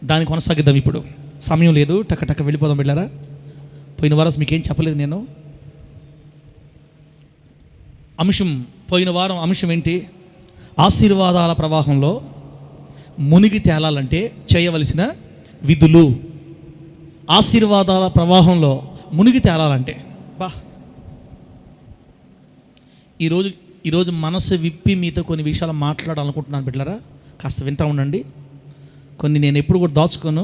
దాన్ని కొనసాగిద్దాం. ఇప్పుడు సమయం లేదు, టక్క వెళ్ళిపోదాం. వెళ్ళారా? పోయిన వారం మీకేం చెప్పలేదు నేను. పోయిన వారం అంశం ఏంటి? ఆశీర్వాదాల ప్రవాహంలో మునిగి తేలాలంటే చేయవలసిన విధులు. ఆశీర్వాదాల ప్రవాహంలో మునిగి తేలాలంటే ఈరోజు మనసు విప్పి మీతో కొన్ని విషయాలు మాట్లాడాలనుకుంటున్నాను బిడ్డలారా. కాస్త వింటా ఉండండి. కొన్ని నేను ఎప్పుడు కూడా దాచుకోను,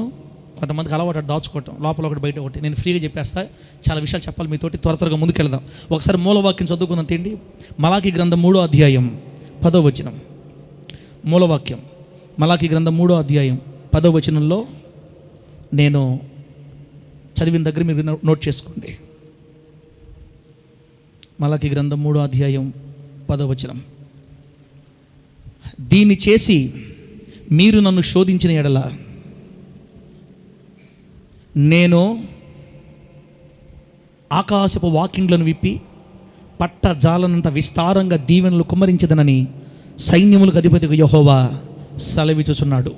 కొంతమందికి అలవాటు దాచుకోవటం, లోపల ఒకటి బయట ఒకటి. నేను ఫ్రీగా చెప్పేస్తా, చాలా విషయాలు చెప్పాలి మీతోటి. త్వరగా ముందుకెళ్దాం. ఒకసారి మూలవాక్యం చదువుకున్నాం తిండి. మలాకీ గ్రంథం 3వ అధ్యాయం 10వ వచనం. మూలవాక్యం మలాకీ గ్రంథం 3వ అధ్యాయం 10వ వచనంలో నేను చదివిన దగ్గర మీరు నోట్ చేసుకోండి. మలాకీ గ్రంథం 3వ అధ్యాయం 10వ వచనం. దీన్ని చేసి మీరు నన్ను శోధించిన ఎడల నేను ఆకాశపు వాకిండ్లను విప్పి పట్ట జాలనంత విస్తారంగా దీవెనలు కుమ్మరించదనని సైన్యములకు అధిపతిగా యెహోవా సెలవిచ్చుచున్నాడు.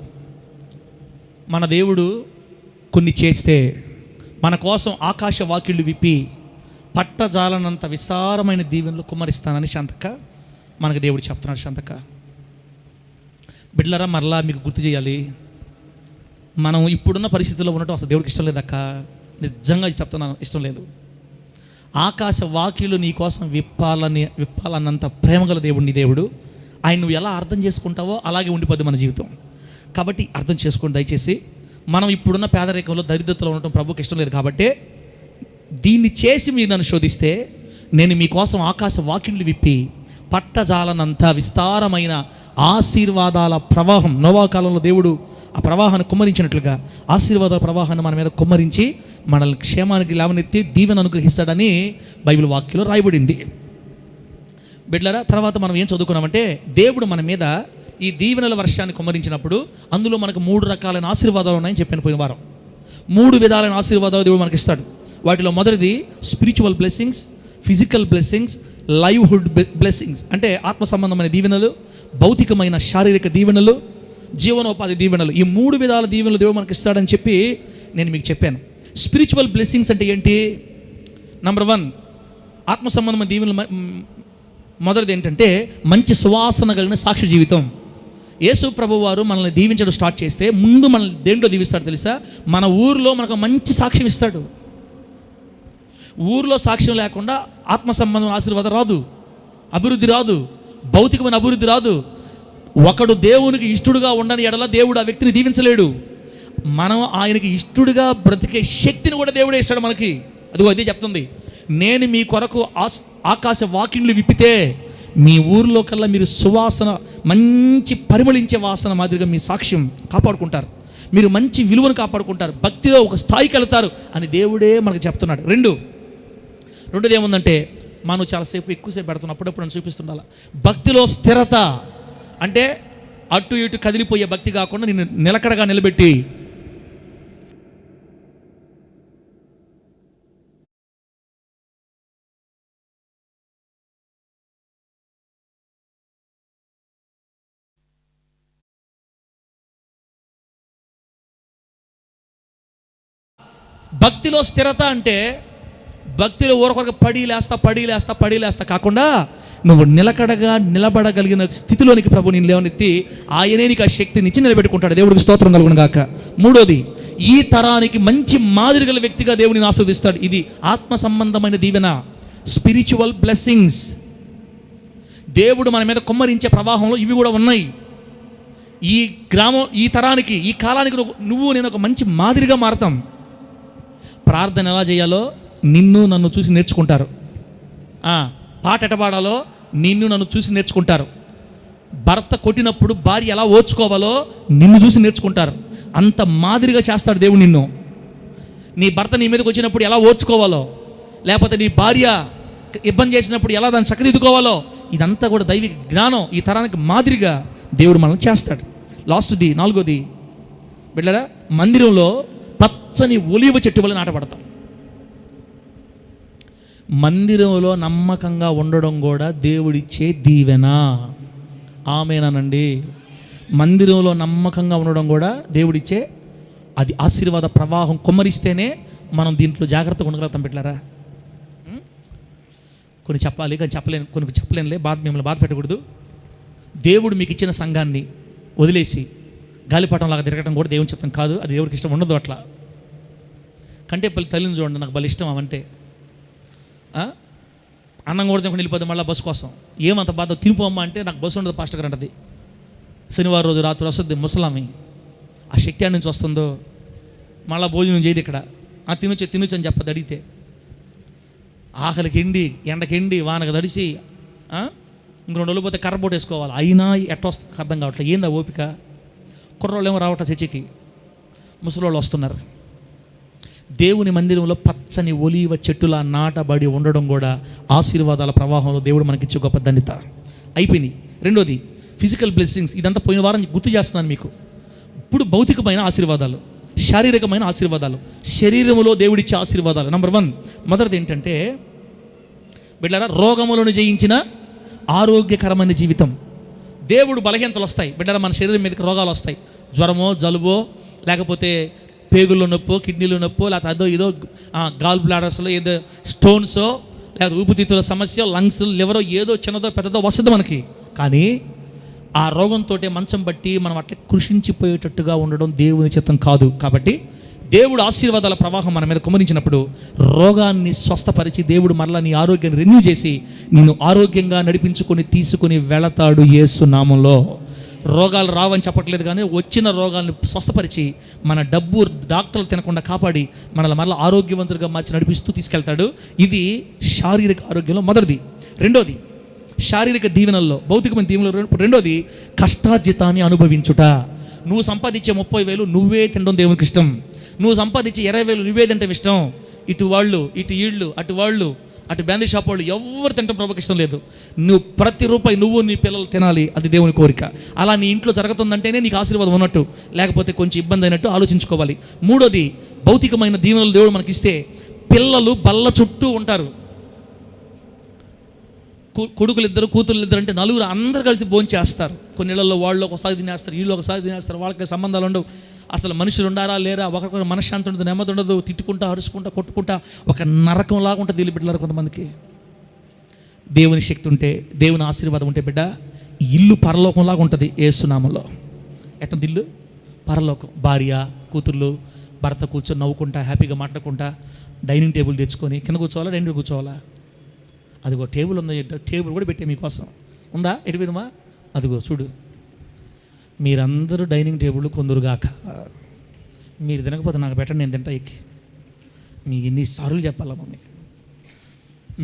మన దేవుడు కొన్ని చేస్తే మన కోసం ఆకాశ వాకిళ్ళు విప్పి పట్ట జాలనంత విస్తారమైన దీవెనలు కుమ్మరిస్తానని శాంతక మనకు దేవుడు చెప్తున్నాడు. శాంతక బిడ్డలారా, మరలా మీకు గుర్తు చేయాలి, మనం ఇప్పుడున్న పరిస్థితుల్లో ఉండటం అసలు దేవుడికి ఇష్టం లేదక్క. నిజంగా చెప్తున్నాను, ఇష్టం లేదు. ఆకాశ వాకిలు నీ కోసం విప్పాలన్నంత ప్రేమగల దేవుడు నీ దేవుడు. ఆయన నువ్వు ఎలా అర్థం చేసుకుంటావో అలాగే ఉండిపోద్ది మన జీవితం. కాబట్టి అర్థం చేసుకోండి దయచేసి. మనం ఇప్పుడున్న పేదరికంలో దరిద్రతలో ఉండటం ప్రభుకి ఇష్టం లేదు. కాబట్టి దీన్ని చేసి మీరు నన్ను శోధిస్తే నేను మీకోసం ఆకాశ వాకిళ్ళు విప్పి పట్టజాలనంత విస్తారమైన ఆశీర్వాదాల ప్రవాహం, నోవా కాలంలో దేవుడు ఆ ప్రవాహాన్ని కుమ్మరించినట్లుగా ఆశీర్వాదాల ప్రవాహాన్ని మన మీద కుమ్మరించి మనల్ని క్షేమానికి లేవనెత్తి దీవెన అనుగ్రహిస్తాడని బైబిల్ వాక్యంలో రాయబడింది. బిడ్డలారా, తర్వాత మనం ఏం చదువుకున్నామంటే దేవుడు మన మీద ఈ దీవెనల వర్షాన్ని కుమ్మరించినప్పుడు అందులో మనకు 3 రకాలైన ఆశీర్వాదాలు ఉన్నాయని చెప్పాను పోయిన వారం. 3 విధాలైన ఆశీర్వాదాలు దేవుడు మనకి ఇస్తాడు. వాటిలో మొదటిది spiritual blessings, physical blessings, livelihood blessings. అంటే ఆత్మ సంబంధమైన దీవెనలు, భౌతికమైన శారీరక దీవెనలు, జీవనోపాధి దీవెనలు. ఈ 3 విధాల దీవెనలు దేవుడు మనకి ఇస్తాడని చెప్పి నేను మీకు చెప్పాను. స్పిరిచువల్ బ్లెస్సింగ్స్ అంటే ఏంటి? నంబర్ 1 ఆత్మ సంబంధమైన దీవెనలు. మొదటిది ఏంటంటే మంచి సువాసన కలిగిన సాక్షి జీవితం. యేసు ప్రభు వారు మనల్ని దీవించడం స్టార్ట్ చేస్తే ముందు మనల్ని దేంట్లో దీవిస్తాడు తెలుసా? మన ఊరిలో మనకు మంచి సాక్ష్యం ఇస్తాడు. ఊరిలో సాక్ష్యం లేకుండా ఆత్మ సంబంధం ఆశీర్వాదం రాదు, అభివృద్ధి రాదు, భౌతికమైన అభివృద్ధి రాదు. ఒకడు దేవునికి ఇష్టడుగా ఉండని ఎడల దేవుడు ఆ వ్యక్తిని దీవించలేడు. మనం ఆయనకి ఇష్టడుగా బ్రతికే శక్తిని కూడా దేవుడే ఇస్తాడు మనకి. అదిగో అదే చెప్తుంది, నేను మీ కొరకు ఆకాశ వాకిండ్లు విప్పితే మీ ఊరిలో కల్లా మీరు సువాసన, మంచి పరిమళించే వాసన మాదిరిగా మీ సాక్ష్యం కాపాడుకుంటారు, మీరు మంచి విలువను కాపాడుకుంటారు, భక్తిలో ఒక స్థాయికి వెళ్తారు అని దేవుడే మనకు చెప్తున్నాడు. రెండోది ఏముందంటే, మనం చాలాసేపు ఎక్కువసేపు పెడుతున్నాం, అప్పుడప్పుడు నన్ను చూపిస్తుండాలి. భక్తిలో స్థిరత అంటే అటు ఇటు కదిలిపోయే భక్తి కాకుండా నిన్ను నిలకడగా నిలబెట్టి భక్తిలో స్థిరత అంటే భక్తిలో ఊరకొరకు పడి లేస్తా కాకుండా నువ్వు నిలకడగా నిలబడగలిగిన స్థితిలోనికి ప్రభు నేను లేవనెత్తి ఆయనే నీకు ఆ శక్తినిచ్చి నిలబెట్టుకుంటాడు. దేవుడికి స్తోత్రం కలుగును గాక. మూడోది, ఈ తరానికి మంచి మాదిరి గల వ్యక్తిగా దేవుడిని ఆస్వాదిస్తాడు. ఇది ఆత్మ సంబంధమైన దీవెన, స్పిరిచువల్ బ్లెస్సింగ్స్. దేవుడు మన మీద కుమ్మరించే ప్రవాహంలో ఇవి కూడా ఉన్నాయి. ఈ గ్రామం, ఈ తరానికి, ఈ కాలానికి నువ్వు నేను ఒక మంచి మాదిరిగా మారతాం. ప్రార్థన ఎలా చేయాలో నిన్ను నన్ను చూసి నేర్చుకుంటారు. పాట ఎట పాడాలో నిన్ను నన్ను చూసి నేర్చుకుంటారు. భర్త కొట్టినప్పుడు భార్య ఎలా ఓర్చుకోవాలో నిన్ను చూసి నేర్చుకుంటారు. అంత మాదిరిగా చేస్తాడు దేవుడు నిన్ను. నీ భర్త నీ మీదకి వచ్చినప్పుడు ఎలా ఓర్చుకోవాలో, లేకపోతే నీ భార్య ఇబ్బంది చేసినప్పుడు ఎలా దాన్ని చక్కదిద్దుకోవాలో, ఇదంతా కూడా దైవిక జ్ఞానం. ఈ తరానికి మాదిరిగా దేవుడు మనల్ని చేస్తాడు. లాస్ట్ది, 4వది బిడ్డరా, మందిరంలో పచ్చని ఒలీవ చెట్టు వల్ల నాటపడతాం. మందిరంలో నమ్మకంగా ఉండడం కూడా దేవుడిచ్చే దీవెన. ఆమేనండి. మందిరంలో నమ్మకంగా ఉండడం కూడా దేవుడిచ్చే అది ఆశీర్వాద ప్రవాహం కుమ్మరిస్తేనే మనం దీంట్లో జాగ్రత్తగా ఉండగలుగుతాం పెట్టారా. కొన్ని చెప్పాలి కానీ కొన్ని చెప్పలేనులే, మిమ్మల్ని బాధ పెట్టకూడదు. దేవుడు మీకు ఇచ్చిన సంఘాన్ని వదిలేసి గాలిపటంలాగా తిరగటం కూడా దేవుని చిత్తం కాదు. అది దేవుడికి ఇష్టం ఉండదు. అట్లా కంటే తల్లిని చూడండి, నాకు భలే ఇష్టం అవంటే. అన్నం కూడా తినకుండా వెళ్ళిపోద్ది మళ్ళీ బస్సు కోసం. ఏమంత బాధ, తినిపోమ్మా అంటే నాకు బస్సు ఉండదు పాస్టర్ గారు అంటది. శనివారం రోజు రాత్రి వస్తుంది ముసలామి. ఆ శక్తి ఆడి నుంచి వస్తుందో మళ్ళీ భోజనం చేయదు ఇక్కడ. తినొచ్చు అని చెప్పదు అడిగితే. ఆకలికి ఎండి, ఎండకి ఎండి, వానకు తడిసి ఇంక 2 రోజులు పోతే కర్రబోటు వేసుకోవాలి. అయినా ఎట్ట వస్తుంది అర్థం కావట్లేదు. ఏందా ఓపిక? కుర్రోళ్ళు ఏమో రావట చర్చికి, ముసలోళ్ళు వస్తున్నారు. దేవుని మందిరంలో పచ్చని ఒలీవ చెట్టులా నాటబడి ఉండడం కూడా ఆశీర్వాదాల ప్రవాహంలో దేవుడు మనకిచ్చే గొప్ప ధన్యత. అయిపోయింది. రెండోది ఫిజికల్ బ్లెస్సింగ్స్. ఇదంతా పోయిన వారం గుర్తు చేస్తున్నాను మీకు. ఇప్పుడు భౌతికమైన ఆశీర్వాదాలు, శారీరకమైన ఆశీర్వాదాలు, శరీరములో దేవుడిచ్చే ఆశీర్వాదాలు. నెంబర్ 1 మొదటిది ఏంటంటే బిడ్డలారా, రోగములను జయించిన ఆరోగ్యకరమైన జీవితం. దేవుడు బలహీనతలు వస్తాయి బిడ్డలారా, మన శరీరం మీదకి రోగాలు వస్తాయి. జ్వరమో, జలుబో, లేకపోతే పేగుల్లో నొప్పో, కిడ్నీలో నొప్పో, లేకపోతే అదో ఇదో గాల్ బ్లాడర్స్లో ఏదో స్టోన్సో, లేకపోతే ఊపిరితిత్తుల సమస్య, లంగ్స్, లివరో ఏదో చిన్నదో పెద్దదో వస్తుంది మనకి. కానీ ఆ రోగంతో మంచం బట్టి మనం అట్లా కృషించిపోయేటట్టుగా ఉండడం దేవుని చిత్తం కాదు. కాబట్టి దేవుడు ఆశీర్వాదాల ప్రవాహం మన మీద కుమరించినప్పుడు రోగాన్ని స్వస్థపరిచి దేవుడు మరలా నీ ఆరోగ్యాన్ని రెన్యూ చేసి నిన్ను ఆరోగ్యంగా నడిపించుకొని తీసుకొని వెళతాడు యేసు నామంలో. రోగాలు రావని చెప్పట్లేదు, కానీ వచ్చిన రోగాలను స్వస్థపరిచి మన డబ్బు డాక్టర్లు తినకుండా కాపాడి మనల్ని మరలా ఆరోగ్యవంతులుగా మార్చి నడిపిస్తూ తీసుకెళ్తాడు. ఇది శారీరక ఆరోగ్యంలో మొదటిది. రెండోది శారీరక దీవెనల్లో, భౌతికమైన దీవెనలో రెండోది కష్టార్జితాన్ని అనుభవించుట. నువ్వు సంపాదించే 30,000 నువ్వే తినడం దేవునికి ఇష్టం. నువ్వు సంపాదించే 20,000 నువ్వే తింటే ఇష్టం. ఇటు వాళ్ళు, ఇటు వీళ్ళు, అటు వాళ్ళు, అటు బ్యాండీ షాప్ వాళ్ళు ఎవరు తింటాం ప్రభుకి ఇష్టం లేదు. నువ్వు ప్రతి రూపాయి నువ్వు నీ పిల్లలు తినాలి, అది దేవుని కోరిక. అలా నీ ఇంట్లో జరుగుతుందంటేనే నీకు ఆశీర్వాదం ఉన్నట్టు, లేకపోతే కొంచెం ఇబ్బంది అయినట్టు ఆలోచించుకోవాలి. మూడోది భౌతికమైన దీవెనలు దేవుడు మనకిస్తే పిల్లలు బల్ల చుట్టూ ఉంటారు. కొడుకులు ఇద్దరు, కూతురు ఇద్దరు అంటే 4 అందరు కలిసి భోంచేస్తారు. కొన్ని ఇళ్లలో వాళ్ళు ఒకసారి తినేస్తారు, వీళ్ళు ఒకసారి తినేస్తారు. వాళ్ళకి సంబంధాలు ఉండవు. అసలు మనుషులు ఉండారా లేరా, ఒకరికొకరు మనశ్శాంతి ఉండదు, నెమ్మది ఉండదు. తిట్టుకుంటా, అరుచుకుంటా, కొట్టుకుంటా ఒక నరకంలాగా ఉంటుంది వీళ్ళు బిడ్డలారు కొంతమందికి. దేవుని శక్తి ఉంటే, దేవుని ఆశీర్వాదం ఉంటే బిడ్డ ఇల్లు పరలోకంలాగా ఉంటుంది. యేసునామంలో ఎట్లా ఇల్లు పరలోకం. భార్య, కూతుర్లు, భర్త కూర్చొని నవ్వుకుంటా, హ్యాపీగా మాట్లాడుకుంటా, డైనింగ్ టేబుల్ తెచ్చుకొని కింద కూర్చోవాలా, డైనింగ్ కూర్చోవాలా? అదిగో టేబుల్ ఉంది, టేబుల్ కూడా పెట్టే మీకోసం. ఉందా? ఎటుపోయిందమ్మా? అదిగో చూడు. మీరందరూ డైనింగ్ టేబుల్ కొందరుగాక. మీరు తినకపోతే నాకు పెట్టండి, నేను తింటా. మీకు ఎన్నిసార్లు చెప్పాలమ్మా మీకు.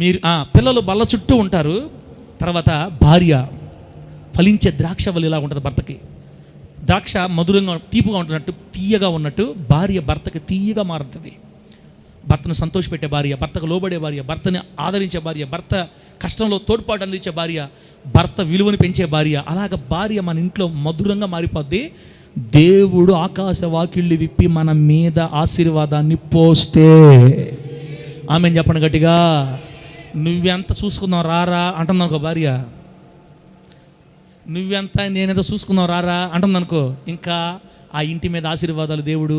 మీరు పిల్లలు బల్ల చుట్టూ ఉంటారు. తర్వాత భార్య ఫలించే ద్రాక్షవల్లిలా ఉంటుంది భర్తకి. ద్రాక్ష మధురంగా తీపుగా ఉంటున్నట్టు, తీయగా ఉన్నట్టు భార్య భర్తకి తీయగా మారుతుంది. భర్తను సంతోషపెట్టే భార్య, భర్తకు లోబడే భార్య, భర్తని ఆదరించే భార్య, భర్త కష్టంలో తోడ్పాటు అందించే భార్య, భర్త విలువను పెంచే భార్య. అలాగ భార్య మన ఇంట్లో మధురంగా మారిపోద్ది. దేవుడు ఆకాశ వాకిళ్ళు విప్పి మన మీద ఆశీర్వాదాన్ని పోస్తే ఆమెను చెప్పండి గట్టిగా. నువ్వెంత చూసుకున్నావు రారా అంటుందనుకో భార్య. నువ్వెంత నేనెంత చూసుకున్నావు రారా అంటుందనుకో, ఇంకా ఆ ఇంటి మీద ఆశీర్వాదాలు దేవుడు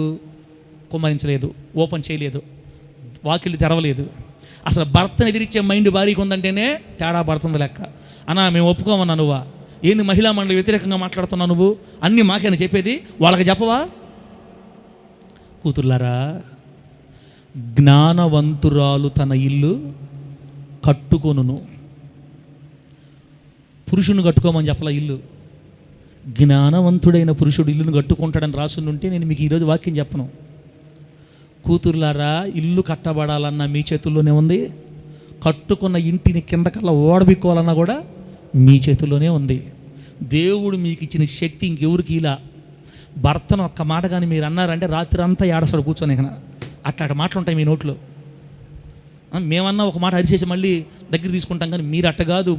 కుమ్మరించలేదు, ఓపెన్ చేయలేదు, వాకిళ్ళు తెరవలేదు. అసలు భర్తను ఎదిరించే మైండ్ భార్యకు ఉందంటేనే తేడా పడుతుంది లెక్క. అన్నా మేము ఒప్పుకోమన్నా, నువ్వా ఏంది మహిళా మండలి వ్యతిరేకంగా మాట్లాడుతున్నావు, నువ్వు అన్నీ మాకేనా చెప్పేది, వాళ్ళకి చెప్పవా? కూతుర్లారా, జ్ఞానవంతురాలు తన ఇల్లు కట్టుకొనును. పురుషుని కట్టుకోమని చెప్పలా, ఇల్లు. జ్ఞానవంతుడైన పురుషుడు ఇల్లును కట్టుకుంటాడని రాసుని ఉంటే నేను మీకు ఈరోజు వాక్యం చెప్పను. కూతుర్లారా, ఇల్లు కట్టబడాలన్నా మీ చేతుల్లోనే ఉంది. కట్టుకున్న ఇంటిని కిందకల్లా ఓడబిక్కోవాలన్నా కూడా మీ చేతుల్లోనే ఉంది. దేవుడు మీకు ఇచ్చిన శక్తి ఇంకెవరికి ఇలా. భర్తను ఒక్క మాట కానీ మీరు అన్నారంటే రాత్రి అంతా ఏడసడు కూర్చొని. అట్లా మాటలు ఉంటాయి మీ నోట్లో. మేమన్నా ఒక మాట అరిచేసి మళ్ళీ దగ్గర తీసుకుంటాం, కానీ మీరు అట్ట కాదు.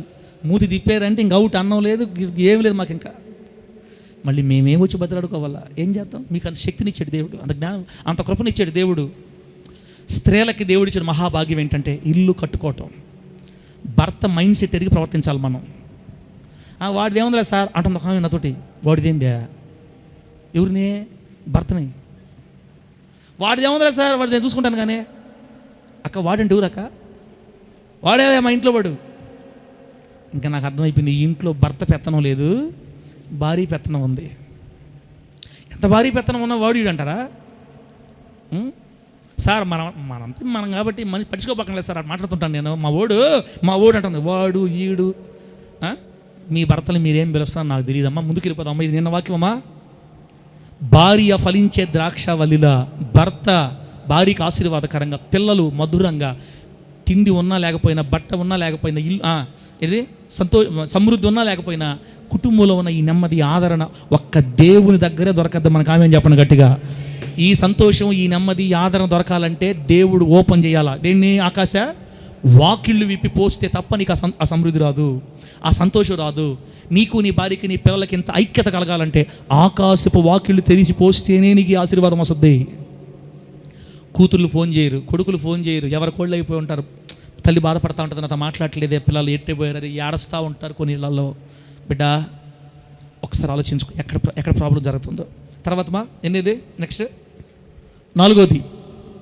మూతి తిప్పారంటే ఇంక అవుట్, అన్నం లేదు, ఏం లేదు మాకు. ఇంకా మళ్ళీ మేమేం వచ్చి బతిలాడుకోవాలా? ఏం చేద్దాం? మీకు అంత శక్తినిచ్చాడు దేవుడు, అంత జ్ఞానం, అంత కృపనిచ్చాడు దేవుడు. స్త్రీలకి దేవుడు ఇచ్చిన మహాభాగ్యం ఏంటంటే ఇల్లు కట్టుకోవటం. భర్త మైండ్ సెట్ ఎరిగి ప్రవర్తించాలి మనం. వాడిది ఏముందిలే సార్ అంటుంది ఒక నాతోటి. వాడిదేందా? ఎవరిని? భర్తని. వాడిది ఏముందిరా సార్, వాడు నేను చూసుకుంటాను కానీ. అక్క వాడంటే ఊరక్క, వాడే మా ఇంట్లో వాడు. ఇంకా నాకు అర్థమైపోయింది, ఈ ఇంట్లో భర్త పెత్తనం లేదు, భారీ పెత్తనం ఉంది. ఎంత భారీ పెత్తనం ఉన్నా వాడు వీడు అంటారా సార్? మనం కాబట్టి మనిషి పట్టించుకోపక్కలేదు సార్, మాట్లాడుతుంటాను నేను. మా ఓడు అంటుంది, వాడు ఈడు. మీ భర్తలు మీరేం పిలుస్తారో నాకు తెలియదమ్మా, ముందుకు వెళ్ళిపోతామ్మా. ఇది నిన్న వాక్యమమ్మా. భార్య ఫలించే ద్రాక్షవల్లిలా, భర్త భార్యకి ఆశీర్వాదకరంగా, పిల్లలు మధురంగా, తిండి ఉన్నా లేకపోయినా, బట్ట ఉన్నా లేకపోయినా, ఇల్లు సమృద్ధి ఉన్నా లేకపోయినా, కుటుంబంలో ఉన్న ఈ నెమ్మది, ఆదరణ ఒక్క దేవుని దగ్గరే దొరకద్దు. మనకు ఆమె చెప్పండి గట్టిగా. ఈ సంతోషం, ఈ నెమ్మది, ఈ ఆదరణ దొరకాలంటే దేవుడు ఓపెన్ చేయాలా. దేన్ని? ఆకాశ వాకిళ్ళు విప్పి పోస్తే తప్ప నీకు ఆ సమృద్ధి రాదు, ఆ సంతోషం రాదు. నీకు, నీ భార్యకి, నీ పిల్లలకి ఎంత ఐక్యత కలగాలంటే ఆకాశపు వాకిళ్ళు తెరిచి పోస్తేనే నీకు ఆశీర్వాదం వస్తుంది. కూతుర్లు ఫోన్ చేయరు, కొడుకులు ఫోన్ చేయరు, ఎవరి కోళ్ళు అయిపోయి ఉంటారు. తల్లి బాధపడతా ఉంటుంది, నాతో మాట్లాడలేదే, పిల్లలు ఎట్టిపోయారు, ఏడుస్తూ ఉంటారు కొన్ని ఇళ్లలో. బిడ్డ ఒకసారి ఆలోచించుకో ఎక్కడ ప్రాబ్లం జరుగుతుందో. తర్వాత ఎన్నిది నెక్స్ట్ 4వది,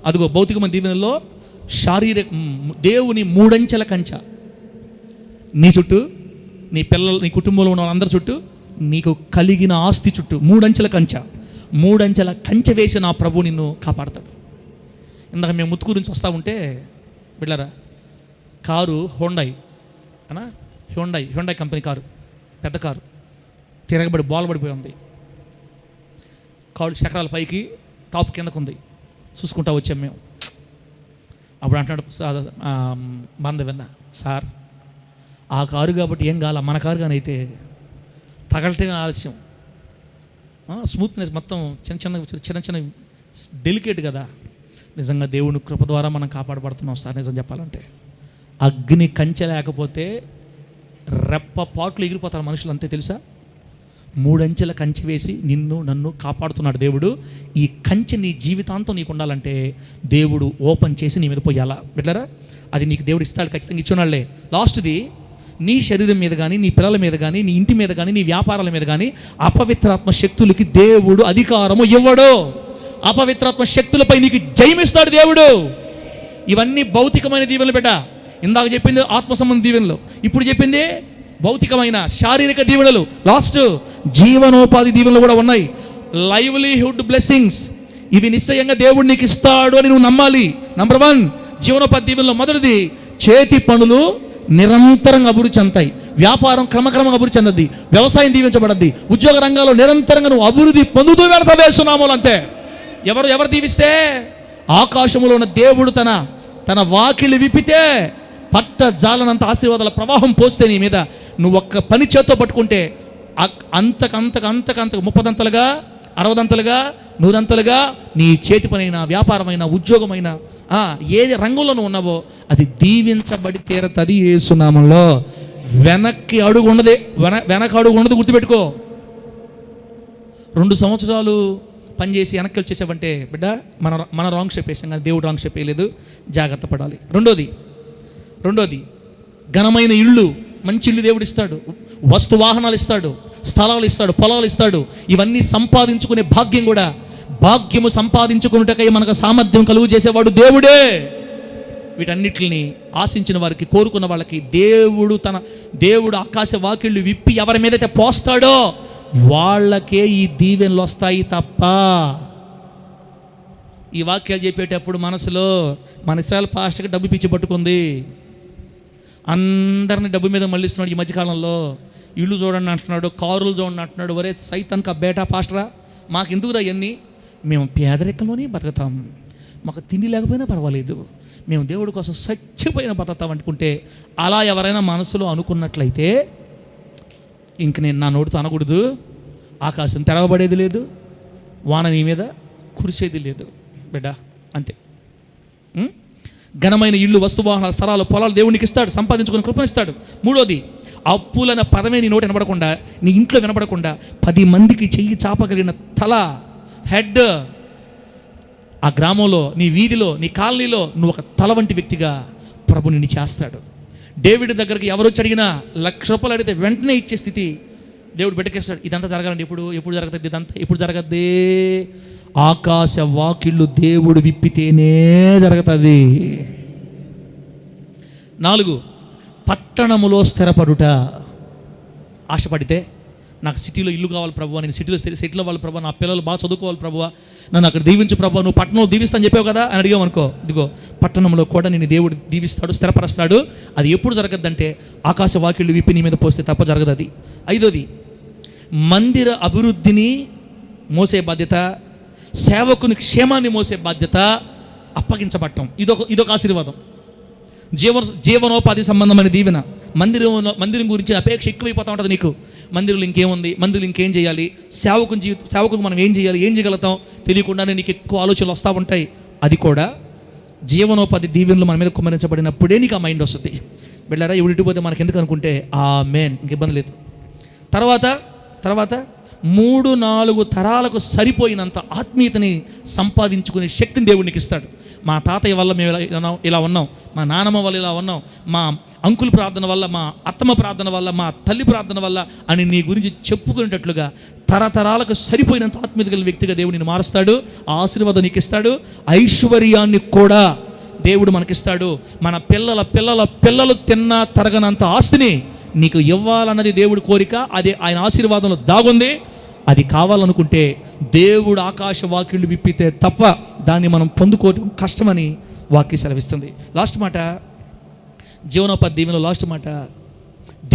అదిగో భౌతికమైన దీవెనలో శారీరక దేవుని 3 అంచెల కంచె నీ చుట్టూ, నీ పిల్లలు, నీ కుటుంబంలో ఉన్న వాళ్ళందరి చుట్టూ, నీకు కలిగిన ఆస్తి చుట్టూ 3 అంచెల కంచె. 3 అంచెల కంచె వేసి నా ప్రభు నిన్ను కాపాడతాడు. ఇందాక మేము ముత్తుకూరు నుంచి వస్తూ ఉంటే బిడ్డారా, కారు హ్యుండాయ్ కంపెనీ కారు, పెద్ద కారు తిరగబడి బోలబడిపోయి ఉంది. కాళ్ళు చక్రాల పైకి, టాప్ కిందకు ఉంది. చూసుకుంటా వచ్చాం మేము. అప్పుడు అంటున్నాడు విన్నా, సార్ ఆ కారు కాబట్టి ఏం కాల, మన కారు కానీ అయితే తగలటమే ఆలస్యం. స్మూత్నెస్ మొత్తం చిన్న డెలికేట్ కదా. నిజంగా దేవుని కృప ద్వారా మనం కాపాడబడుతున్నాం సార్. నిజం చెప్పాలంటే అగ్ని కంచె లేకపోతే రెప్ప పాట్లు ఎగిరిపోతారు మనుషులు, అంతే తెలుసా. 3 అంచెల కంచె వేసి నిన్ను నన్ను కాపాడుతున్నాడు దేవుడు. ఈ కంచె నీ జీవితాంతం నీకు ఉండాలంటే దేవుడు ఓపెన్ చేసి నీ మీద పోయాలా బిడ్డరా. అది నీకు దేవుడు ఇస్తాడు, ఖచ్చితంగా ఇచ్చున్నాళ్లే. లాస్ట్ది, నీ శరీరం మీద కానీ, నీ పిల్లల మీద కానీ, నీ ఇంటి మీద కానీ, నీ వ్యాపారాల మీద కానీ అపవిత్రాత్మ శక్తులకి దేవుడు అధికారము ఇవ్వడు. అపవిత్రాత్మ శక్తులపై నీకు జయమిస్తాడు దేవుడు. ఇవన్నీ భౌతికమైన దీవెనలు బిడ్డ. ఇందాక చెప్పింది ఆత్మ సంబంధ దీవెనలు, ఇప్పుడు చెప్పింది భౌతికమైన శారీరక దీవెనలు. లాస్ట్ జీవనోపాధి దీవెనలు కూడా ఉన్నాయి. లైవ్లీహుడ్ బ్లెస్సింగ్స్, ఇవి నిశ్చయంగా దేవుడు నీకు ఇస్తాడు అని నువ్వు నమ్మాలి. నంబర్ 1 జీవనోపాధి దీవెనలో మొదటిది, చేతి పనులు నిరంతరంగా అభివృద్ధి చెందుతాయి. వ్యాపారం క్రమక్రమంగా అభివృద్ధి చెందద్ది. వ్యవసాయం దీవించబడద్ది. ఉద్యోగ రంగాల్లో నిరంతరంగా నువ్వు అభివృద్ధి పొందుతూ వెళతావే సునామూలు. అంతే. ఎవరు దీవిస్తే? ఆకాశంలో ఉన్న దేవుడు తన వాకిలి విప్పితే పట్ట జాలనంత ఆశీర్వాదాల ప్రవాహం పోస్తే నీ మీద, నువ్వు ఒక్క పని చేత్తో పట్టుకుంటే అంతకంతకు 30 60 100 నీ చేతి పనైనా, వ్యాపారమైనా, ఉద్యోగమైనా, ఏది రంగంలో నువ్వు ఉన్నావో అది దీవించబడి తీరతది యేసు నామములో. వెనక్కి అడుగు ఉండదు, గుర్తుపెట్టుకో. 2 సంవత్సరాలు పనిచేసి వెనక్కి వచ్చేసావంటే బిడ్డ, మన రాంగ్ స్టెప్ వేసాం కానీ దేవుడు రాంగ్ స్టెప్ వేయలేదు. జాగ్రత్త పడాలి. రెండోది ఘనమైన ఇళ్ళు, మంచి ఇల్లు దేవుడు ఇస్తాడు, వస్తు వాహనాలు ఇస్తాడు, స్థలాలు ఇస్తాడు, పొలాలు ఇస్తాడు. ఇవన్నీ సంపాదించుకునే భాగ్యము సంపాదించుకున్నటకై మనకు సామర్థ్యం కలుగు చేసేవాడు దేవుడే. వీటన్నిటిని ఆశించిన వారికి, కోరుకున్న వాళ్ళకి దేవుడు ఆకాశ వాకిళ్ళు విప్పి ఎవరి మీదైతే పోస్తాడో వాళ్ళకే ఈ దీవెనలు వస్తాయి తప్ప. ఈ వాక్యాలు చెప్పేటప్పుడు మనసులో మన ఇశ్రాయేల్ పాస్టర్కి డబ్బు పిచ్చి పట్టుకుంది, అందరిని డబ్బు మీద మళ్ళిస్తున్నాడు. ఈ మధ్యకాలంలో ఇళ్ళు చూడండి అంటున్నాడు, కారులు చూడండి అంటున్నాడు. ఒరే సైతాన్కా బేటా పాస్టరా, మాకు ఎందుకురా ఇవన్నీ? మేము పేదరికంలోనే బతుకుతాం, మాకు తిండి లేకపోయినా పర్వాలేదు, మేము దేవుడి కోసం చచ్చిపోయిన బతుకుతాం అనుకుంటే, అలా ఎవరైనా మనసులో అనుకున్నట్లయితే ఇంక నేను నా నోటితో అనకూడదు, ఆకాశం తెరవబడేది లేదు, వాన నీ మీద కురిసేది లేదు బిడ్డ. అంతే. ఘనమైన ఇళ్ళు, వస్తువాహనాల, స్థలాలు, పొలాలు దేవునికి ఇస్తాడు, సంపాదించుకుని కృపనిస్తాడు. 3వది, అప్పులన్న పదమే నీ నోటి వినబడకుండా, నీ ఇంట్లో వినబడకుండా 10 మందికి చెయ్యి చాపగలిగిన తల, హెడ్. ఆ గ్రామంలో, నీ వీధిలో, నీ కాలనీలో నువ్వు ఒక తల వంటి వ్యక్తిగా ప్రభు నిన్ను చేస్తాడు. డేవిడ్ దగ్గరికి ఎవరు వచ్చి అడిగినా ₹1,00,000 అడిగితే వెంటనే ఇచ్చే స్థితి దేవుడు పెట్టకేస్తాడు. ఇదంతా జరగాలండి, ఎప్పుడు జరగద్ది, ఇదంతా ఎప్పుడు జరగద్ది? ఆకాశ వాకిళ్ళు దేవుడు విప్పితేనే జరుగుతుంది. 4, పట్టణములో స్థిరపడుట. ఆశపడితే నాకు సిటీలో ఇల్లు కావాలి ప్రభువా, నేను సిటీలో సెటిల్ అవ్వాలి ప్రభువా, నా పిల్లలు బాగా చదువుకోవాలి ప్రభువా, నన్ను అక్కడ దీవించు ప్రభువా, నువ్వు పట్టణంలో దీవిస్తా అని చెప్పావు కదా అని అడిగామనుకో, ఇదిగో పట్టణంలో కూడా నేను దేవుడు దీవిస్తాడు, స్థిరపరుస్తాడు. అది ఎప్పుడు జరగద్దంటే ఆకాశ వాకిళ్ళు విప్పి నీ మీద పోస్తే తప్ప జరగదు అది. 5, మందిర అభివృద్ధిని మోసే బాధ్యత, సేవకుని క్షేమాన్ని మోసే బాధ్యత అప్పగించబడటం. ఇదొక ఆశీర్వాదం. జీవనోపాధి సంబంధమైన దీవెన. మందిరం గురించి అపేక్ష ఎక్కువైపోతూ ఉంటుంది నీకు. మందిరంలో ఇంకేముంది, మందిరంలో ఇంకేం చేయాలి, సేవకుని మనం ఏం చేయాలి, ఏం చేయగలుగుతాం తెలియకుండానే నీకు ఎక్కువ ఆలోచనలు వస్తూ ఉంటాయి. అది కూడా జీవనోపాధి దీవెనలు మన మీద కుమ్మరించబడినప్పుడే నీకు ఆ మైండ్ వస్తుంది. వెళ్ళారా ఇవిడిపోతే మనకి ఎందుకు అనుకుంటే ఇంక ఇబ్బంది లేదు. తర్వాత 3-4 తరాలకు సరిపోయినంత ఆత్మీయతని సంపాదించుకునే శక్తిని దేవుడికి ఇస్తాడు. మా తాతయ్య వల్ల మేము ఇలా ఉన్నాం, మా నాన్నమ్మ వల్ల ఇలా ఉన్నాం, మా అంకుల్ ప్రార్థన వల్ల, మా అత్తమ్మ ప్రార్థన వల్ల, మా తల్లి ప్రార్థన వల్ల అని నీ గురించి చెప్పుకునేటట్లుగా తరతరాలకు సరిపోయినంత ఆత్మీయత గల వ్యక్తిగా దేవుడు నిన్ను మారుస్తాడు. ఆ ఆశీర్వాదం నీకు ఇస్తాడు. ఐశ్వర్యాన్ని కూడా దేవుడు మనకిస్తాడు. మన పిల్లలు తిన్నా తరగనంత ఆస్తిని నీకు ఇవ్వాలన్నది దేవుడి కోరిక. అదే ఆయన ఆశీర్వాదంలో దాగుంది. అది కావాలనుకుంటే దేవుడు ఆకాశ వాకిళ్ళు విప్పితే తప్ప దాన్ని మనం పొందుకోవడం కష్టమని వాక్యం సెలవిస్తుంది. లాస్ట్ మాట, జీవనోపాధి దీవెనలో లాస్ట్ మాట,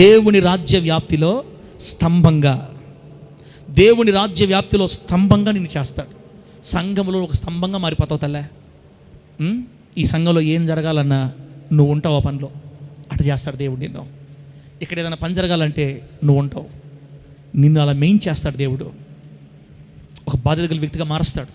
దేవుని రాజ్య వ్యాప్తిలో స్తంభంగా. దేవుని రాజ్య వ్యాప్తిలో స్తంభంగా నిన్ను చేస్తాడు. సంఘంలో ఒక స్తంభంగా మారిపోతావు తల్లే. ఈ సంఘంలో ఏం జరగాలన్నా నువ్వు ఉంటావు ఆ పనిలో. అటు చేస్తాడు దేవుడు నిన్ను. ఇక్కడ ఏదైనా పని జరగాలంటే నువ్వు ఉంటావు. నిన్ను అలా మెయిన్ చేస్తాడు దేవుడు. ఒక బాధ్యత గల వ్యక్తిగా మారుస్తాడు.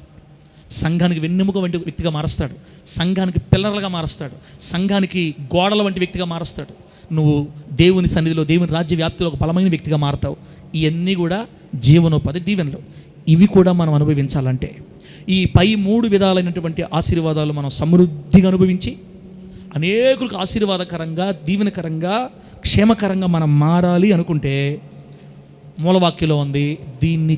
సంఘానికి వెన్నెముక వంటి వ్యక్తిగా మారుస్తాడు. సంఘానికి పిల్లర్లుగా మారుస్తాడు. సంఘానికి గోడల వంటి వ్యక్తిగా మారుస్తాడు. నువ్వు దేవుని సన్నిధిలో, దేవుని రాజ్య వ్యాప్తిలో ఒక బలమైన వ్యక్తిగా మారుతావు. ఇవన్నీ కూడా జీవనోపాధి దీవెనలు. ఇవి కూడా మనం అనుభవించాలంటే ఈ పై 3 విధాలైనటువంటి ఆశీర్వాదాలు మనం సమృద్ధిగా అనుభవించి అనేకులకు ఆశీర్వాదకరంగా, దీవెనకరంగా, క్షేమకరంగా మనం మారాలి అనుకుంటే మూలవాక్యంలో ఉంది, దీన్ని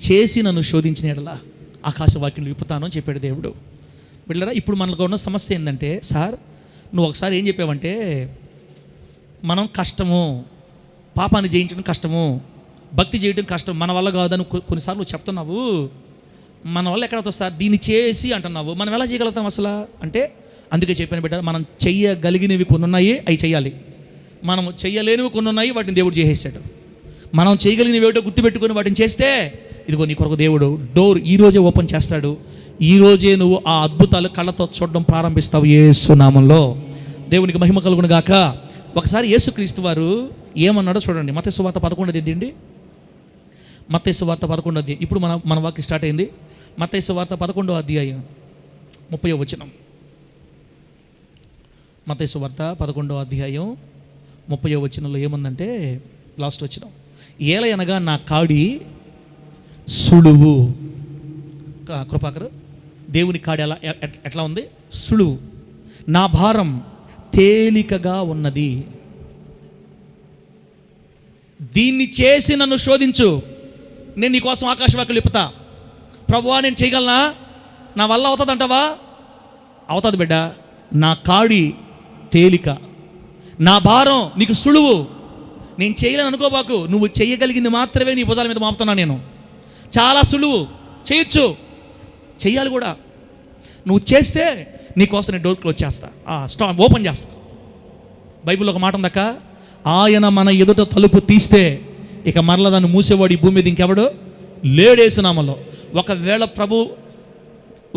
చేసి నన్ను శోధించిన ఎడల ఆకాశవాక్యం విప్పుతాను అని చెప్పాడు దేవుడు. బిడ్డలారా, ఇప్పుడు మనకు ఉన్న సమస్య ఏంటంటే, సార్ నువ్వు ఒకసారి ఏం చెప్పావంటే, మనం కష్టము, పాపాన్ని జయించడం కష్టము, భక్తి చేయడం కష్టం, మన వల్ల కాదని కొన్నిసార్లు నువ్వు చెప్తున్నావు. మన వల్ల ఎక్కడవుతుంది సార్, దీన్ని చేసి అంటున్నావు. మనం ఎలా చేయగలుగుతాం అసలు అంటే, అందుకే చెప్పాను బిడ్డ, మనం చెయ్యగలిగినవి కొన్ని ఉన్నాయి, అవి చెయ్యాలి. మనం చెయ్యలేనివి కొన్ని ఉన్నాయి, వాటిని దేవుడు చేసేసాడు. మనం చేయగలిగినవి ఏమిటో గుర్తుపెట్టుకొని వాటిని చేస్తే, ఇదిగో నీ కొరకు దేవుడు డోర్ ఈరోజే ఓపెన్ చేస్తాడు. ఈరోజే నువ్వు ఆ అద్భుతాలు కళ్ళతో చూడడం ప్రారంభిస్తావు యేసు నామంలో. దేవునికి మహిమ కలుగును గాక. ఒకసారి యేసుక్రీస్తు వారు ఏమన్నాడో చూడండి. మత్తయి సువార్త 11 ఏంటండి? మత్తయి సువార్త 11. ఇప్పుడు మన వాక్యం స్టార్ట్ అయింది. మత్తయి సువార్త 11వ అధ్యాయం 30వ వచనం. మత్తయి సువార్త 11వ అధ్యాయం 30వ వచనంలో ఏముందంటే, లాస్ట్ వచనం, ఏలయనగా నా కాడి సులువు. కృపాకర్, దేవుని కాడి ఎట్లా ఉంది? సులువు. నా భారం తేలికగా ఉన్నది. దీన్ని చేసి నన్ను శోధించు, నేను నీకోసం ఆకాశవాక్యం చెప్తా. ప్రభువా నేను చేయగలనా? నా వల్ల అవుతుంది అంటావా? అవుతుంది బిడ్డ. నా కాడి తేలిక, నా భారం నీకు సులువు. నేను చేయలేను అనుకోబాకు. నువ్వు చేయగలిగింది మాత్రమే నీ భుజాల మీద మోపుతున్నా నేను. చాలా సులువు, చేయొచ్చు, చెయ్యాలి కూడా. నువ్వు చేస్తే నీకోసం నేను డోర్ క్లోజ్ చేస్తా, ఓపెన్ చేస్తా. బైబిల్లో ఒక మాట ఉందక్క, ఆయన మన ఎదుట తలుపు తీస్తే ఇక మరలా దాన్ని మూసేవాడు ఈ భూమి మీద ఇంకెవడు లేడేసినామలో.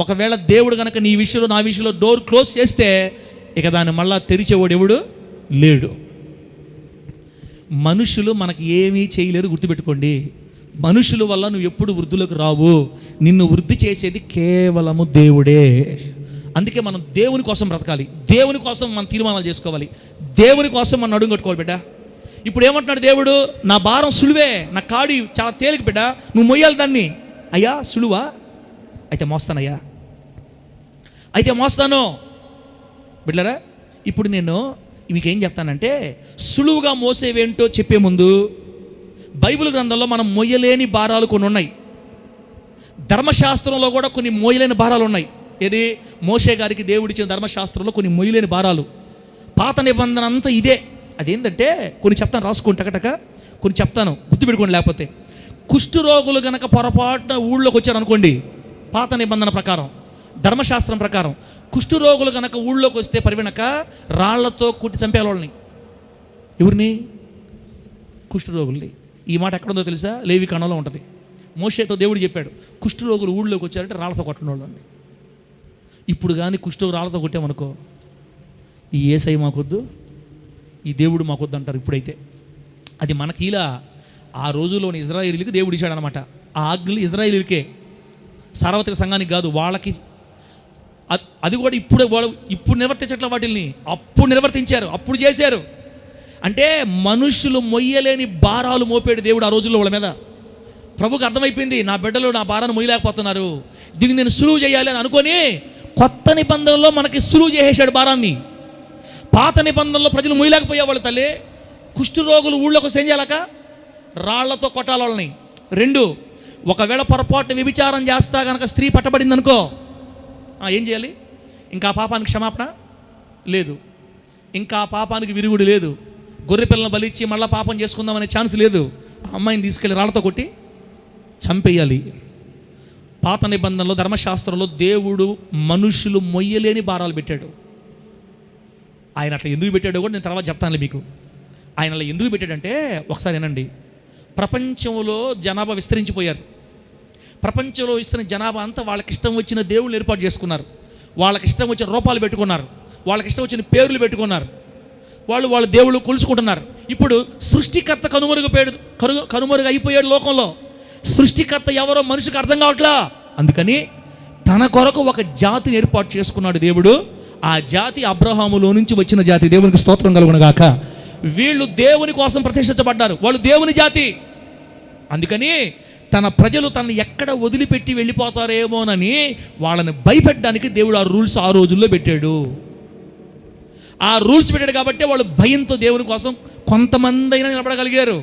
ఒకవేళ దేవుడు కనుక నీ విషయంలో, నా విషయంలో డోర్ క్లోజ్ చేస్తే ఇక దాన్ని మళ్ళా తెరిచేవాడు ఎవడు లేడు. మనుషులు మనకి ఏమీ చేయలేరు, గుర్తుపెట్టుకోండి. మనుషుల వల్ల నువ్వు ఎప్పుడు వృద్ధిలోకి రావు. నిన్ను వృద్ధి చేసేది కేవలము దేవుడే. అందుకే మనం దేవుని కోసం బ్రతకాలి, దేవుని కోసం మనం తీర్మానాలు చేసుకోవాలి, దేవుని కోసం మనం అడుగు కట్టుకోవాలి బిడ్డ. ఇప్పుడు ఏమంటున్నాడు దేవుడు? నా భారం సులువే, నా కాడి చాలా తేలిక బిడ్డ, నువ్వు మొయ్యాలి దాన్ని. అయ్యా సులువా? అయితే మోస్తానయ్యా, అయితే మోస్తాను. బిడ్డరా, ఇప్పుడు నేను మీకేం చెప్తానంటే, సులువుగా మోసేవేంటో చెప్పే ముందు బైబిల్ గ్రంథంలో మనం మొయ్యలేని భారాలు కొన్ని ఉన్నాయి. ధర్మశాస్త్రంలో కూడా కొన్ని మొయ్యలేని భారాలు ఉన్నాయి. ఏది? మోషే గారికి దేవుడిచ్చిన ధర్మశాస్త్రంలో కొన్ని మొయ్యలేని భారాలు. పాత నిబంధన అంతా ఇదే. అదేంటంటే కొన్ని చెప్తాను, రాసుకోండి టకటక, కొన్ని చెప్తాను, గుర్తుపెట్టుకోండి. లేకపోతే కుష్ఠరోగులు గనక పొరపాటున ఊళ్ళోకి వచ్చారనుకోండి, పాత నిబంధన ప్రకారం, ధర్మశాస్త్రం ప్రకారం కుష్ఠరోగులు గనక ఊళ్ళోకి వస్తే పరివినక రాళ్లతో కుట్టి చంపేయాలి వాళ్ళని. ఎవరిని? కుష్ఠరోగుల్ని. ఈ మాట ఎక్కడుందో తెలుసా? లేవి కాండంలో ఉంటుంది. మోషేతో దేవుడు చెప్పాడు, కుష్ఠరోగులు ఊళ్ళోకి వచ్చారంటే రాళ్లతో కొట్టిన వాళ్ళని. ఇప్పుడు కానీ కుష్ఠరోగులు రాళ్లతో కొట్టామనుకో, ఈ యేసయ్య మాకొద్దు, ఈ దేవుడు మాకొద్దు అంటారు. ఇప్పుడైతే అది మనకి ఇలా ఆ రోజుల్లోని ఇజ్రాయేలీలకు దేవుడు ఇచ్చాడనమాట. ఆ ఆజ్ఞలు ఇజ్రాయేలీలకే, సార్వత్రిక సంఘానికి కాదు, వాళ్ళకి. అది కూడా ఇప్పుడు నిర్వర్తించట్ల వాటిల్ని, అప్పుడు నిర్వర్తించారు, అప్పుడు చేశారు. అంటే మనుషులు మొయ్యలేని భారాలు మోపాడు దేవుడు ఆ రోజుల్లో వాళ్ళ మీద. ప్రభుకు అర్థమైపోయింది, నా బిడ్డలు నా భారాన్ని మొయ్యలేకపోతున్నారు, దీన్ని నేను సులువు చేయాలి అని అనుకొని కొత్త నిబంధనలో మనకి సులువు చేసేసాడు భారాన్ని. పాత నిబంధనలో ప్రజలు మొయ్యలేకపోయేవాళ్ళు తల్లి. కుష్ఠరోగులు ఊళ్ళోకి వస్తే ఏం చేయాలక? రాళ్లతో కొట్టాలి వాళ్ళని. 2, ఒకవేళ పొరపాటున వ్యభిచారం చేస్తా కనుక స్త్రీ పట్టబడింది అనుకో, ఏం చేయాలి? ఇంకా ఆ పాపానికి క్షమాపణ లేదు, ఇంకా ఆ పాపానికి విరుగుడు లేదు. గొర్రె పిల్లలను బలిచ్చి మళ్ళీ పాపం చేసుకుందామనే ఛాన్స్ లేదు. ఆ అమ్మాయిని తీసుకెళ్ళి రాళ్లతో కొట్టి చంపేయాలి. పాత నిబంధనలో ధర్మశాస్త్రంలో దేవుడు మనుషులు మొయ్యలేని భారాలు పెట్టాడు. ఆయన అట్లా ఎందుకు పెట్టాడో కూడా నేను తర్వాత చెప్తానులే మీకు. ఆయన అలా ఎందుకు పెట్టాడంటే, ఒకసారి వినండి. ప్రపంచంలో జనాభా విస్తరించిపోయారు. ప్రపంచంలో విస్తరించిన జనాభా అంతా వాళ్ళకి ఇష్టం వచ్చిన దేవుళ్ళు ఏర్పాటు చేసుకున్నారు. వాళ్ళకి ఇష్టం వచ్చిన రూపాలు పెట్టుకున్నారు, వాళ్ళకి ఇష్టం వచ్చిన పేర్లు పెట్టుకున్నారు. వాళ్ళు దేవుళ్ళు కొలుసుకుంటున్నారు. ఇప్పుడు సృష్టికర్త కనుమరుగు అయిపోయాడు లోకంలో. సృష్టికర్త ఎవరో మనిషికి అర్థం కావట్లా. అందుకని తన కొరకు ఒక జాతిని ఏర్పాటు చేసుకున్నాడు దేవుడు. ఆ జాతి అబ్రహాములో నుంచి వచ్చిన జాతి. దేవునికి స్తోత్రం కలుగునుగాక. వీళ్ళు దేవుని కోసం ప్రతిష్ఠించబడ్డారు, వాళ్ళు దేవుని జాతి. అందుకని తన ప్రజలు తనని ఎక్కడ వదిలిపెట్టి వెళ్ళిపోతారేమోనని వాళ్ళని భయపెట్టడానికి దేవుడు ఆ రూల్స్ ఆ రోజుల్లో పెట్టాడు. ఆ రూల్స్ పెట్టాడు కాబట్టి వాళ్ళు భయంతో దేవుని కోసం కొంతమంది అయినా నిలబడగలిగారు.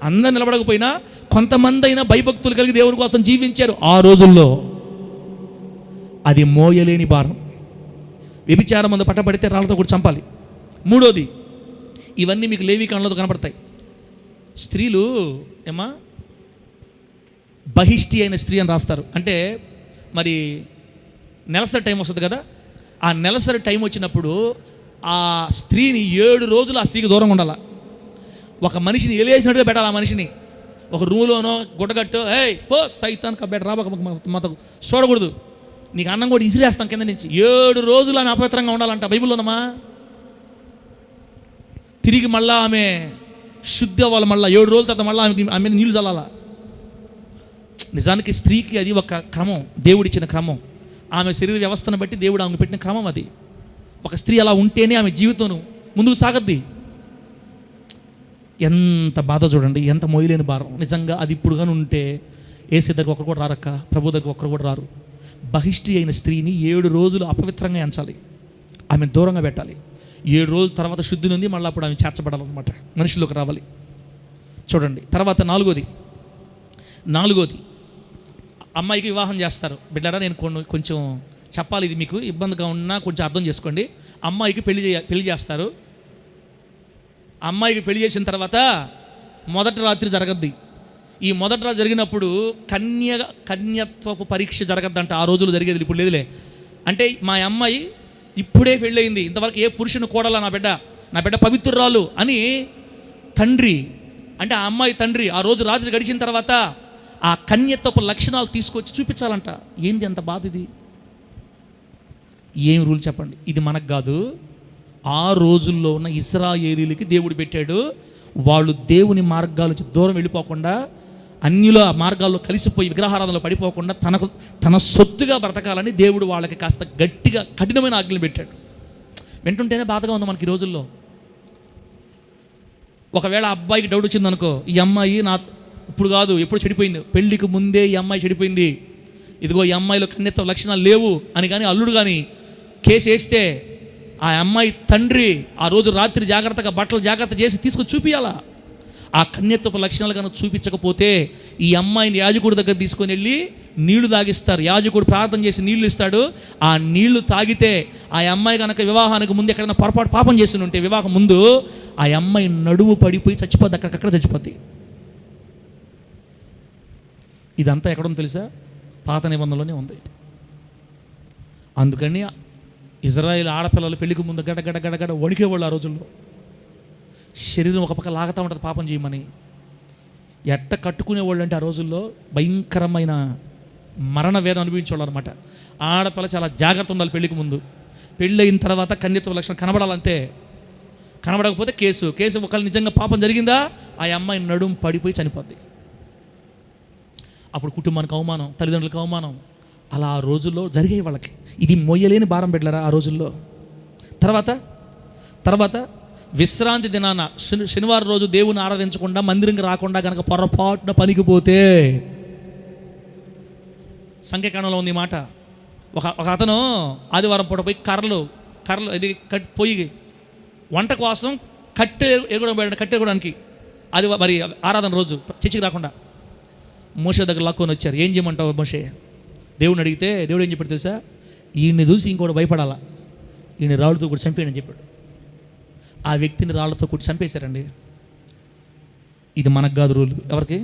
అందరు నిలబడకపోయినా కొంతమంది అయినా భయభక్తులు కలిగి దేవుని కోసం జీవించారు ఆ రోజుల్లో. అది మోయలేని భారం. వ్యభిచారం మందు పట్టబడితే రాళ్ళతో కూడా చంపాలి. 3వది, ఇవన్నీ మీకు లేవి కాండంలో కనపడతాయి. స్త్రీలు బహిష్టి అయిన స్త్రీ అని రాస్తారు. అంటే మరి నెలసరి టైం వస్తుంది కదా, ఆ నెలసరి టైం వచ్చినప్పుడు ఆ స్త్రీని 7 రోజులు ఆ స్త్రీకి దూరంగా ఉండాలి. ఒక మనిషిని ఎలేసినట్టుగా పెట్టాలి. ఆ మనిషిని ఒక రూమ్లోనో గుడ్డగట్టు, పో సైతాన్ కబ్బెట్ రా మాతో చూడకూడదు, నీకు అన్నం కూడా ఇసిరేస్తాం కింద నుంచి. 7 రోజులు ఆమె అపవిత్రంగా ఉండాలంట. బైబిల్లోనమ్మా. తిరిగి మళ్ళీ ఆమె శుద్ధి అవ్వాలి. మళ్ళీ 7 రోజుల తర్వాత మళ్ళీ ఆమె మీద నీళ్ళు చల్లాల. నిజానికి స్త్రీకి అది ఒక క్రమం, దేవుడిచ్చిన క్రమం. ఆమె శరీర వ్యవస్థను బట్టి దేవుడు ఆమెకు పెట్టిన క్రమం అది. ఒక స్త్రీ అలా ఉంటేనే ఆమె జీవితం ముందుకు సాగద్ది. ఎంత బాధ చూడండి, ఎంత మోయలేని భారం నిజంగా. అది ఇప్పుడు కానీ ఉంటే ఏసీ దగ్గర ఒకరు కూడా రారక్క, ప్రభు దగ్గర ఒకరు కూడా రారు. బహిష్టి అయిన స్త్రీని 7 రోజులు అపవిత్రంగా ఎంచాలి, ఆమె దూరంగా పెట్టాలి. 7 రోజుల తర్వాత శుద్ధి నుండి మళ్ళీ అప్పుడు ఆమె చేర్చబడాలన్నమాట, మనుషుల్లోకి రావాలి. చూడండి. తర్వాత 4వది, అమ్మాయికి వివాహం చేస్తారు. బిడ్డారా, నేను కొంచెం చెప్పాలి, ఇది మీకు ఇబ్బందిగా ఉన్నా కొంచెం అర్థం చేసుకోండి. అమ్మాయికి పెళ్లి చేస్తారు. అమ్మాయికి పెళ్లి చేసిన తర్వాత మొదటి రాత్రి జరగద్ది. ఈ మొదటి రాత్రి జరిగినప్పుడు కన్యత్వపు పరీక్ష జరగద్దంట. ఆ రోజులు జరిగేది, ఇప్పుడు లేదులే. అంటే మా అమ్మాయి ఇప్పుడే పెళ్ళయింది, ఇంతవరకు ఏ పురుషుని కూడాలా, నా బిడ్డ పవిత్రురాలు అని తండ్రి, అంటే ఆ అమ్మాయి తండ్రి ఆ రోజు రాత్రి గడిచిన తర్వాత ఆ కన్యత్వపు లక్షణాలు తీసుకొచ్చి చూపించాలంట. ఏంది అంత బాధ ఇది? ఏం రూల్ చెప్పండి? ఇది మనకు కాదు, ఆ రోజుల్లో ఉన్న ఇశ్రాయేలీలకి దేవుడు పెట్టాడు. వాళ్ళు దేవుని మార్గాల నుంచి దూరం వెళ్ళిపోకుండా, అన్యుల మార్గాల్లో కలిసిపోయి విగ్రహారాధనలో పడిపోకుండా తన సొత్తుగా బ్రతకాలని దేవుడు వాళ్ళకి కాస్త గట్టిగా కఠినమైన ఆజ్ఞలు పెట్టాడు. వింటుంటేనే బాధగా ఉంది మనకి ఈ రోజుల్లో. ఒకవేళ అబ్బాయికి డౌట్ వచ్చిందనుకో, ఈ అమ్మాయి ఇప్పుడు కాదు ఎప్పుడు చెడిపోయింది, పెళ్లికి ముందే ఈ అమ్మాయి చెడిపోయింది, ఇదిగో ఈ అమ్మాయిలో కన్యత్వ లక్షణాలు లేవు అని కానీ అల్లుడు కానీ కేసు వేస్తే ఆ అమ్మాయి తండ్రి ఆ రోజు రాత్రి జాగ్రత్తగా బట్టలు జాగ్రత్త చేసి తీసుకొచ్చి చూపియాలా. ఆ కన్యత్వపు లక్షణాలు కనుక చూపించకపోతే ఈ అమ్మాయిని యాజకుడి దగ్గర తీసుకొని వెళ్ళి నీళ్లు తాగిస్తారు. యాజకుడు ప్రార్థన చేసి నీళ్లు ఇస్తాడు. ఆ నీళ్లు తాగితే ఆ అమ్మాయి కనుక వివాహానికి ముందు ఎక్కడైనా పొరపాటు పాపం చేసి ఉంటే వివాహం ముందు ఆ అమ్మాయి నడుము పడిపోయి చచ్చిపోద్ది, అక్కడికక్కడ చచ్చిపోద్ది. ఇదంతా ఎక్కడుందో తెలుసా? పాత నిబంధనలోనే ఉంది. అందుకని ఇజ్రాయేల్ ఆడపిల్లలు పెళ్లికి ముందు గడగడ వణికేవాళ్ళు ఆ రోజుల్లో. శరీరం ఒక పక్క లాగుతూ ఉంటుంది పాపం చేయమని. ఎట్ట కట్టుకునేవాళ్ళు అంటే ఆ రోజుల్లో భయంకరమైన మరణ వేదన అనుభవించేవాళ్ళు అనమాట. ఆడపిల్ల చాలా జాగ్రత్త ఉండాలి పెళ్లికి ముందు. పెళ్ళి అయిన తర్వాత కన్యత్వ లక్షణం కనబడాలంతే. కనబడకపోతే కేసు ఒకళ్ళు నిజంగా పాపం జరిగిందా ఆ అమ్మాయి నడుము పడిపోయి చనిపోద్ది. అప్పుడు కుటుంబానికి అవమానం, తల్లిదండ్రులకు అవమానం. అలా ఆ రోజుల్లో జరిగే వాళ్ళకి. ఇది మొయ్యలేని భారం పెట్టలేరా ఆ రోజుల్లో. తర్వాత విశ్రాంతి దినాన శనివారం రోజు దేవుని ఆరాధించకుండా మందిరంకి రాకుండా కనుక పొరపాటున పనికి పోతే, సంఖ్యాకాండంలో ఉంది ఈ మాట. ఒక అతను ఆదివారం పూట పోయి కర్రలు ఇది పోయి వంట కోసం కట్టె ఎగడానికి అది మరి ఆరాధన రోజు చర్చికి రాకుండా మోషే దగ్గర లాక్కొని వచ్చారు. ఏం చేయమంటావు మోషే? దేవుడిని అడిగితే దేవుడు ఏం చెప్పాడు తెలుసా? ఈయన్ని చూసి ఇంకోటి భయపడాలా, ఈయన రాళ్ళతో కూడా చంపేయని చెప్పాడు. ఆ వ్యక్తిని రాళ్లతో కూడా చంపేశారండి. ఇది మనకు కాదు రూల్. ఎవరికి?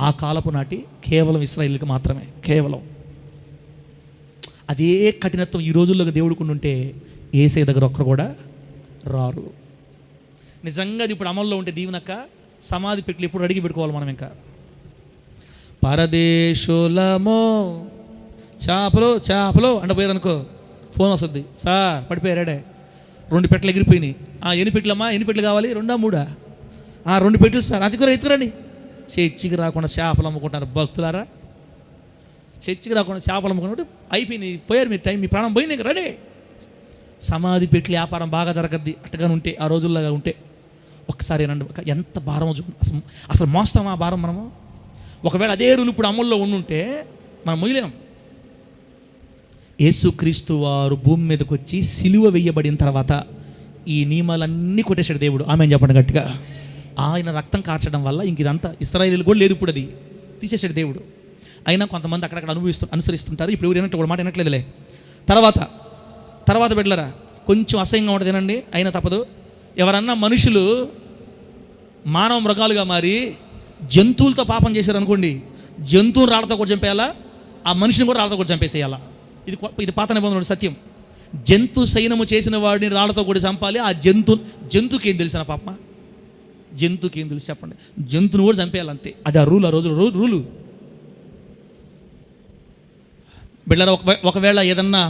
ఆ కాలపు నాటి కేవలం ఇశ్రాయేలుకి మాత్రమే. కేవలం అదే కఠినత్వం ఈ రోజుల్లో దేవుడికి ఉంటే యేసయ్య దగ్గర ఒక్కరు కూడా రారు. నిజంగా అది ఇప్పుడు అమల్లో ఉంటే దీవెనక్క సమాధి పెట్టి ఎప్పుడు అడిగి పెట్టుకోవాలి మనం. ఇంకా పరదేశులమో చేపలు అంటే పోయారనుకో, ఫోన్ వస్తుంది, సార్ పడిపోయారాడే, 2 పెట్టెలు ఎగిరిపోయినాయి. ఎన్ని పెట్టలమ్మా, ఎన్ని పెట్టెలు కావాలి, 2 3? 2 పెట్టెలు సార్, ఎత్తుకురండి. చర్చికి రాకుండా చేపలు అమ్ముకుంటారు భక్తులారా. చర్చికి రాకుండా చేపలు అమ్ముకున్నట్టు అయిపోయింది, పోయారు మీ టైం, మీ ప్రాణం పోయింది, ఇంకా రండి. సమాధి పెట్టి వ్యాపారం బాగా జరగద్ది అట్టగానే ఉంటే, ఆ రోజుల్లాగా ఉంటే. ఒక్కసారి రండి, ఎంత భారం అసలు మోస్తామా ఆ భారం మనము? ఒకవేళ అదే రూలు ఇప్పుడు అమల్లో ఉండుంటే మనం మొయ్యలేం. యేసుక్రీస్తు వారు భూమి మీదకి వచ్చి సిలువ వేయబడిన తర్వాత ఈ నియమాలన్నీ కొట్టేశాడు దేవుడు. ఆమె చెప్పండి గట్టిగా. ఆయన రక్తం కార్చడం వల్ల ఇంక ఇదంతా ఇశ్రాయేలు కూడా లేదు, ఇప్పుడు అది తీసేశాడు దేవుడు. అయినా కొంతమంది అక్కడక్కడ అనుసరిస్తుంటారు. ఇప్పుడు ఎవరు వినట్టు మాట వినట్లేదులే. తర్వాత బిడ్డలరా, కొంచెం అసహ్యంగా ఉంటుంది వినండి, అయినా తప్పదు. ఎవరన్నా మనుషులు మానవ మృగాలుగా మారి జంతువులతో పాపం చేశారు అనుకోండి, జంతువుని రాళ్ళతో కూడా చంపేయాలా, ఆ మనిషిని కూడా రాళ్ళతో కూడా చంపేసేయాలా. ఇది పాత నిబంధన సత్యం. జంతు శయనము చేసిన వాడిని రాళ్ళతో కూడా చంపాలి. ఆ జంతువుకి ఏం తెలిసిన పాప? జంతువుకి ఏం తెలుసు చెప్పండి? జంతువుని కూడా చంపేయాలంతే. అది ఆ రూల్, ఆ రోజు రూలు. బిళ్ళరా, ఒకవేళ ఏదన్నా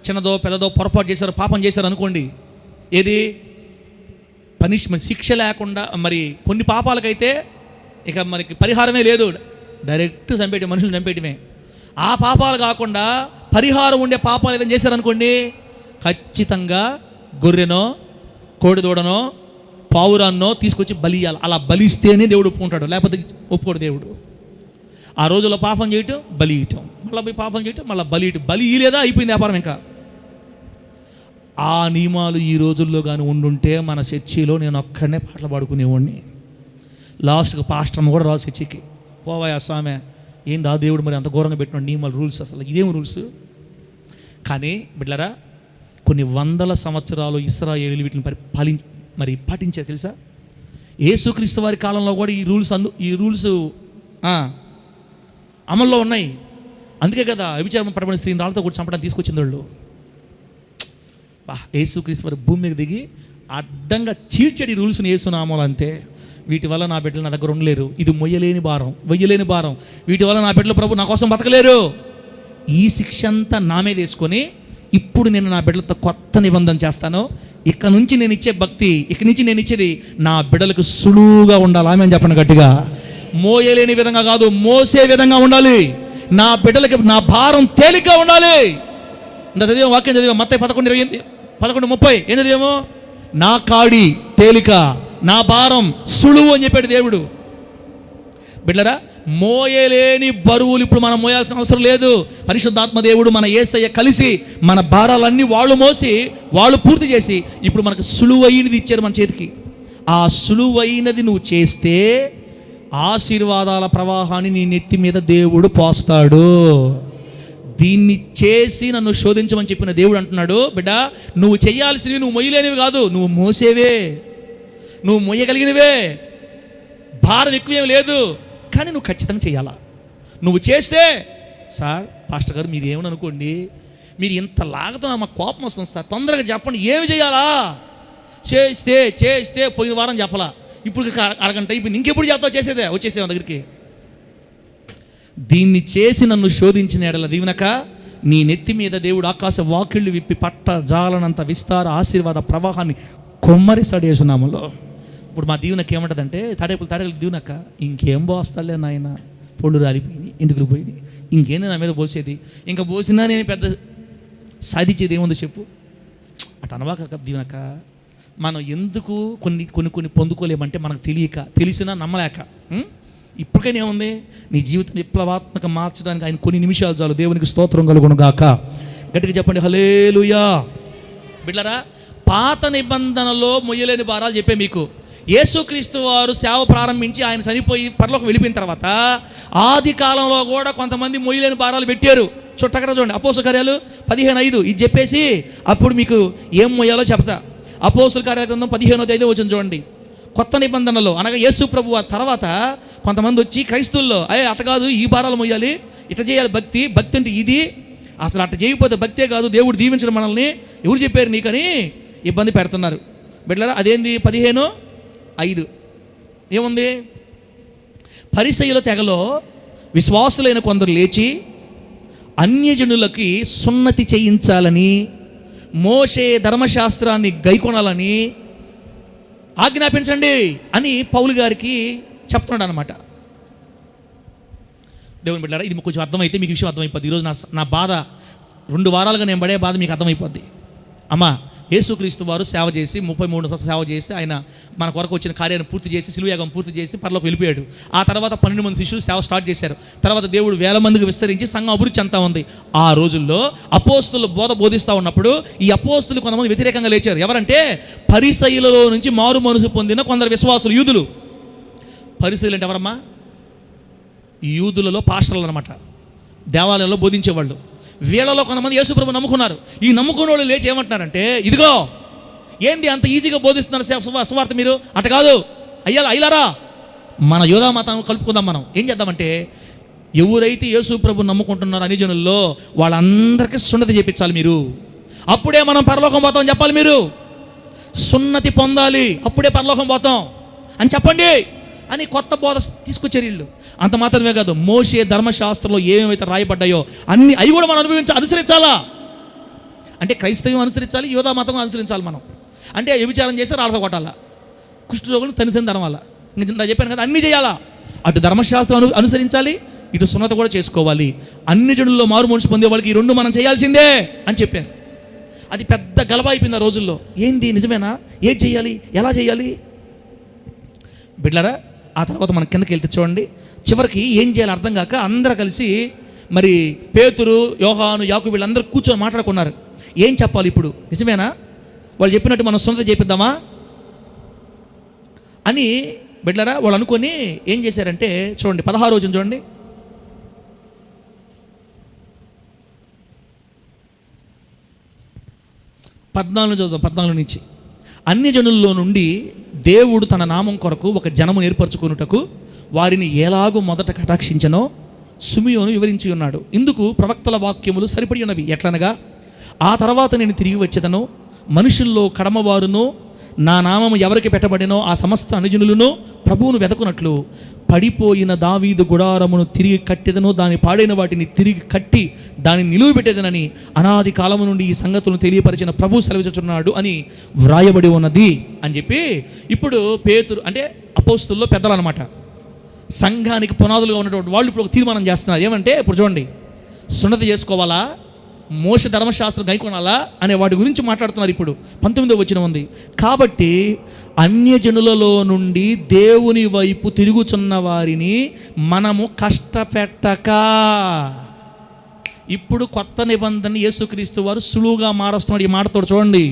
చిన్నదో పెద్దదో పొరపాటు చేశారో పాపం చేశారు అనుకోండి, ఏది పనిష్మెంట్, శిక్ష లేకుండా, మరి కొన్ని పాపాలకైతే ఇక మనకి పరిహారమే లేదు, డైరెక్ట్ చంపేయటం, మనుషులు చంపేయటమే. ఆ పాపాలు కాకుండా పరిహారం ఉండే పాపాలు ఏదైనా చేశారనుకోండి, ఖచ్చితంగా గొర్రెనో కోడిదూడనో పావురాన్నో తీసుకొచ్చి బలియాలి. అలా బలిస్తేనే దేవుడు ఒప్పుకుంటాడు, లేకపోతే ఒప్పుకోడు దేవుడు. ఆ రోజుల్లో పాపం చేయటం, బలి ఇయటం, మళ్ళీ పాపం చేయటం, మళ్ళీ బలి ఇయటం. బలి ఇయలేదా అయిపోయింది వ్యాపారం. ఇంకా ఆ నియమాలు ఈ రోజుల్లో కానీ ఉండుంటే మన చర్చిలో నేను ఒక్కడనే పాటలు పాడుకునేవాడిని. లాస్ట్కి పాస్టర్మ కూడా రాదు చర్చికి. పోవాయా స్వామి, ఏంది ఆ దేవుడు మరి అంత ఘోరంగా పెట్టిన నియమాలు, రూల్స్, అసలు ఇదేం రూల్స్? కానీ బిడ్డలారా, కొన్ని వందల సంవత్సరాలు ఇశ్రాయేలీయులు వీటిని పాటించారు తెలుసా? యేసుక్రీస్తు వారి కాలంలో కూడా ఈ రూల్స్ అమల్లో ఉన్నాయి. అందుకే కదా వ్యభిచారం పడబడిన స్త్రీని రాళ్ళతో కూడా చంపడానికి తీసుకొచ్చింది వాళ్ళు. యేసుక్రీస్తు వారి భూమి మీద దిగి అడ్డంగా చీల్చడి రూల్స్ని యేసునామాలు. అంతే. వీటి వల్ల నా బిడ్డలు నా దగ్గర ఉండలేరు. ఇది మొయ్యలేని భారం, వెయ్యలేని భారం. వీటి వల్ల నా బిడ్డలు ప్రభు నా కోసం బతకలేరు. ఈ శిక్ష అంతా నా మీద వేసుకొని ఇప్పుడు నేను నా బిడ్డలతో కొత్త నిబంధన చేస్తాను. ఇక నుంచి నేను ఇచ్చే భక్తి, ఇక నుంచి నేను ఇచ్చేది నా బిడ్డలకు సులువుగా ఉండాలి. ఆమె చెప్పండి గట్టిగా. మోయలేని విధంగా కాదు, మోసే విధంగా ఉండాలి. నా బిడ్డలకి నా భారం తేలిగ్గా ఉండాలి. ఇంత చదివాము, వాక్యం చదివాము, మత్తయి 11:30. ఏం చదివాము? నా కాడి తేలిక, నా భారం సులువు అని చెప్పాడు దేవుడు. బిడ్డలారా, మోయలేని బరువులు ఇప్పుడు మనం మోయాల్సిన అవసరం లేదు. పరిశుద్ధాత్మ దేవుడు మన యేసయ్య కలిసి మన భారాలన్నీ వాళ్ళు మోసి వాళ్ళు పూర్తి చేసి ఇప్పుడు మనకు సులువైనది ఇచ్చారు మన చేతికి. ఆ సులువైనది నువ్వు చేస్తే ఆశీర్వాదాల ప్రవాహాన్ని నీ నెత్తి మీద దేవుడు పోస్తాడు. దీన్ని చేసి నన్ను శోధించమని చెప్పిన దేవుడు అంటున్నాడు, బిడ్డ నువ్వు చేయాల్సినవి నువ్వు మొయ్యలేనివి కాదు, నువ్వు మోసేవే, నువ్వు మొయ్యగలిగినవే, భారం ఎక్కువేం లేదు, కానీ నువ్వు ఖచ్చితంగా చేయాలా. నువ్వు చేస్తే, సార్ పాస్టర్ గారు మీరు ఏమని అనుకోండి, మీరు ఇంత లాగుతున్నా మాకు కోపం వస్తుంది సార్, తొందరగా చెప్పండి ఏమి చేయాలా. చేస్తే పోయిన వారం చెప్పలా, ఇప్పుడు అరగంట అయిపోయింది, ఇంకెప్పుడు చెప్తావు, చేసేదే వచ్చేసే దగ్గరికి. దీన్ని చేసి నన్ను శోధించిన ఎడల దీవెనక నీ నెత్తి మీద దేవుడు ఆకాశ వాకిళ్ళు విప్పి పట్ట జాలనంత విస్తార ఆశీర్వాద ప్రవాహాన్ని కొమ్మరిస్తాడు యేసునామములో. ఇప్పుడు మా దీవెనకి ఏమంటుందంటే, తాడేపులు దీవెనక ఇంకేం పోస్తాలే నాయన, పొళ్ళు రాలిపోయినాయి, ఇంటికి పోయింది, ఇంకేంది నా మీద పోసేది, ఇంకా పోసినా నేను పెద్ద సాధించేది ఏముందో చెప్పు. అటు అనవాక దీవెనక మనం ఎందుకు కొన్ని పొందుకోలేమంటే మనకు తెలిసినా నమ్మలేక. ఇప్పటికైనా ఏముంది, నీ జీవితం విప్లవాత్మక మార్చడానికి ఆయన కొన్ని నిమిషాలు చాలు. దేవునికి స్తోత్రం కలుగును గాక. గట్టిగా చెప్పండి హల్లెలూయా. బిడ్డలారా, పాత నిబంధనలో మొయ్యలేని భారాలు చెప్పే మీకు, యేసుక్రీస్తు వారు సేవ ప్రారంభించి ఆయన చనిపోయి పరలోకం వెళ్ళిపోయిన తర్వాత ఆది కాలంలో కూడా కొంతమంది మొయ్యలేని భారాలు పెట్టారు. చుట్టకర చూడండి, అపోస్తల కార్యాలు 15:5 ఇది చెప్పేసి అప్పుడు మీకు ఏం మొయ్యాలో చెప్తా. అపోస్తల కార్యగ్రంథం 15:5 వచ్చింది చూడండి. కొత్త నిబంధనలో అనగా యేసు ప్రభు ఆ తర్వాత కొంతమంది వచ్చి క్రైస్తవుల్లో అట్ట కాదు, ఈ భారాలు మొయ్యాలి, ఇట్లా చేయాలి, భక్తి అంటే ఇది, అసలు అట్ట చేయకపోతే భక్తే కాదు, దేవుడు దీవించడం మనల్ని ఎవరు చెప్పారు నీకని ఇబ్బంది పెడుతున్నారు. బిడ్డలారా, అదేంది 15:5 ఏముంది, పరిసయ్యుల తెగలో విశ్వాసులైన కొందరు లేచి అన్యజనులకి సున్నతి చేయించాలని, మోషే ధర్మశాస్త్రాన్ని గైకొనాలని ఆజ్ఞాపించండి అని పౌలు గారికి చెప్తున్నాడు అనమాట. దేవుని బిడ్డలారా, ఇది కొంచెం అర్థమైతే మీకు విషయం అర్థమైపోద్ది. ఈరోజు నా బాధ 2 వారాలుగా నేను పడే బాధ మీకు అర్థమైపోద్ది. అమ్మా, యేసుక్రీస్తు వారు సేవ చేసి 33 సంవత్సరాలు సేవ చేసి ఆయన మన కొరకు వచ్చిన కార్యాన్ని పూర్తి చేసి శిలువయాగం పూర్తి చేసి పరలోకి వెళ్ళిపోయాడు. ఆ తర్వాత 12 మంది శిష్యులు సేవ స్టార్ట్ చేశారు. తర్వాత దేవుడు 1000 మందికి విస్తరించి సంఘం అభివృద్ధి చెందుతా ఉంది. ఆ రోజుల్లో అపోస్తులు బోధిస్తూ ఉన్నప్పుడు ఈ అపోస్తులు కొంతమంది వ్యతిరేకంగా లేచారు. ఎవరంటే పరిసయ్యులలో నుంచి మారు మనసు పొందిన కొందరు విశ్వాసులు, యూదులు. పరిసయ్యులు అంటే ఎవరమ్మా? యూదులలో పాస్టర్లు అనమాట, దేవాలయంలో బోధించేవాళ్ళు. వీళ్ళలో కొంతమంది యేసుప్రభు నమ్ముకున్నారు. ఈ నమ్ముకున్న వాళ్ళు లేచి ఏమంటున్నారంటే, ఇదిగో ఏంది అంత ఈజీగా బోధిస్తున్నారు సువార్త మీరు, అట కాదు అయ్యారా, మన యోధా మతాన్ని కలుపుకుందాం. మనం ఏం చేద్దామంటే, ఎవరైతే యేసుప్రభు నమ్ముకుంటున్నారో అన్ని జనుల్లో వాళ్ళందరికీ సున్నతి చేయించాలి మీరు, అప్పుడే మనం పరలోకం పోతాం చెప్పాలి. మీరు సున్నతి పొందాలి, అప్పుడే పరలోకం పోతాం అని చెప్పండి అని కొత్త బోధ తీసుకొచ్చారు వీళ్ళు. అంత మాత్రమే కాదు, మోషే ధర్మశాస్త్రంలో ఏమేమైతే రాయబడ్డాయో అవి కూడా మనం అనుసరించాలా. అంటే క్రైస్తవం అనుసరించాలి, యోధా మతం అనుసరించాలి. మనం అంటే వ్యభిచారం చేస్తే రాళ్ళతో కొట్టాలా, కుష్ఠరోగులు తని తనవాలా, నేను చెప్పాను కదా, అన్నీ చేయాలా. అటు ధర్మశాస్త్రం అనుసరించాలి, ఇటు సున్నత కూడా చేసుకోవాలి. అన్ని జనుల్లో మారు మనసు పొందే వాళ్ళకి ఈ 2 మనం చేయాల్సిందే అని చెప్పాను. అది పెద్ద గలభ అయిపోయింది ఆ రోజుల్లో. ఏంది నిజమేనా, ఏది చేయాలి, ఎలా చేయాలి? బిడ్డలారా, ఆ తర్వాత మనం కిందకి వెళ్తే చూడండి, చివరికి ఏం చేయాలి అర్థం కాక అందరూ కలిసి మరి పేతురు, యోహాను, యాకోబు వీళ్ళందరూ కూర్చొని మాట్లాడుకున్నారు. ఏం చెప్పాలి ఇప్పుడు, నిజమేనా వాళ్ళు చెప్పినట్టు మనం సున్నతి చేపిద్దామా అని. బిడ్డలారా, వాళ్ళు అనుకొని ఏం చేశారంటే చూడండి 16 రోజున చూడండి, 14 చదువుతాం, 14 నుంచి. అన్ని జనుల్లో నుండి దేవుడు తన నామం కొరకు ఒక జనమును ఏర్పరచుకొనుటకు వారిని ఎలాగూ మొదట కటాక్షించనో సిమియోను వివరించి ఉన్నాడు. ఇందుకు ప్రవక్తల వాక్యములు సరిపడి ఉన్నవి. ఎట్లనగా, ఆ తర్వాత నేను తిరిగి వచ్చేదను, మనుషుల్లో కడమవారును నా నామము ఎవరికి పెట్టబడినో ఆ సమస్త అనుజనులను ప్రభువును వెతకున్నట్లు పడిపోయిన దావీదు గుడారమును తిరిగి కట్టెదను, దాని పాడైన వాటిని తిరిగి కట్టి దాన్ని నిలువ పెట్టేదనని అనాది కాలము నుండి ఈ సంగతులను తెలియపరిచిన ప్రభు సెలవిస్తున్నాడు అని వ్రాయబడి ఉన్నది అని చెప్పి. ఇప్పుడు పేతురు అంటే అపోస్తుల్లో పెద్దలు అనమాట, సంఘానికి పునాదులుగా ఉన్నటువంటి వాళ్ళు ఇప్పుడు ఒక తీర్మానం చేస్తున్నారు. ఏమంటే ఇప్పుడు చూడండి, సున్నతి చేసుకోవాలా, మోష ధర్మశాస్త్రం గైకొనాలా అనే వాటి గురించి మాట్లాడుతున్నారు. ఇప్పుడు 19వ వచనం ఉంది, కాబట్టి అన్యజనులలో నుండి దేవుని వైపు తిరుగుచున్న వారిని మనము కష్టపెట్టక. ఇప్పుడు కొత్త నిబంధన యేసుక్రీస్తు వారు సులువుగా మారుస్తున్నాడు. ఈ మాటతో చూడండి,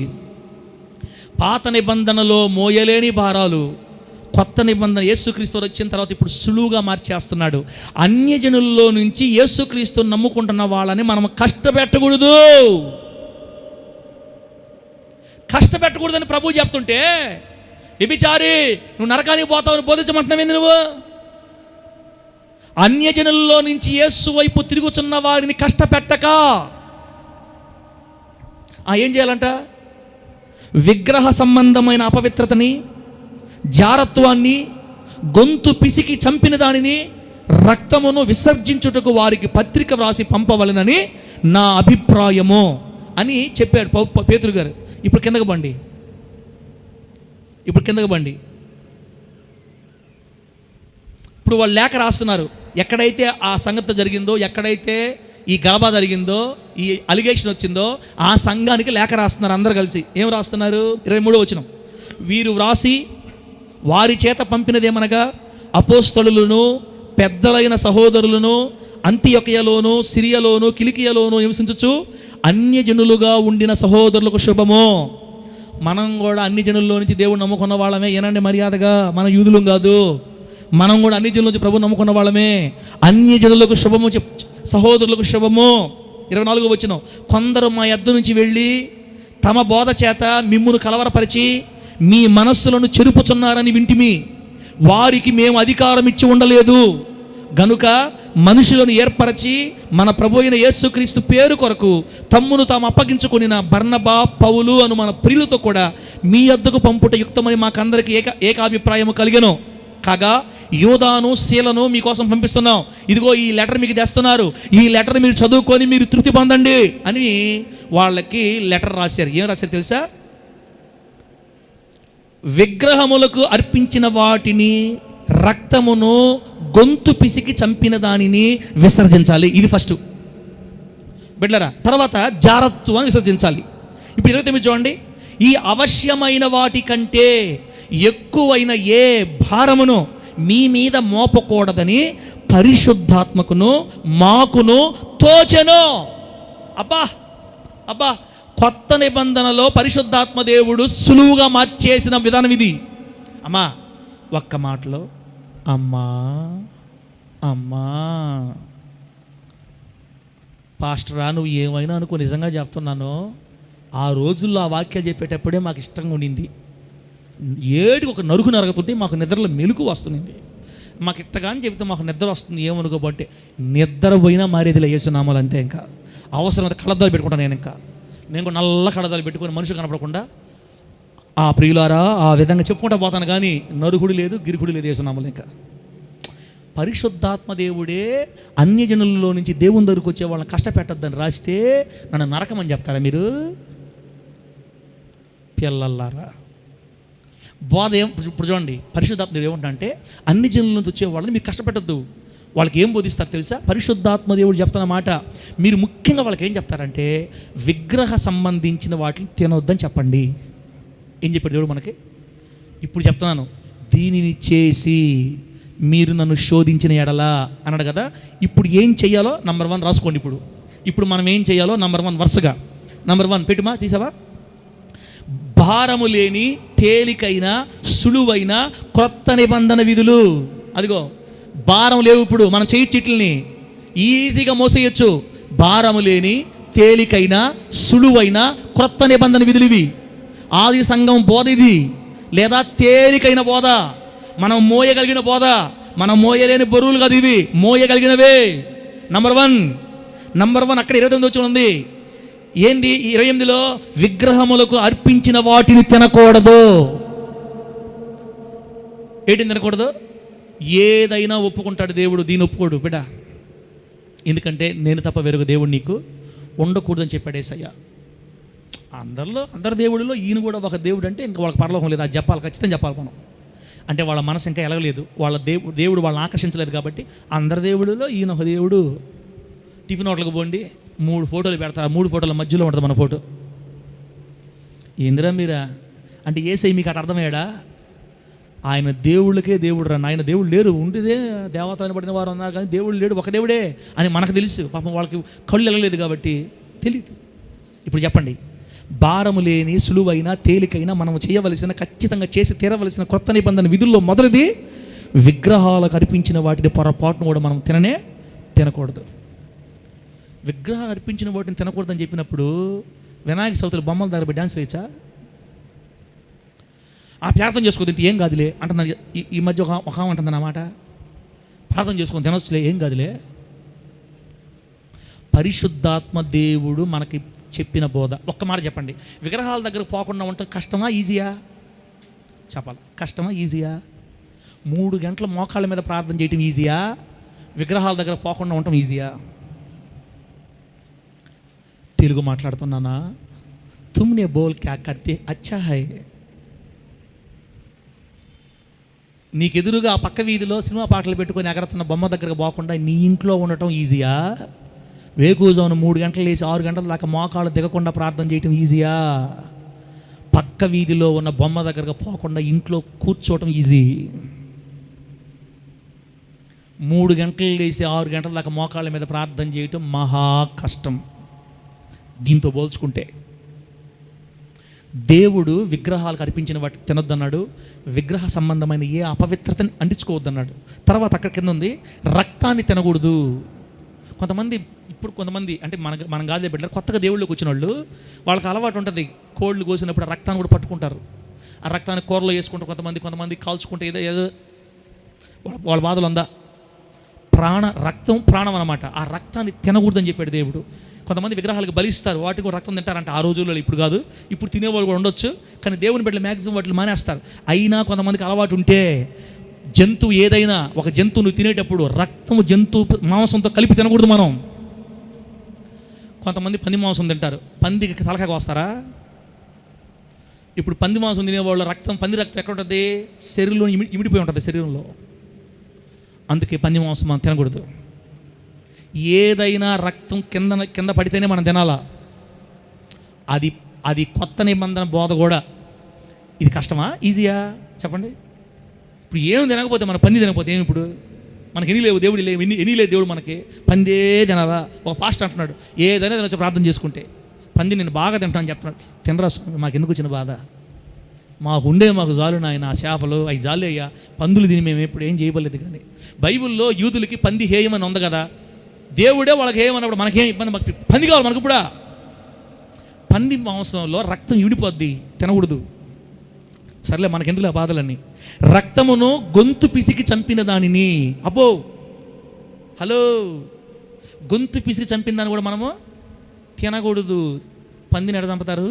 పాత నిబంధనలో మోయలేని భారాలు కొత్త నిబంధన యేసుక్రీస్తు వచ్చిన తర్వాత ఇప్పుడు సులువుగా మార్చేస్తున్నాడు. అన్యజనుల్లో నుంచి యేసుక్రీస్తుని నమ్ముకుంటున్న వాళ్ళని మనం కష్టపెట్టకూడదు. కష్టపెట్టకూడదని ప్రభువు చెప్తుంటే, వ్యభిచారి నువ్వు నరకానికి పోతావని బోధించమంటున్నావు నువ్వు. అన్యజనుల్లో నుంచి యేసు వైపు తిరుగుతున్న వారిని కష్టపెట్టక ఏం చేయాలంట? విగ్రహ సంబంధమైన అపవిత్రతని, జారత్వాన్ని, గొంతు పిసికి చంపిన దానిని, రక్తమును విసర్జించుటకు వారికి పత్రిక వ్రాసి పంపవలెనని నా అభిప్రాయము అని చెప్పాడు పేతురు గారు. ఇప్పుడు కిందకు బండి. ఇప్పుడు వాళ్ళు లేఖ రాస్తున్నారు. ఎక్కడైతే ఆ సంగతి జరిగిందో, ఎక్కడైతే ఈ గలబా జరిగిందో, ఈ అలిగేషన్ వచ్చిందో, ఆ సంఘానికి లేఖ రాస్తున్నారు అందరు కలిసి. ఏం రాస్తున్నారు? 23వ వచనం. వీరు వ్రాసి వారి చేత పంపినదేమనగా, అపోస్తలులను పెద్దలైన సహోదరులను అంతియొకయలోను, సిరియలోను, కిలికియలోను నివసించుచు అన్యజనులుగా ఉండిన సహోదరులకు శుభము. మనం కూడా అన్ని జనుల్లో నుంచి దేవుడు నమ్ముకున్న వాళ్ళమే. ఏనండి మర్యాదగా, మన యూదులం కాదు, మనం కూడా అన్ని జనుల నుంచి ప్రభు నమ్ముకున్న వాళ్ళమే. అన్యజనులకు శుభము, సహోదరులకు శుభము. 24వ వచనం. కొందరు మా యొద్ద నుంచి వెళ్ళి తమ బోధ చేత మిమ్మును కలవరపరిచి మీ మనస్సులను చెరుపుచున్నారని వింటిమి. వారికి మేము అధికారం ఇచ్చి ఉండలేదు గనుక మనుషులను ఏర్పరచి మన ప్రభు అయిన యేసుక్రీస్తు పేరు కొరకు తమ్మును తాము అప్పగించుకొనిన బర్నబా, పౌలు అను మన ప్రియులతో కూడా మీ యొద్దకు పంపుట యుక్తమని మాకందరికి ఏకాభిప్రాయము కలిగెను. కాగా యోదాను, శీలను మీకోసం పంపిస్తున్నాం. ఇదిగో ఈ లెటర్ మీకు తెస్తున్నారు. ఈ లెటర్ మీరు చదువుకొని మీరు తృప్తి పొందండి అని వాళ్ళకి లెటర్ రాశారు. ఏం రాశారు తెలుసా? విగ్రహములకు అర్పించిన వాటిని, రక్తమును, గొంతు పిసికి చంపిన దానిని విసర్జించాలి. ఇది ఫస్ట్ బిడ్డలారా. తర్వాత జారత్వాన్ని విసర్జించాలి. ఇప్పుడు 29 చూడండి. ఈ అవశ్యమైన వాటి కంటే ఎక్కువైన ఏ భారమును మీ మీద మోపకూడదని పరిశుద్ధాత్మకును మాకును తోచెను. అబ్బా కొత్త నిబంధనలో పరిశుద్ధాత్మ దేవుడు సులువుగా మార్చేసిన విధానం ఇది. అమ్మా ఒక్క మాటలో అమ్మా పాస్టరా నువ్వు ఏమైనా అనుకో, నిజంగా చెప్తున్నాను, ఆ రోజుల్లో ఆ వాక్యాలు చెప్పేటప్పుడే మాకు ఇష్టంగా ఉండింది. ఏటికి ఒక నరుకు నరగతుంటే మాకు నిద్రలో మెలుకు వస్తుంది. మాకు ఇట్టగాని చెప్తే మాకు నిద్ర వస్తుంది. ఏమనుకోబట్టే నిద్ర పోయినా మారేదిలే యేసునామాలు అంతే. ఇంకా అవసరం కళ్ళద్దాలు పెట్టుకుంటాను. నేను కూడా నల్ల కళ్ళద్దాలు పెట్టుకొని మనుషులు కనపడకుండా ఆ ప్రియులారా ఆ విధంగా చెప్పుకుంటా పోతాను. కానీ నరుకుడు లేదు, గిరుకుడు లేదు యేసునామాలు. ఇంకా పరిశుద్ధాత్మ దేవుడే అన్యజనుల్లో నుంచి దేవుని దగ్గరకు వచ్చే వాళ్ళని కష్టపెట్టద్దని రాస్తే నన్ను నరకమని చెప్తారా మీరు? పిల్లల్లారా, బోధ ఇప్పుడు చూడండి. పరిశుద్ధాత్మ దేవుడు ఏమంటే అన్ని జనుల నుంచి వచ్చే వాళ్ళని మీరు కష్టపెట్టద్దు. వాళ్ళకి ఏం బోధిస్తారు తెలుసా? పరిశుద్ధాత్మ దేవుడు చెప్తున్న మాట. మీరు ముఖ్యంగా వాళ్ళకి ఏం చెప్తారంటే విగ్రహ సంబంధించిన వాటిని తినొద్దని చెప్పండి. ఏం చెప్పాడు దేవుడు మనకి? ఇప్పుడు చెప్తున్నాను, దీనిని చేసి మీరు నన్ను శోధించిన ఎడలా అన్నాడు కదా. ఇప్పుడు ఏం చెయ్యాలో నంబర్ 1 రాసుకోండి. ఇప్పుడు మనం ఏం చేయాలో నంబర్ 1 వరుసగా. నంబర్ 1 పెట్టుమా, తీసావా? భారము లేని, తేలికైన, సులువైన క్రొత్త నిబంధన విధులు. అదిగో భారం లేవు. ఇప్పుడు మనం చెయ్యిట్లని ఈజీగా మోసేయచ్చు. భారము లేని, తేలికైన, సులువైన క్రొత్త నిబంధన విధులు ఇవి. ఆది సంఘం బోధ ఇది. లేదా తేలికైన బోధ, మనం మోయగలిగిన బోధ. మనం మోయలేని బరువులు కాదు ఇవి, మోయగలిగినవే. నంబర్ 1 అక్కడ 29 ఉంది. ఏంది 28లో? విగ్రహములకు అర్పించిన వాటిని తినకూడదు. ఏంటిని తినకూడదు? ఏదైనా ఒప్పుకుంటాడు దేవుడు, దీన్ని ఒప్పుకోడు బిడ్డ. ఎందుకంటే నేను తప్ప వేరొక దేవుడు నీకు ఉండకూడదని చెప్పాడు యేసయ్య. అందరి దేవుడిలో ఈయన కూడా ఒక దేవుడు అంటే ఇంకా వాళ్ళకి పరలోకం లేదు. అది చెప్పాలి, ఖచ్చితంగా చెప్పాలి మనం. అంటే వాళ్ళ మనసు ఇంకా ఎలగలేదు, వాళ్ళ దేవుడు వాళ్ళని ఆకర్షించలేదు. కాబట్టి అందరి దేవుడిలో ఈయన ఒక దేవుడు. టిఫిన్ హోటల్కి పోండి, 3 ఫోటోలు పెడతారు. 3 ఫోటోల మధ్యలో ఉంటుంది మన ఫోటో. ఏందిరా మీరా అంటే యేసయ్య మీకు అటు అర్థమయ్యాడా? ఆయన దేవుళ్ళకే దేవుడు రా. ఆయన దేవుడు లేరు, ఉండిదే దేవతలను పడిన వారు ఉన్నారు కానీ దేవుడు లేడు, ఒక దేవుడే అని మనకు తెలుసు. పాపం వాళ్ళకి కళ్ళు వెళ్ళలేదు కాబట్టి తెలియదు. ఇప్పుడు చెప్పండి, భారము లేని సులువైన తేలికైన మనం చేయవలసిన, ఖచ్చితంగా చేసి తీరవలసిన కొత్త నిబంధన విధుల్లో మొదటిది విగ్రహాలకు అర్పించిన వాటిని పొరపాటును కూడా మనం తినకూడదు. విగ్రహాలు అర్పించిన వాటిని తినకూడదని చెప్పినప్పుడు వినాయక చవితులు బొమ్మల దగ్గర డ్యాన్స్ వేయచ్చా? ఆ ప్రార్థన చేసుకో తింటే ఏం కాదులే అంటున్నా. ఈ మధ్య ఒక అంటుంది అన్నమాట, ప్రార్థన చేసుకొని తినొచ్చులే ఏం కాదులే. పరిశుద్ధాత్మ దేవుడు మనకి చెప్పిన బోధ. ఒక్క మాట చెప్పండి, విగ్రహాల దగ్గర పోకుండా ఉంటే కష్టమా ఈజీయా? చెప్పాలి, కష్టమా ఈజీయా? 3 గంటల మోకాళ్ళ మీద ప్రార్థన చేయటం ఈజీయా? విగ్రహాల దగ్గర పోకుండా ఉండటం ఈజీయా? తెలుగు మాట్లాడుతున్నానా? తుమ్నే బోల్ క్యా కర్తే అచ్చా హై. నీకు ఎదురుగా ఆ పక్క వీధిలో సినిమా పాటలు పెట్టుకొని ఎగరుతున్న బొమ్మ దగ్గరకు పోకుండా నీ ఇంట్లో ఉండటం ఈజీయా? వేకువజామున 3 గంటలు లేచి 6 గంటల దాకా మోకాళ్ళు దిగకుండా ప్రార్థన చేయటం ఈజీయా? పక్క వీధిలో ఉన్న బొమ్మ దగ్గరకు పోకుండా ఇంట్లో కూర్చోవటం ఈజీ. 3 గంటలు లేచి 6 గంటల దాకా మోకాళ్ళ మీద ప్రార్థన చేయటం మహా కష్టం. దీంతో పోల్చుకుంటే దేవుడు విగ్రహాలకు అర్పించిన వాటికి తినొద్దన్నాడు. విగ్రహ సంబంధమైన ఏ అపవిత్రతని అంటించుకోవద్దన్నాడు. తర్వాత అక్కడ కింద ఉంది, రక్తాన్ని తినకూడదు. కొంతమంది అంటే మనం కాదే బిడ్డలు, కొత్తగా దేవుళ్ళకి వచ్చిన వాళ్ళకి అలవాటు ఉంటుంది, కోళ్ళు కోసినప్పుడు ఆ రక్తాన్ని కూడా పట్టుకుంటారు. ఆ రక్తాన్ని కూరలో వేసుకుంటారు. కొంతమంది కాల్చుకుంటే ఏదో వాళ్ళ బాధలు ఉందా? రక్తం ప్రాణం అన్నమాట. ఆ రక్తాన్ని తినకూడదని చెప్పాడు దేవుడు. కొంతమంది విగ్రహాలకు బలిస్తారు, వాటికి కూడా రక్తం తింటారంట. ఆ రోజుల్లో, ఇప్పుడు కాదు, ఇప్పుడు తినేవాళ్ళు కూడా ఉండొచ్చు. కానీ దేవుని బిడ్డలు మ్యాక్సిమం వాటిని మానేస్తారు. అయినా కొంతమందికి అలవాటు ఉంటే, జంతువు ఏదైనా ఒక జంతువును తినేటప్పుడు రక్తము జంతువు మాంసంతో కలిపి తినకూడదు మనం. కొంతమంది పంది మాంసం తింటారు, పందికి తలకాయ వస్తారా? ఇప్పుడు పంది మాంసం తినేవాళ్ళు పంది రక్తం ఎక్కడ ఉంటుంది? శరీరంలో ఇమిడిపోయి ఉంటుంది శరీరంలో. అందుకే పంది మాంసం మనం తినకూడదు. ఏదైనా రక్తం కింద పడితేనే మనం తినాలా. అది కొత్త నిబంధన బోధ కూడా. ఇది కష్టమా ఈజీయా చెప్పండి? ఇప్పుడు ఏం తినకపోతే, మన పంది తినకపోతే ఏమి? ఇప్పుడు మనకి ఎన్ని లేవు, దేవుడు లేవు, ఎన్ని లేదు దేవుడు మనకి. పందే తినాలా? ఒక పాస్టర్ అంటున్నాడు, ఏదైనా తినొచ్చు ప్రార్థన చేసుకుంటే. పంది నేను బాగా తింటాను చెప్తున్నాడు. తినరా స్వామి, మాకు ఎందుకు వచ్చిన బాధ? మాకు జాలు నాయన, ఆ చేపలు అవి జాలు అయ్యా, పందులు తిని మేము ఎప్పుడు ఏం చేయబడలేదు. కానీ బైబిల్లో యూదులకి పంది హేయమని ఉంది కదా, దేవుడే వాళ్ళకి హేయమన్నప్పుడు మనకేం ఇబ్బంది? మాకు పంది కావాలి మనకు. ఇప్పుడు పంది మాంసంలో రక్తం ఇడిపోద్ది, తినకూడదు. సర్లే, మనకెందుకు ఆ బాధలన్నీ. రక్తమును గొంతు పిసికి చంపిన దానిని, అబ్బో హలో, గొంతు పిసికి చంపిన దాన్ని కూడా మనము తినకూడదు. పందిని ఎడ చంపుతారు?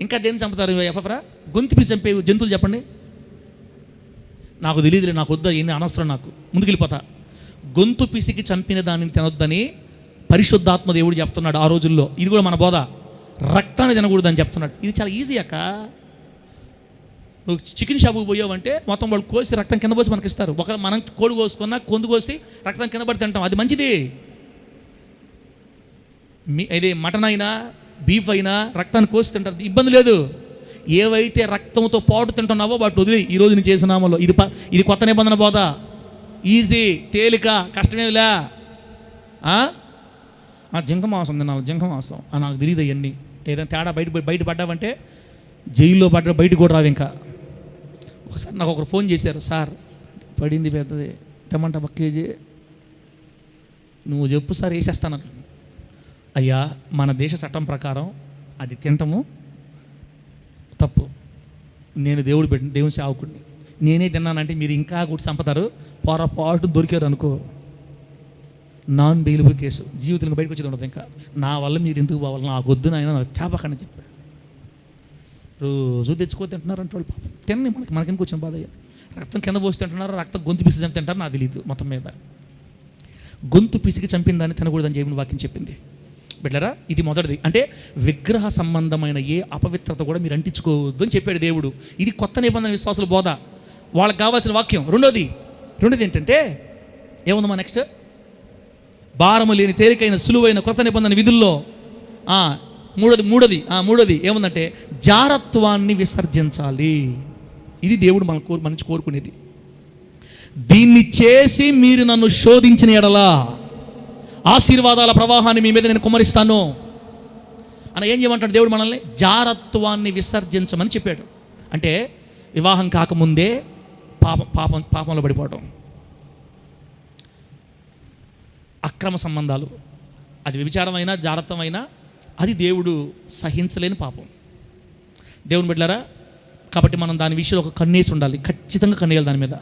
ఇంకా దేన్ని చంపుతారు? ఎఫ్రా గొంతు పిసి చంపే జంతువులు చెప్పండి. నాకు తెలియదులే, నాకు వద్దా, ఎన్ని అనవసరం, నాకు ముందుకెళ్ళిపోతా. గొంతు పిసికి చంపిన దానిని తినొద్దని పరిశుద్ధాత్మ దేవుడు చెప్తున్నాడు ఆ రోజుల్లో. ఇది కూడా మన బోధ. రక్తాన్ని తినకూడదు అని చెప్తున్నాడు. ఇది చాలా ఈజీ అక్క. నువ్వు చికెన్ షాపుకి పోయావంటే మొత్తం వాళ్ళు కోసి రక్తం కింద పోసి మనకి ఇస్తారు. మనం కోడి కోసుకున్నా కొందు కోసి రక్తం కింద పడి తింటాం, అది మంచిది. ఇది మటన్ అయినా బీఫ్ అయినా రక్తాన్ని కోసి తింటారు, ఇబ్బంది లేదు. ఏవైతే రక్తంతో పాటు తింటున్నావో వాటి వదిలి ఈరోజు నేను చేసిన నామలో. ఇది కొత్త నిబంధన బోధ. ఈజీ, తేలిక, కష్టమేలా. జింక మాంసం తిన్నాను, జింక మాంసం నాకు తెలియదు అవన్నీ. ఏదైనా తేడా బయట పడ్డావంటే జైల్లో బయట కూడా రావు. ఇంకా ఒకసారి నాకు ఒకరు ఫోన్ చేశారు, సార్ పడింది పెద్దది, తెమ్మంట 1 కేజీ. నువ్వు చెప్పు సార్, వేసేస్తాను. అయ్యా, మన దేశ చట్టం ప్రకారం అది తినటము తప్పు. నేను దేవుని సేవకుడిని, నేనే తిన్నానంటే మీరు ఇంకా కూడా చంపుతారు. పొరపాటు దొరికారు అనుకో, నాన్ బెయిలబుల్ కేసు, జీవితంలో బయటకు వచ్చేది ఉండదు. ఇంకా నా వల్ల మీరు ఎందుకు పోవాలి, నాకు వద్దు నాయన, నాకు తేపకండి చెప్పారు. రోజు తెచ్చుకో తింటున్నారు అంటే వాళ్ళు పాపం తినండి. మనకెందుకు వచ్చిన బాధ? రక్తం కింద పోసి తింటున్నారు, రక్తం గొంతు పిసికి తింటారు, నాకు తెలియదు. మొత్తం మీద గొంతు పిసికి చంపిందని తినకూడదని చెప్పిన వాక్యం చెప్పింది. బిడ్డరా, ఇది మొదటిది. అంటే విగ్రహ సంబంధమైన ఏ అపవిత్రత కూడా మీరు అంటించుకోవద్దు అని చెప్పాడు దేవుడు. ఇది కొత్త నిబంధన విశ్వాసుల బోధ, వాళ్ళకి కావాల్సిన వాక్యం. రెండోది ఏంటంటే ఏముందమ్మా నెక్స్ట్? భారము లేని తేలికైన సులువైన కొత్త నిబంధన విధుల్లో మూడోది ఏముందంటే జారత్వాన్ని విసర్జించాలి. ఇది దేవుడు మంచి కోరుకునేది. దీన్ని చేసి మీరు నన్ను శోధించిన ఎడల ఆశీర్వాదాల ప్రవాహాన్ని మీ మీద నేను కుమ్మరిస్తాను. అని ఏం చేయమంటాడు దేవుడు మనల్ని? జారత్వాన్ని విసర్జించమని చెప్పాడు. అంటే వివాహం కాకముందే పాపంలో పడిపోవడం, అక్రమ సంబంధాలు, అది వ్యభిచారమైనా జారత్వమైనా అది దేవుడు సహించలేని పాపం. దేవుని బిడ్డలారా, కాబట్టి మనం దాని విషయంలో ఒక కన్నేసి ఉండాలి, ఖచ్చితంగా కన్నేయాలి దాని మీద.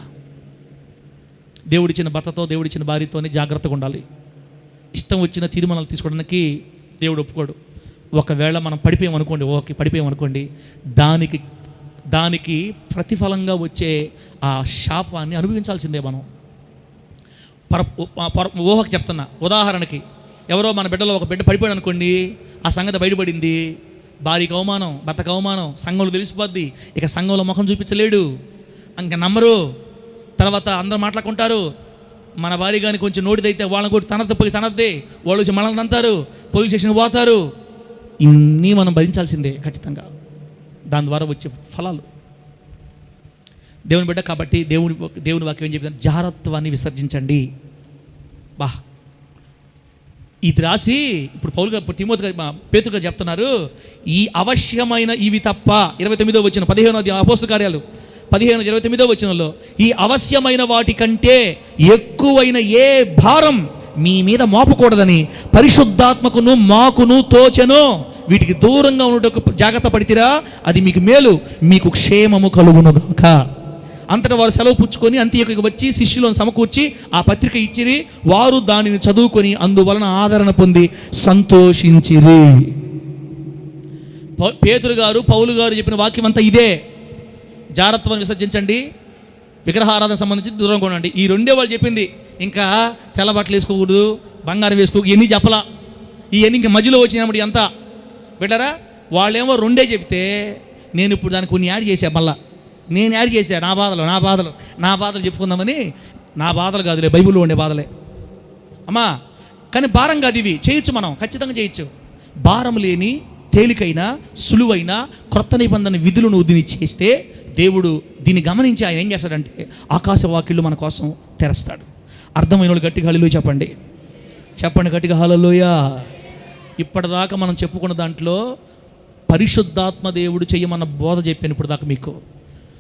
దేవుడిచ్చిన భర్తతో, దేవుడిచ్చిన భార్యతోనే జాగ్రత్తగా ఉండాలి. ఇష్టం వచ్చిన తీర్మానాలు తీసుకోవడానికి దేవుడు ఒప్పుకోడు. ఒకవేళ మనం పడిపోయామనుకోండి, దానికి ప్రతిఫలంగా వచ్చే ఆ శాపాన్ని అనుభవించాల్సిందే. మనం ఊహకు చెప్తున్నా, ఉదాహరణకి ఎవరో మన బిడ్డలో ఒక బిడ్డ పడిపోయాడు అనుకోండి, ఆ సంగతి బయటపడింది, భార్యకి అవమానం, భర్తకు అవమానం, సంఘంలో తెలిసిపోద్ది. ఇక సంఘంలో ముఖం చూపించలేడు, ఇంకా నమ్మరు. తర్వాత అందరూ మాట్లాడుకుంటారు. మన భార్య కానీ కొంచెం నోటిదైతే వాళ్ళని కూడా తనద్దే, వాళ్ళు వచ్చి మనల్ని అంటారు, పోలీస్ స్టేషన్ పోతారు. ఇన్ని మనం భరించాల్సిందే ఖచ్చితంగా. దాని ద్వారా వచ్చే ఫలాలు. దేవుని బిడ్డ కాబట్టి దేవుని వాక్యం ఏం చెప్తాను? జారత్వాన్ని విసర్జించండి. ఇది రాసి ఇప్పుడు పేతురు గారు చెప్తున్నారు, ఈ అవశ్యమైన ఇవి తప్ప 29వ వచనం 15వ అపోస్తల కార్యాలు 15-29వ వచనంలో, ఈ అవశ్యమైన వాటి కంటే ఎక్కువైన ఏ భారం మీ మీద మోపకూడదని పరిశుద్ధాత్మకును మాకును తోచెను. వీటికి దూరంగా ఉండటకు జాగ్రత్త పడితిరా, అది మీకు మేలు, మీకు క్షేమము కలుగునుగాక. అంతటా వారు సెలవు పుచ్చుకొని అంత్యోక్యకు వచ్చి శిష్యులను సమకూర్చి ఆ పత్రిక ఇచ్చిరి. వారు దానిని చదువుకొని అందువలన ఆదరణ పొంది సంతోషించిరి. పేతురు గారు, పౌలు గారు చెప్పిన వాక్యం అంతా ఇదే. జారత్వాన్ని విసర్జించండి, విగ్రహారాధన సంబంధించి దూరంగా ఉండండి. ఈ రెండే వాళ్ళు చెప్పింది. ఇంకా తెల్ల బట్టలు వేసుకోకూడదు, బంగారం వేసుకోకూడదు, ఇవన్నీ చెప్పలా. ఇవన్నీ ఇంకా మధ్యలో వచ్చినప్పుడు అంతా బిడ్డరా. వాళ్ళేమో రెండే చెప్తే నేను ఇప్పుడు దానికి కొన్ని యాడ్ చేశా. మళ్ళా నేను యాడ్ చేశా. నా బాధలు చెప్పుకుందామని. నా బాధలు కాదులే, బైబిల్లో ఉండే బాధలే అమ్మా. కానీ భారం కాదు, ఇవి చేయొచ్చు, మనం ఖచ్చితంగా చేయొచ్చు. భారం లేని, తేలికైన, సులువైన క్రొత్త నిబంధన విధులను దీన్ని చేస్తే దేవుడు దీన్ని గమనించి ఆయన ఏం చేస్తాడంటే ఆకాశవాక్యులు మన కోసం తెరుస్తాడు. అర్థమైన వాళ్ళు గట్టిగా హల్లెలూయా చెప్పండి గట్టిగా హల్లెలూయా. ఇప్పటిదాకా మనం చెప్పుకున్న దాంట్లో పరిశుద్ధాత్మ దేవుడు చెయ్యమన్న బోధ చెప్పాను. ఇప్పుడు దాకా మీకు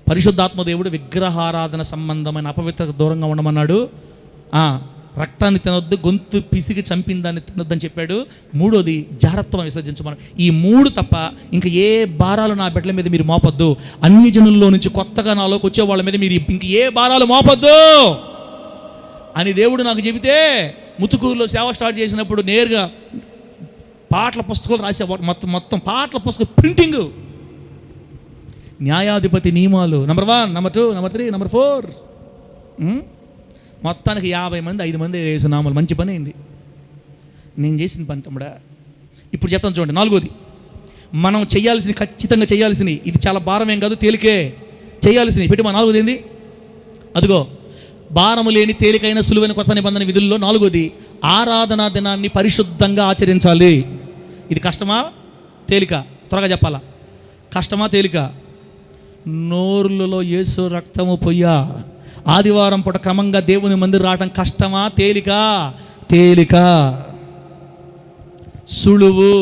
పరిశుద్ధాత్మ దేవుడు విగ్రహారాధన సంబంధమైన అపవిత్రత దూరంగా ఉండమన్నాడు. రక్తాన్ని తినొద్దు, గొంతు పిసికి చంపిందాన్ని తినొద్దని చెప్పాడు. మూడోది జారత్వం విసర్జించమని. ఈ మూడు తప్ప ఇంకా ఏ భారాలు నా బిడ్డల మీద మీరు మోపొద్దు. అన్ని జనుల్లో నుంచి కొత్తగా నాలోకి వచ్చే వాళ్ళ మీద మీరు ఇంక ఏ భారాలు మోపొద్దు అని దేవుడు నాకు చెబితే, ముతుకూరులో సేవ స్టార్ట్ చేసినప్పుడు నేరుగా పాటల పుస్తకాలు రాసే, మొత్తం పాటల పుస్తకం ప్రింటింగ్, న్యాయాధిపతి నియమాలు నెంబర్ 1, నెంబర్ 2, నెంబర్ 3, నెంబర్ 4, మొత్తానికి 50 మంది 5 మంది వేసునామాలు. మంచి పని అయింది, నేను చేసిన పని తమ్ముడా. ఇప్పుడు చెప్తాను చూడండి. 4వది మనం చేయాల్సింది, ఖచ్చితంగా చేయాల్సింది, ఇది చాలా భారం ఏం కాదు, తేలికే చేయాల్సింది పెట్టి. మా 4వది ఏంది? అదిగో, భారము లేని తేలికైన సులువైన కొత్త నిబంధన విధుల్లో 4వది ఆరాధనా దినాన్ని పరిశుద్ధంగా ఆచరించాలి. ఇది కష్టమా తేలిక? త్వరగా చెప్పాలా. కష్టమా తేలిక? నోరులలో యేసు రక్తము పొయ్యా. ఆదివారం పూట క్రమంగా దేవుని మందిరం రావడం కష్టమా తేలిక? సులువు.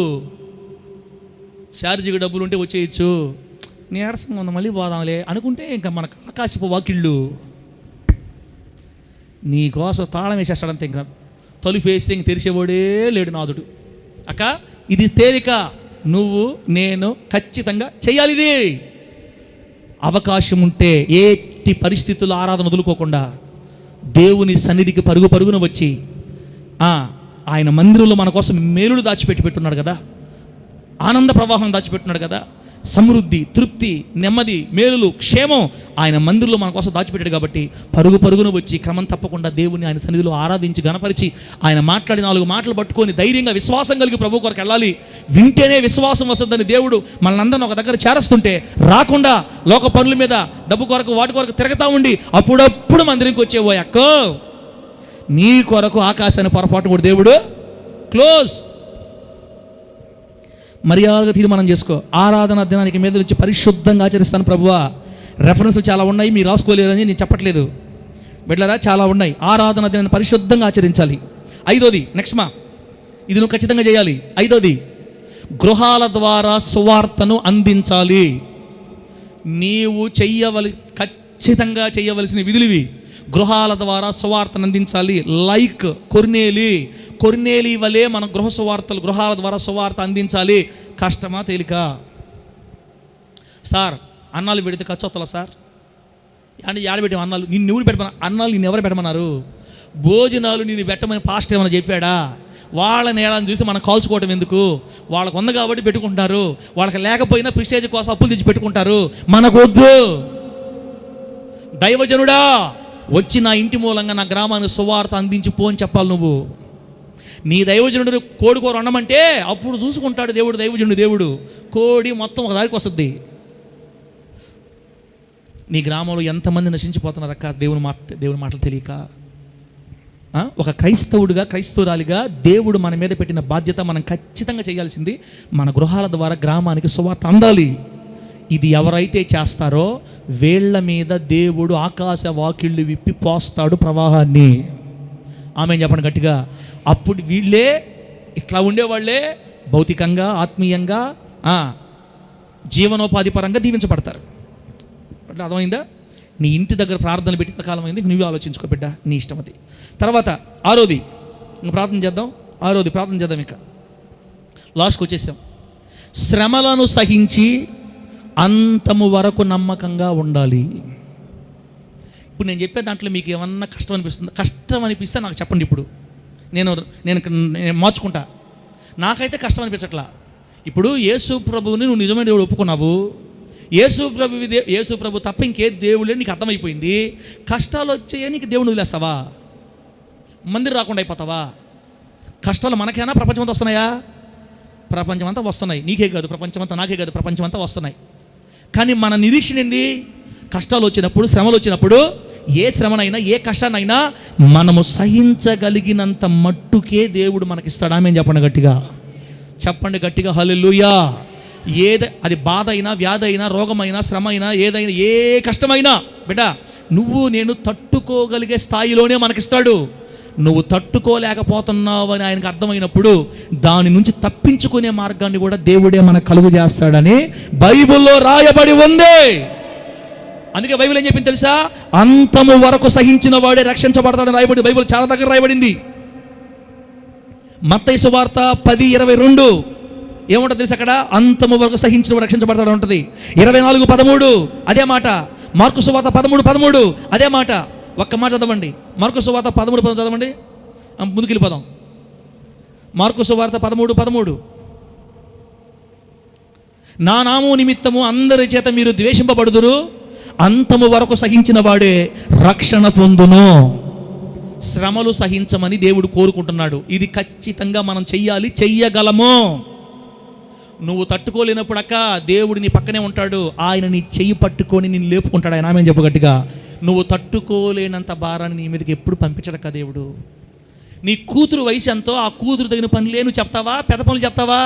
ఛార్జీకి డబ్బులు ఉంటే వచ్చేయచ్చు, నీరసంగా ఉంది మళ్ళీ పోదాంలే అనుకుంటే ఇంకా మనకు ఆకాశపు వాకిళ్ళు. నీ కోసం తాళం వేసేస్తాడంతే, ఇంకా తలుపు వేస్తే ఇంక తెరిచేవాడే లేడు నాదుడు. అక్క ఇది తేలిక, నువ్వు నేను ఖచ్చితంగా చేయాలి. ఇది అవకాశం ఉంటే ఎట్టి పరిస్థితుల్లో ఆరాధన వదులుకోకుండా దేవుని సన్నిధికి పరుగున వచ్చి ఆయన మందిరంలో మన కోసం మేలులు దాచిపెట్టున్నాడు కదా, ఆనంద ప్రవాహం దాచిపెట్టున్నాడు కదా, సమృద్ధి, తృప్తి, నెమ్మది, మేలులు, క్షేమం ఆయన మందిరంలో మన కోసం దాచిపెట్టాడు. కాబట్టి పరుగున వచ్చి క్రమం తప్పకుండా దేవుని ఆయన సన్నిధిలో ఆరాధించి గణపరిచి ఆయన మాట్లాడి 4 మాటలు పట్టుకొని ధైర్యంగా విశ్వాసం కలిగి ప్రభు కొరకు వెళ్ళాలి. వింటేనే విశ్వాసం వస్తుందని దేవుడు మనల్ని ఒక దగ్గర చేరుస్తుంటే రాకుండా లోక పనుల మీద డబ్బు కొరకు వాటి కొరకు తిరగతా ఉండి అప్పుడప్పుడు మందిరంకి వచ్చేవో అక్క, నీ కొరకు ఆకాశాన్ని పొరపాటు కూడా దేవుడు క్లోజ్. మర్యాదగా తీర్మానం చేసుకో. ఆరాధన దినానికి మీద నుంచి పరిశుద్ధంగా ఆచరిస్తాను ప్రభువా. రెఫరెన్స్లు చాలా ఉన్నాయి, మీరు రాసుకోలేరని నేను చెప్పట్లేదు బిడ్డలారా, చాలా ఉన్నాయి. ఆరాధన దినాన్ని పరిశుద్ధంగా ఆచరించాలి. 5వది నెక్స్ట్ ఇది నువ్వు ఖచ్చితంగా చేయాలి. 5వది గృహాల ద్వారా సువార్తను అందించాలి. నీవు ఖచ్చితంగా చేయవలసిన విధులివి. గృహాల ద్వారా సువార్తను అందించాలి. లైక్ కొర్నేలి వలె మనం గృహాల ద్వారా సువార్త అందించాలి. కష్టమా తేలిక? సార్ అన్నాలు పెడితే ఖర్చు అవుతుందా సార్? అంటే ఏడబెట్టాం అన్నాలు? నిన్ను పెట్టమన్నా? అన్నాలు నిన్ను ఎవరు పెట్టమన్నారు? భోజనాలు నిన్ను పెట్టమని పాస్టర్ ఏమైనా చెప్పాడా? వాళ్ళ నేలని చూసి మనం కాల్చుకోవటం ఎందుకు? వాళ్ళకు ఉంది కాబట్టి పెట్టుకుంటున్నారు. వాళ్ళకి లేకపోయినా ప్రిస్టేజ్ కోసం అప్పులు తెచ్చి పెట్టుకుంటారు. మనకొద్దు. దైవజనుడా వచ్చి నా ఇంటి మూలంగా నా గ్రామానికి సువార్త అందించి పో అని చెప్పాలి. నువ్వు నీ దైవజనుడు కోడికూర వండమంటే అప్పుడు చూసుకుంటాడు దైవజనుడు కోడి మొత్తం ఒక దారికి వస్తుంది. నీ గ్రామంలో ఎంతమంది నశించిపోతున్నారు అక్క దేవుని మాటలు తెలియక. ఒక క్రైస్తవురాలిగా దేవుడు మన మీద పెట్టిన బాధ్యత మనం ఖచ్చితంగా చేయాల్సింది మన గృహాల ద్వారా గ్రామానికి సువార్త అందాలి. ఇది ఎవరైతే చేస్తారో వీళ్ళ మీద దేవుడు ఆకాశ వాకిళ్ళు విప్పి పోస్తాడు ప్రవాహాన్ని. ఆమె చెప్పండి గట్టిగా. అప్పుడు వీళ్ళే ఇట్లా ఉండేవాళ్ళే భౌతికంగా ఆత్మీయంగా జీవనోపాధి పరంగా దీవించబడతారు. అట్లా అర్థమైందా? నీ ఇంటి దగ్గర ప్రార్థన పెట్టి కాలం అయింది, నువ్వే ఆలోచించుకో బిడ్డ, నీ ఇష్టం అది. తర్వాత 6వది ప్రార్థన చేద్దాం. ఇక లాస్ట్కి వచ్చేసాం. శ్రమలను సహించి అంతము వరకు నమ్మకంగా ఉండాలి. ఇప్పుడు నేను చెప్పే దాంట్లో మీకు ఏమన్నా కష్టం అనిపిస్తే నాకు చెప్పండి. ఇప్పుడు నేను మార్చుకుంటా. నాకైతే కష్టం అనిపించట్లా. ఇప్పుడు యేసు ప్రభువుని నువ్వు నిజమైన దేవుడు ఒప్పుకున్నావు. యేసు ప్రభు తప్ప ఇంకే దేవుడు నీకు అర్థమైపోయింది. కష్టాలు వచ్చాయని నీకు దేవుని వదిలేస్తావా? మందిరం రాకుండా అయిపోతావా? కష్టాలు మనకైనా ప్రపంచమంతా వస్తున్నాయా? ప్రపంచమంతా వస్తున్నాయి. నీకే కాదు ప్రపంచమంతా, నాకే కాదు ప్రపంచమంతా వస్తున్నాయి. కానీ మన నిరీక్షణ ఏంది? కష్టాలు వచ్చినప్పుడు, శ్రమలు వచ్చినప్పుడు, ఏ శ్రమనైనా ఏ కష్టాన్నైనా మనము సహించగలిగినంత మట్టుకే దేవుడు మనకిస్తాడు. ఆమేన్ చెప్పండి గట్టిగా హల్లెలూయా. అది బాధ అయినా, వ్యాధి అయినా, రోగమైనా, శ్రమ అయినా, ఏదైనా ఏ కష్టమైనా బిడ్డ నేను తట్టుకోగలిగే స్థాయిలోనే మనకిస్తాడు. నువ్వు తట్టుకోలేకపోతున్నావు అని ఆయనకు అర్థమైనప్పుడు దాని నుంచి తప్పించుకునే మార్గాన్ని కూడా దేవుడే మనకు కలుగు చేస్తాడని బైబిల్లో రాయబడి ఉంది. అందుకే బైబిల్ ఏం చెప్పింది తెలుసా? అంతము వరకు సహించిన వాడే రక్షించబడతాడని రాయబడి బైబిల్ చాలా దగ్గర రాయబడింది. మత్తయి సువార్త 10:22 ఏముంటుంది తెలుసు? అక్కడ అంతము వరకు సహించిన వాడు రక్షించబడతాడు ఉంటుంది. 24:13 అదే మాట. మార్కు సువార్త 13:13 అదే మాట. ఒక్క మాట చదవండి. మార్కు సువార్త 13:13 చదవండి. ముందుకు వెళ్ళిపోదాం. మార్కు సువార్త 13:13 నా నామము నిమిత్తము అందరి చేత మీరు ద్వేషింపబడుదురు, అంతము వరకు సహించిన వాడే రక్షణ పొందును. శ్రమలు సహించమని దేవుడు కోరుకుంటున్నాడు. ఇది ఖచ్చితంగా మనం చెయ్యగలము. నువ్వు తట్టుకోలేనప్పుడు అక్క దేవుడు నీ పక్కనే ఉంటాడు. ఆయన నీ చెయ్యి పట్టుకొని నేను లేపుకుంటాడు. ఆయన ఆమె చెప్పగట్టిగా. నువ్వు తట్టుకోలేనంత భారాన్ని నీ మీదకి ఎప్పుడు పంపించడక్క దేవుడు. నీ కూతురు వయసు ఎంతో, ఆ కూతురు తగిన పనులే నువ్వు చెప్తావా? పెద్ద పనులు చెప్తావా?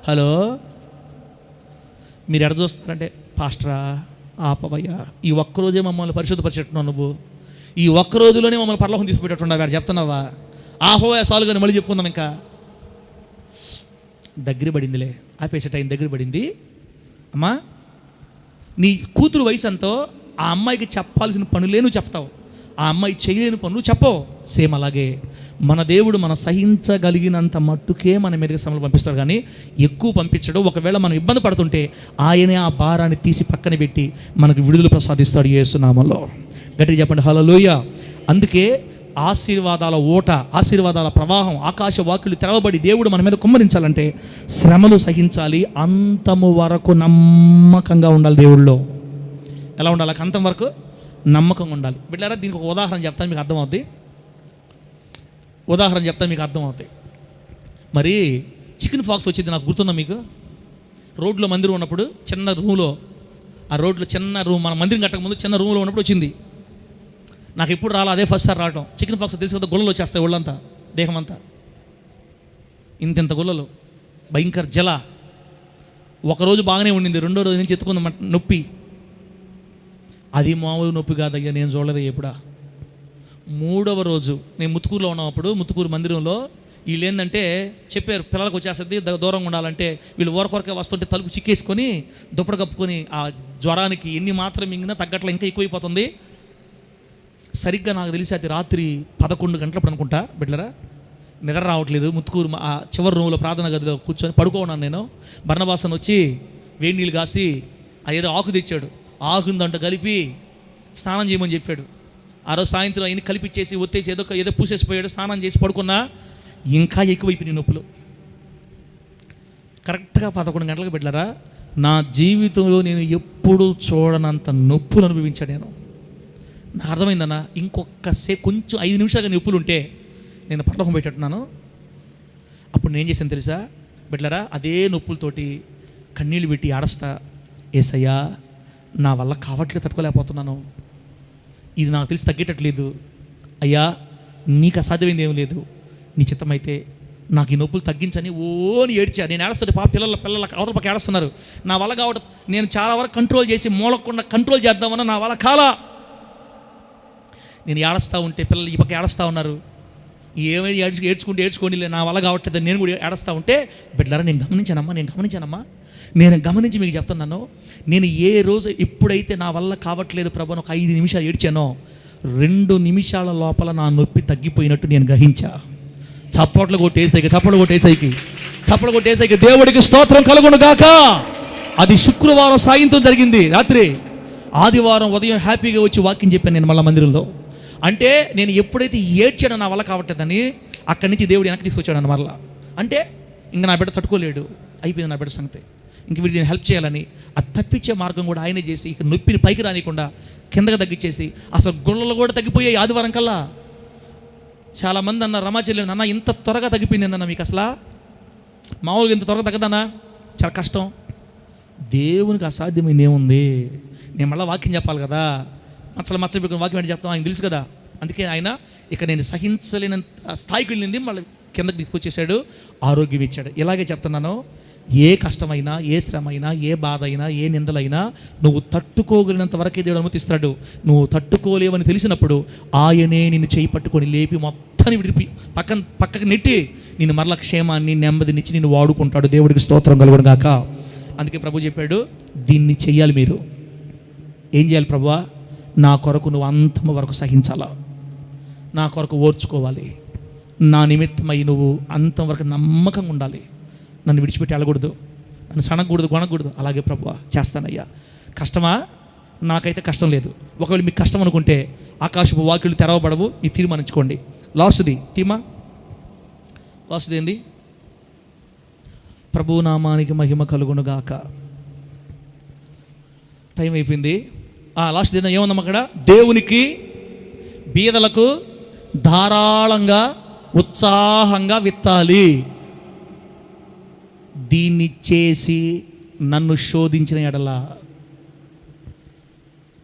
హలో, మీరు ఎడ చూస్తారంటే పాస్టరా ఆపవయ్యా, ఈ ఒక్కరోజే మమ్మల్ని పరిశుద్ధపరిచేట్టున్నావు, నువ్వు ఈ ఒక్కరోజులోనే మమ్మల్ని పరలోకం తీసుకుపెట్టున్నావు, వాడు చెప్తున్నావా? ఆహోయా సాలుగాని మళ్ళీ చెప్పుకుందాం. ఇంకా దగ్గర పడిందిలే, ఆపేసే టైం దగ్గర పడింది. అమ్మా, నీ కూతురు వయసు ఎంతో, ఆ అమ్మాయికి చెప్పాల్సిన పనులే నువ్వు చెప్తావు, ఆ అమ్మాయి చేయలేని పనులు చెప్పవు. సేమ్ అలాగే మన దేవుడు మనం సహించగలిగినంత మట్టుకే మన మీదకి శ్రమలు పంపిస్తాడు, కానీ ఎక్కువ పంపించడు. ఒకవేళ మనం ఇబ్బంది పడుతుంటే ఆయనే ఆ భారాన్ని తీసి పక్కన పెట్టి మనకు విడుదల ప్రసాదిస్తాడు యేసు నామములో. గట్టిగా చెప్పండి హల్లెలూయా. అందుకే ఆశీర్వాదాల ఓట, ఆశీర్వాదాల ప్రవాహం, ఆకాశ వాకిళ్ళు తెరవబడి దేవుడు మన మీద కుమ్మరించాలంటే శ్రమలు సహించాలి. అంతము వరకు నమ్మకంగా ఉండాలి. దేవుళ్ళో ఎలా ఉండాలి? అంతం వరకు నమ్మకంగా ఉండాలి. బిడ్డారా, దీనికి ఒక ఉదాహరణ చెప్తాను, మీకు అర్థమవుద్ది. మరి చికెన్ ఫాక్స్ వచ్చింది, నాకు గుర్తుందా మీకు? రోడ్లో మందిరం ఉన్నప్పుడు చిన్న రూమ్లో, ఆ రోడ్లో చిన్న రూమ్, మన మందిరం కట్టక ముందు చిన్న రూమ్లో ఉన్నప్పుడు వచ్చింది. నాకు ఎప్పుడు రాలా, అదే ఫస్ట్ సార్ రావటం. చికెన్ ఫాక్స్ తెలుసు కదా, గుళ్ళలు వచ్చేస్తాయి ఒళ్ళంతా, దేహం అంతా ఇంత గుళ్ళలు, భయంకర జల. ఒకరోజు బాగానే ఉండింది, రెండో రోజు నుంచి ఎత్తుకుంది నొప్పి. అది మామూలు నొప్పి కాదయ్యా, నేను చూడలేదు ఎప్పుడా. 3వ రోజు నేను ముత్తుకూరులో ఉన్నప్పుడు ముత్తుకూరు మందిరంలో వీళ్ళు ఏంటంటే చెప్పారు, పిల్లలకు వచ్చేస్తుంది దూరంగా ఉండాలంటే. వీళ్ళు ఊరకొరకే వస్తుంటే తలుపు చిక్కేసుకొని దుప్పటి కప్పుకొని ఆ జ్వరానికి ఎన్ని మాత్రం మింగినా తగ్గట్ల ఇంకా ఎక్కువైపోతుంది. సరిగ్గా నాకు తెలిసి అది రాత్రి 11 గంటలప్పుడు అనుకుంటా బిడ్డలరా, నిద్ర రావట్లేదు. ముత్తుకూరు ఆ చివరి రూమ్లో ప్రార్థన గదిలో కూర్చొని పడుకోన్నాను నేను. బర్నబాసన్ వచ్చి వేడి నీళ్ళు కాసి ఏదో ఆకు తెచ్చాడు, ఆకుందంట కలిపి స్నానం చేయమని చెప్పాడు. ఆ రోజు సాయంత్రం అయిన కలిపిచ్చేసి ఒత్తేసి ఏదో పూసేసిపోయాడు. స్నానం చేసి పడుకున్నా ఇంకా ఎక్కువైపోయినాయి నొప్పులు. కరెక్ట్గా 11 గంటలకు బిడ్డలరా, నా జీవితంలో నేను ఎప్పుడు చూడనంత నొప్పులు అనుభవించాను నేను. నాకు అర్థమైందన్నా, కొంచెం 5 నిమిషాలుగా నొప్పులు ఉంటే నేను పరలోకం పెట్టేట్టున్నాను. అప్పుడు నేను చేశాను తెలుసా బిడ్డలరా, అదే నొప్పులతోటి కన్నీళ్ళు పెట్టి ఆడస్తా, ఏసయ్యా నా వల్ల కావట్లేదు, తట్టుకోలేకపోతున్నాను, ఇది నాకు తెలిసి తగ్గేటట్లేదు, అయ్యా నీకు అసాధ్యమైంది ఏం లేదు, నీ చిత్తమైతే నాకు ఈ నొప్పులు తగ్గించని ఓని ఏడ్చా. నేను ఏడుస్తుంటే పిల్లల అవతల పక్క ఏడుస్తున్నారు. నా వల్ల కావడం, నేను చాలా వరకు కంట్రోల్ చేసి మూలకుండా కంట్రోల్ చేద్దామన్నా నా వల్ల కాలా. నేను ఏడుస్తూ ఉంటే పిల్లలు ఈ పక్క ఏడుస్తూ ఉన్నారు. ఏమైనా ఏడ్చుకోండి నా వల్ల కావట్లేదు, నేను కూడా ఏడుస్తూ ఉంటే బిడ్డలారా నేను గమనించి మీకు చెప్తున్నాను. నేను ఏ రోజు ఎప్పుడైతే నా వల్ల కావట్లేదు ప్రభు ఒక 5 నిమిషాలు ఏడ్చానో 2 నిమిషాల లోపల నా నొప్పి తగ్గిపోయినట్టు నేను గ్రహించా. చప్పట్లు కొట్టేసైకి దేవుడికి స్తోత్రం కలుగును గాక. అది శుక్రవారం సాయంత్రం జరిగింది రాత్రి. ఆదివారం ఉదయం హ్యాపీగా వచ్చి వాక్యం చెప్పాను నేను మళ్ళీ మందిరంలో. అంటే నేను ఎప్పుడైతే ఏడ్చానో నా వల్ల కావట్లేదని అక్కడి నుంచి దేవుడు వెనక్కి తీసుకొచ్చాడు మరలా. అంటే ఇంకా నా బిడ్డ తట్టుకోలేడు, అయిపోయింది నా బిడ్డ సంగతి, ఇంక వీడిని నేను హెల్ప్ చేయాలని అది తప్పించే మార్గం కూడా ఆయనే చేసి ఇక నొప్పిని పైకి రానికుండా కిందగా తగ్గించేసి అసలు గుళ్ళలు కూడా తగ్గిపోయాయి ఆదివారం కల్లా. చాలామంది అన్న రమాచెల్లి అన్న ఇంత త్వరగా తగ్గిపోయింది అన్న మీకు అసలు మామూలుగా ఇంత త్వరగా తగ్గదన్నా, చాలా కష్టం. దేవునికి అసాధ్యమైంది ఏముంది? నేను మళ్ళీ వాక్యం చెప్పాలి కదా, మచ్చలు వాక్యం ఏంటి చెప్తాం, ఆయన తెలుసు కదా. అందుకే ఆయన ఇక నేను సహించలేనంత స్థాయికి వెళ్ళింది మళ్ళీ కిందకి తీసుకొచ్చేసాడు, ఆరోగ్యం ఇచ్చాడు. ఇలాగే చెప్తున్నాను, ఏ కష్టమైనా, ఏ శ్రమ అయినా, ఏ బాధ అయినా, ఏ నిందలైనా నువ్వు తట్టుకోగలిగినంత వరకే దేవుడు అనుమతిస్తాడు. నువ్వు తట్టుకోలేవని తెలిసినప్పుడు ఆయనే నిన్ను చేయి పట్టుకొని లేపి మొత్తాన్ని విడిపి పక్కకి నెట్టి నిన్ను మరల క్షేమాన్ని నెమ్మదినిచ్చి నిన్ను వాడుకుంటాడు. దేవుడికి స్తోత్రం కలుగును గాక. అందుకే ప్రభు చెప్పాడు, దీన్ని చెయ్యాలి. మీరు ఏం చేయాలి ప్రభువా? నా కొరకు నువ్వు అంతం వరకు సహించాలా, నా కొరకు ఓర్చుకోవాలి, నా నిమిత్తమై నువ్వు అంతం వరకు నమ్మకంగా ఉండాలి, నన్ను విడిచిపెట్టి వెళ్ళకూడదు, నన్ను సనగకూడదు, కొనకూడదు. అలాగే ప్రభువా చేస్తానయ్యా. కష్టమా? నాకైతే కష్టం లేదు. ఒకవేళ మీకు కష్టం అనుకుంటే ఆకాశపు వాక్యులు తెరవబడవు, ఇది తీర్మానించుకోండి. లాస్ట్ది ఏంది? ప్రభు నామానికి మహిమ కలుగును గాక. టైం అయిపోయింది. లాస్ట్ ఏముందాం అక్కడ? దేవునికి బీదలకు ధారాళంగా ఉత్సాహంగా విత్తాలి. దీన్ని చేసి నన్ను శోధించిన ఎడల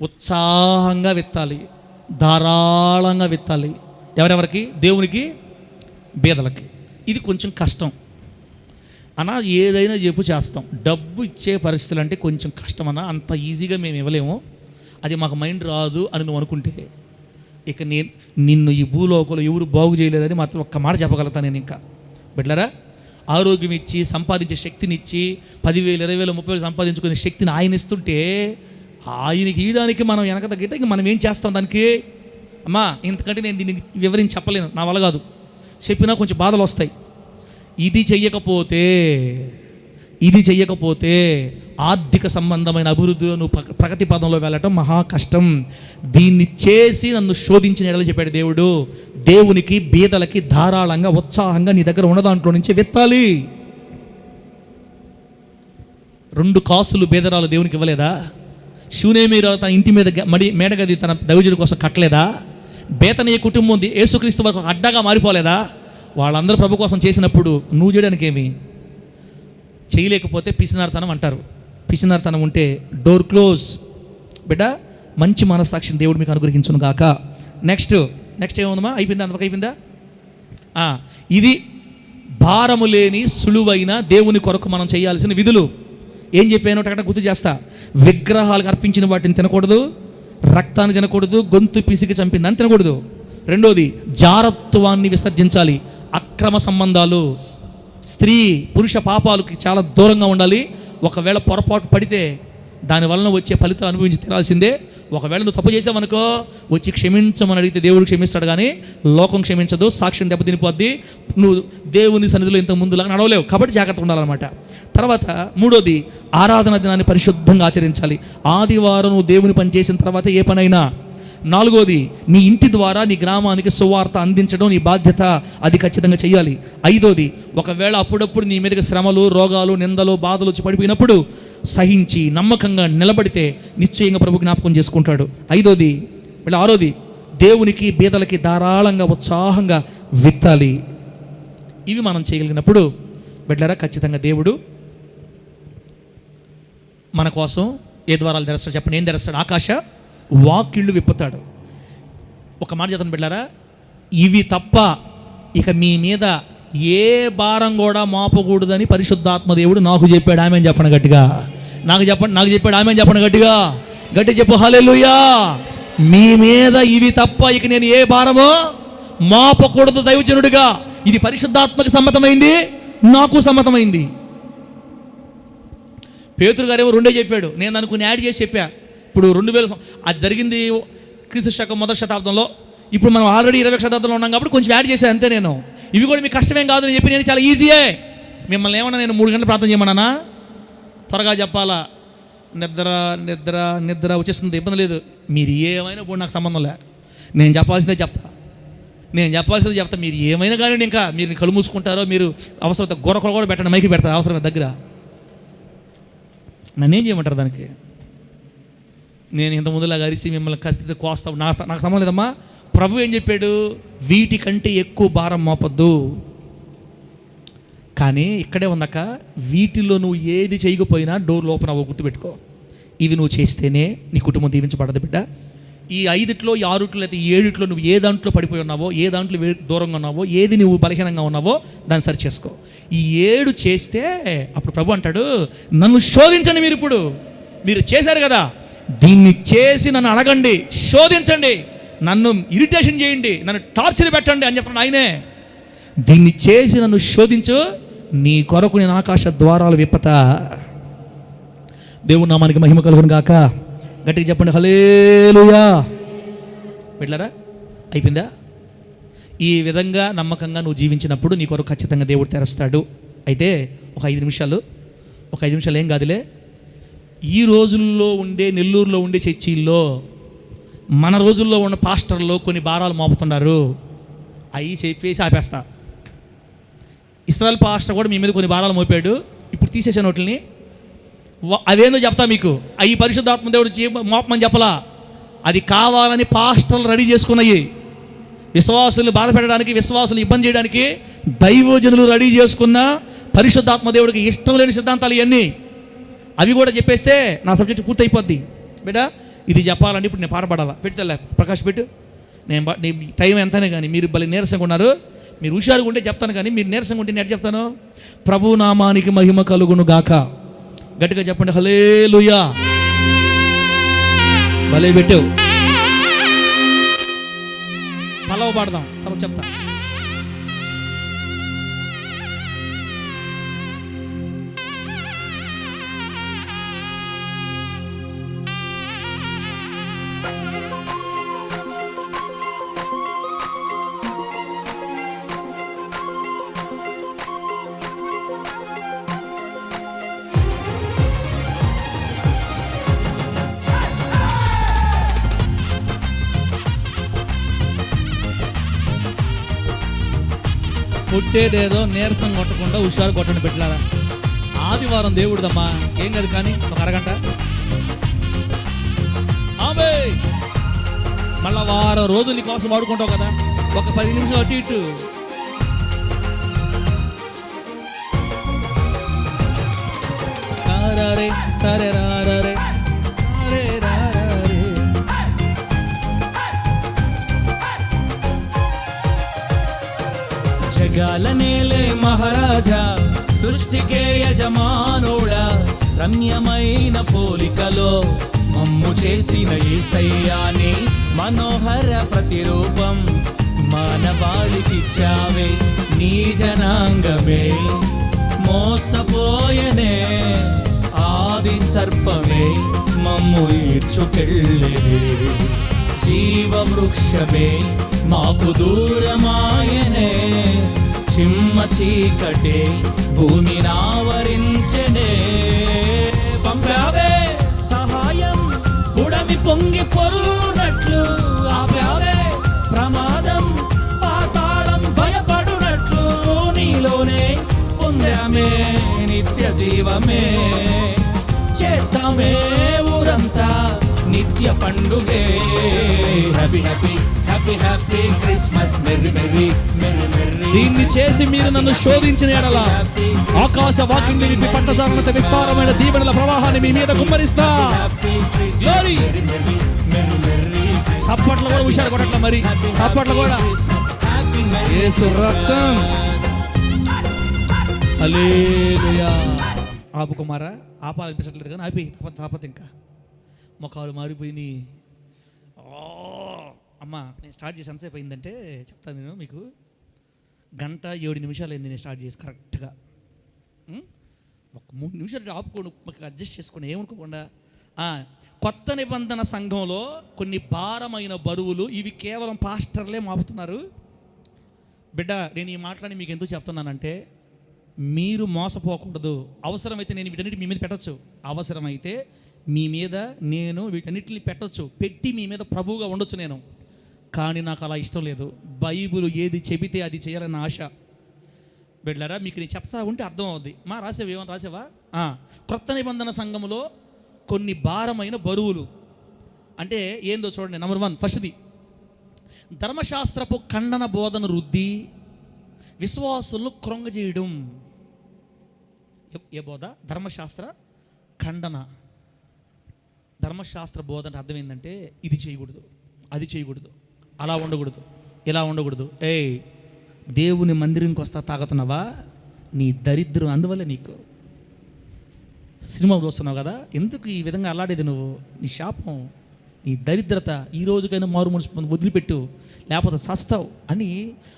ఉత్సాహంగా విత్తాలి, ధారాళంగా విత్తాలి. ఎవరెవరికి? దేవునికి, బీదలకి. ఇది కొంచెం కష్టం అన్నా, ఏదైనా చెప్పు చేస్తాం. డబ్బు ఇచ్చే పరిస్థితులు అంటే కొంచెం కష్టం అన్నా, అంత ఈజీగా మేము ఇవ్వలేము, అది మాకు మైండ్ రాదు అని నువ్వు అనుకుంటే ఇక నిన్ను ఈ భూలోకంలో ఎవరు బాగు చేయలేదని మాత్రం ఒక్క మాట చెప్పగలుగుతాను నేను. ఇంకా బిడ్డలారా, ఆరోగ్యం ఇచ్చి సంపాదించే శక్తిని ఇచ్చి 10,000, 20,000, 30,000 సంపాదించుకునే శక్తిని ఆయన ఇస్తుంటే ఆయనకి ఇయడానికి మనం వెనక తగ్గితే ఇంక మనం ఏం చేస్తాం దానికి? అమ్మా ఇంతకంటే నేను దీనికి వివరించి చెప్పలేను, నా వల్ల కాదు, చెప్పినా కొంచెం బాధలు వస్తాయి. ఇది చెయ్యకపోతే ఆర్థిక సంబంధమైన అభివృద్ధిలో నువ్వు ప్రగతి పదంలో వెళ్ళటం మహా కష్టం. దీన్ని చేసి నన్ను శోధించిన ఎడల చెప్పాడు దేవుడు, దేవునికి బీదలకి ధారాళంగా ఉత్సాహంగా నీ దగ్గర ఉన్న దాంట్లో నుంచి విత్తాలి. 2 కాసులు బీదరాలు దేవునికి ఇవ్వలేదా? శూనేమీరావు తన ఇంటి మీద మేడగది తన దైవజనుల కోసం కట్టలేదా? బేతనీయ కుటుంబం యేసుక్రీస్తు వరకు ఒక అడ్డగా మారిపోలేదా? వాళ్ళందరూ ప్రభు కోసం చేసినప్పుడు నువ్వు చేయడానికి ఏమి చేయలేకపోతే పిసినార్తనం అంటారు. పిసినార్తనం ఉంటే డోర్ క్లోజ్. బిడ్డ, మంచి మనస్సాక్షిని దేవుడు మీకు అనుగ్రహించును గాక. నెక్స్ట్ ఏముందమ్మా? అయిపోయిందా? అంతవరకు అయిపోయిందా? ఇది భారము లేని సులువైన దేవుని కొరకు మనం చేయాల్సిన విధులు. ఏం చెప్పాను ఒకటి గుర్తు చేస్తా. విగ్రహాలకు అర్పించిన వాటిని తినకూడదు, రక్తాన్ని తినకూడదు, గొంతు పిసికి చంపిందని తినకూడదు, రెండోది జారత్వాన్ని విసర్జించాలి. అక్రమ సంబంధాలు, స్త్రీ పురుష పాపాలకి చాలా దూరంగా ఉండాలి. ఒకవేళ పొరపాటు పడితే దానివలన వచ్చే ఫలితాలు అనుభవించి తీరాల్సిందే. ఒకవేళ నువ్వు తప్పు చేసావనుకో, వచ్చి క్షమించమని అడిగితే దేవుడు క్షమిస్తాడు, కానీ లోకం క్షమించదు. సాక్ష్యం దెబ్బతినిపోద్ది. నువ్వు దేవుని సన్నిధిలో ఇంతకు ముందులాగా నడవలేవు. కాబట్టి జాగ్రత్తగా ఉండాలన్నమాట. తర్వాత మూడోది, ఆరాధన దినాన్ని పరిశుద్ధంగా ఆచరించాలి. ఆదివారం నువ్వు దేవుని పని చేసిన తర్వాత ఏ పనైనా. నాలుగోది, నీ ఇంటి ద్వారా నీ గ్రామానికి సువార్త అందించడం నీ బాధ్యత, అది ఖచ్చితంగా చేయాలి. ఐదోది, ఒకవేళ అప్పుడప్పుడు నీ మీదకి శ్రమలు, రోగాలు, నిందలు, బాధలు వచ్చి పడిపోయినప్పుడు సహించి నమ్మకంగా నిలబడితే నిశ్చయంగా ప్రభు జ్ఞాపకం చేసుకుంటాడు. ఐదోది, మళ్ళీ ఆరోది, దేవునికి బీదలకి ధారాళంగా ఉత్సాహంగా విత్తాలి. ఇవి మనం చేయగలిగినప్పుడు బిడ్డలారా ఖచ్చితంగా దేవుడు మన కోసం ఏ ద్వారాలు తెరుస్తాడు చెప్పండి? ఏం తెరుస్తాడు? ఆకాశ వాకిళ్ళు విప్పుతాడు. ఒక మాట చెప్తాను బిడ్డలారా, ఇవి తప్ప ఇక మీ మీద ఏ భారం కూడా మోపకూడదని పరిశుద్ధాత్మ దేవుడు నాకు చెప్పాడు. ఆమె చెప్పండి గట్టిగా. నాకు చెప్పాడు. ఆమె చెప్పండి గట్టిగా. గట్టి చెప్పు హల్లెలూయా. మీ మీద ఇవి తప్ప ఇక నేను ఏ భారమో మోపకూడదు దైవజనుడిగా. ఇది పరిశుద్ధాత్మకి సమ్మతమైంది, నాకు సమ్మతమైంది. పేతురు గారేమో రెండే చెప్పాడు, నేను అనుకుని యాడ్ చేసి చెప్పా. ఇప్పుడు 2000 అది జరిగింది క్రీస్తు శకం మొదటి శతాబ్దంలో. ఇప్పుడు మనం ఆల్రెడీ 20వ శతాబ్దంలో ఉన్నాం కాబట్టి కొంచెం యాడ్ చేశాను అంతే. నేను ఇవి కూడా మీకు కష్టమేం కాదు అని చెప్పి నేను చాలా ఈజీయే. మిమ్మల్ని ఏమన్నా నేను 3 గంటలు ప్రార్థన చేయమన్నానా? త్వరగా చెప్పాలా? నిద్ర వచ్చేస్తుంది, ఇబ్బంది లేదు. మీరు ఏమైనా కూడా నాకు సంబంధం లే. నేను చెప్పాల్సిందే చెప్తా. మీరు ఏమైనా కానీ ఇంకా మీరు కళ్ళు మూసుకుంటారో, మీరు అవసరత గొర్రె కూడా పెట్టండి, మైకి పెడతారు అవసరం దగ్గర. నన్నేం చేయమంటారు దానికి? నేను ఇంత ముందులాగా అరిసి మిమ్మల్ని కసితే కోస్తావు, నాకు సంబంధం లేదమ్మా. ప్రభు ఏం చెప్పాడు? వీటికంటే ఎక్కువ భారం మోపద్దు. కానీ ఇక్కడే ఉందాక, వీటిలో నువ్వు ఏది చేయకపోయినా డోర్ ఓపెన్ అవ్వ, గుర్తుపెట్టుకో. ఇవి నువ్వు చేస్తేనే నీ కుటుంబం దీవించబడదు బిడ్డ. ఈ 5 ఈ 6 అయితే ఈ 7 నువ్వు ఏ దాంట్లో పడిపోయి ఉన్నావో, ఏ దాంట్లో దూరంగా ఉన్నావో, ఏది నువ్వు బలహీనంగా ఉన్నావో దాన్ని సరి చేసుకో. ఈ 7 చేస్తే అప్పుడు ప్రభు అంటాడు, నన్ను శోధించండి. మీరు చేశారు కదా, దీన్ని చేసి నన్ను అడగండి, శోధించండి, నన్ను ఇరిటేషన్ చేయండి, నన్ను టార్చర్ పెట్టండి అని చెప్తున్నాడు ఆయనే. దీన్ని చేసి నన్ను శోధించు, నీ కొరకు నేను ఆకాశ ద్వారాలు విప్పతా. దేవుని నామానికి మహిమ కలుగును గాక. గట్టిగా చెప్పండి హల్లెలూయా. బిడ్డలారా అయిపోయిందా? ఈ విధంగా నమ్మకంగా నువ్వు జీవించినప్పుడు నీ కొరకు ఖచ్చితంగా దేవుడు తెరుస్తాడు. అయితే ఒక 5 నిమిషాలు ఏం కాదులే. ఈ రోజుల్లో ఉండే, నెల్లూరులో ఉండే చర్చిల్లో, మన రోజుల్లో ఉన్న పాస్టర్లు కొన్ని భారాలు మోపుతున్నారు. అవి చెప్పేసి ఆపేస్తా. ఇస్రాయల్ పాస్టర్ కూడా మీ మీద కొన్ని భారాలు మోపాడు, ఇప్పుడు తీసేసాను వాటిని. అవేందో చెప్తా మీకు. అవి పరిశుద్ధాత్మ దేవుడు మోపమని చెప్పలా, అది కావాలని పాస్టర్లు రెడీ చేసుకున్నాయి. విశ్వాసులు బాధ పెట్టడానికి, విశ్వాసులు ఇబ్బంది చేయడానికి దైవజనులు రెడీ చేసుకున్న పరిశుద్ధాత్మ దేవుడికి ఇష్టం లేని సిద్ధాంతాలు ఇవన్నీ. అవి కూడా చెప్పేస్తే నా సబ్జెక్ట్ పూర్తి అయిపోద్ది. బిడ్డ ఇది చెప్పాలంటే ఇప్పుడు నేను పాట పాడాలా? పెడతలే ప్రకాష్ పెట్టు. నేను టైం ఎంతనే కానీ మీరు భలే నీరసంగా ఉన్నారు. మీరు హుషారుగా ఉంటే చెప్తాను, కానీ మీరు నీరసంగా ఉంటే నేను చెప్తాను. ప్రభు నామానికి మహిమ కలుగును గాక. గట్టిగా చెప్పండి హల్లెలూయా. భలే పెట్టావు. పల్లవ పాడదాం, తర్వాత చెప్తా. కొట్టేదేదో నీరసం కొట్టకుండా హుషారు కొట్టండి పెట్టారా. ఆదివారం దేవుడిదమ్మా, ఏం కాదు. కానీ ఒక అరగంట మళ్ళా వారం రోజులు నీ కోసం వాడుకుంటావు కదా, ఒక 10 నిమిషాలు అటు ఇటు. జగాలనేలే మహారాజా, సృష్టికే యజమానుడా, రమ్యమైన పోలికలో మమ్ము చేసిన యేసయ్యాని మనోహర ప్రతిరూపం. మానవాళికిచ్చావే నీ జనాంగమే. మోసపోయనే ఆది సర్పమే మమ్ము ఈడ్చుకెళ్ళేదే. జీవవృక్షమే మాకు దూరమాయనే. చిమ్మ చీకటే భూమిని ఆవరించెనే. పంపావే సహాయం ఉడమి పొంగి పొర్లునట్లు. ఆపావే ప్రమాదం పాతాళం భయపడునట్లు. నీలోనే పొందామే నిత్య జీవమే. చేస్తామే ఊరంతా నిత్య పండుగే. Happy happy happy happy Christmas. Merry merry merry merry. దీన్ని చేసి మీరు నన్ను శోధించిన ఎడల ఆకాశ వాకింగ్ విప్పి పట్టజాలనంత విస్తారమైన దీవెనల ప్రవాహాన్ని మీ మీద కుమ్మరిస్తా. Glory. చప్పట్లు కూడా హుషారు కొట్టట్ల, మరి చప్పట్లు కూడా. యేసు రక్తం. హల్లెలూయా. ఆపు కుమారా, ఆపాలనిపించట్లేదు కానీ ఆపి తాపత. ఇంకా మొఖాలు మారిపోయినాయి. అమ్మా నేను స్టార్ట్ చేసి ఎంతసేపు అయిందంటే చెప్తాను నేను మీకు. 1:07 అయింది నేను స్టార్ట్ చేసి కరెక్ట్గా. ఒక 3 నిమిషాలు ఆపుకోండి, అడ్జస్ట్ చేసుకోండి, ఏమనుకోకుండా. కొత్త నిబంధన సంఘంలో కొన్ని భారమైన బరువులు ఇవి కేవలం పాస్టర్లే మాపుతున్నారు. బిడ్డ, నేను ఈ మాటలని మీకు ఎందుకు చెప్తున్నానంటే మీరు మోసపోకూడదు. అవసరమైతే నేను వీటన్నిటి మీ మీద పెట్టచ్చు. అవసరమైతే మీ మీద నేను వీటన్నిటిని పెట్టచ్చు, పెట్టి మీ మీద ప్రభువుగా ఉండొచ్చు నేను. కానీ నాకు అలా ఇష్టం లేదు. బైబిల్ ఏది చెబితే అది చేయాలన్న ఆశ. బిడ్డలారా, మీకు నేను చెప్తా ఉంటే అర్థం అవుద్ది. రాసేవా, ఏమని రాసేవా? క్రొత్త నిబంధన సంఘములో కొన్ని భారమైన బరువులు అంటే ఏందో చూడండి. నెంబర్ 1, ఫస్ట్ది ధర్మశాస్త్రపు ఖండన బోధన రుద్ది విశ్వాసులను కృంగజేయడం. ఏ బోధ? ధర్మశాస్త్ర ఖండన. ధర్మశాస్త్ర బోధ అంటే అర్థం ఏంటంటే ఇది చేయకూడదు, అది చేయకూడదు, అలా ఉండకూడదు, ఇలా ఉండకూడదు. దేవుని మందిరంకి వస్తా తాగుతున్నావా? నీ దరిద్రం అందువల్ల నీకు. సినిమా చూస్తున్నావు కదా, ఎందుకు ఈ విధంగా అల్లాడేది నువ్వు? నీ శాపం, నీ దరిద్రత. ఈ రోజుకైనా మారు మనసు వదిలిపెట్టు, లేకపోతే చస్తావు అని.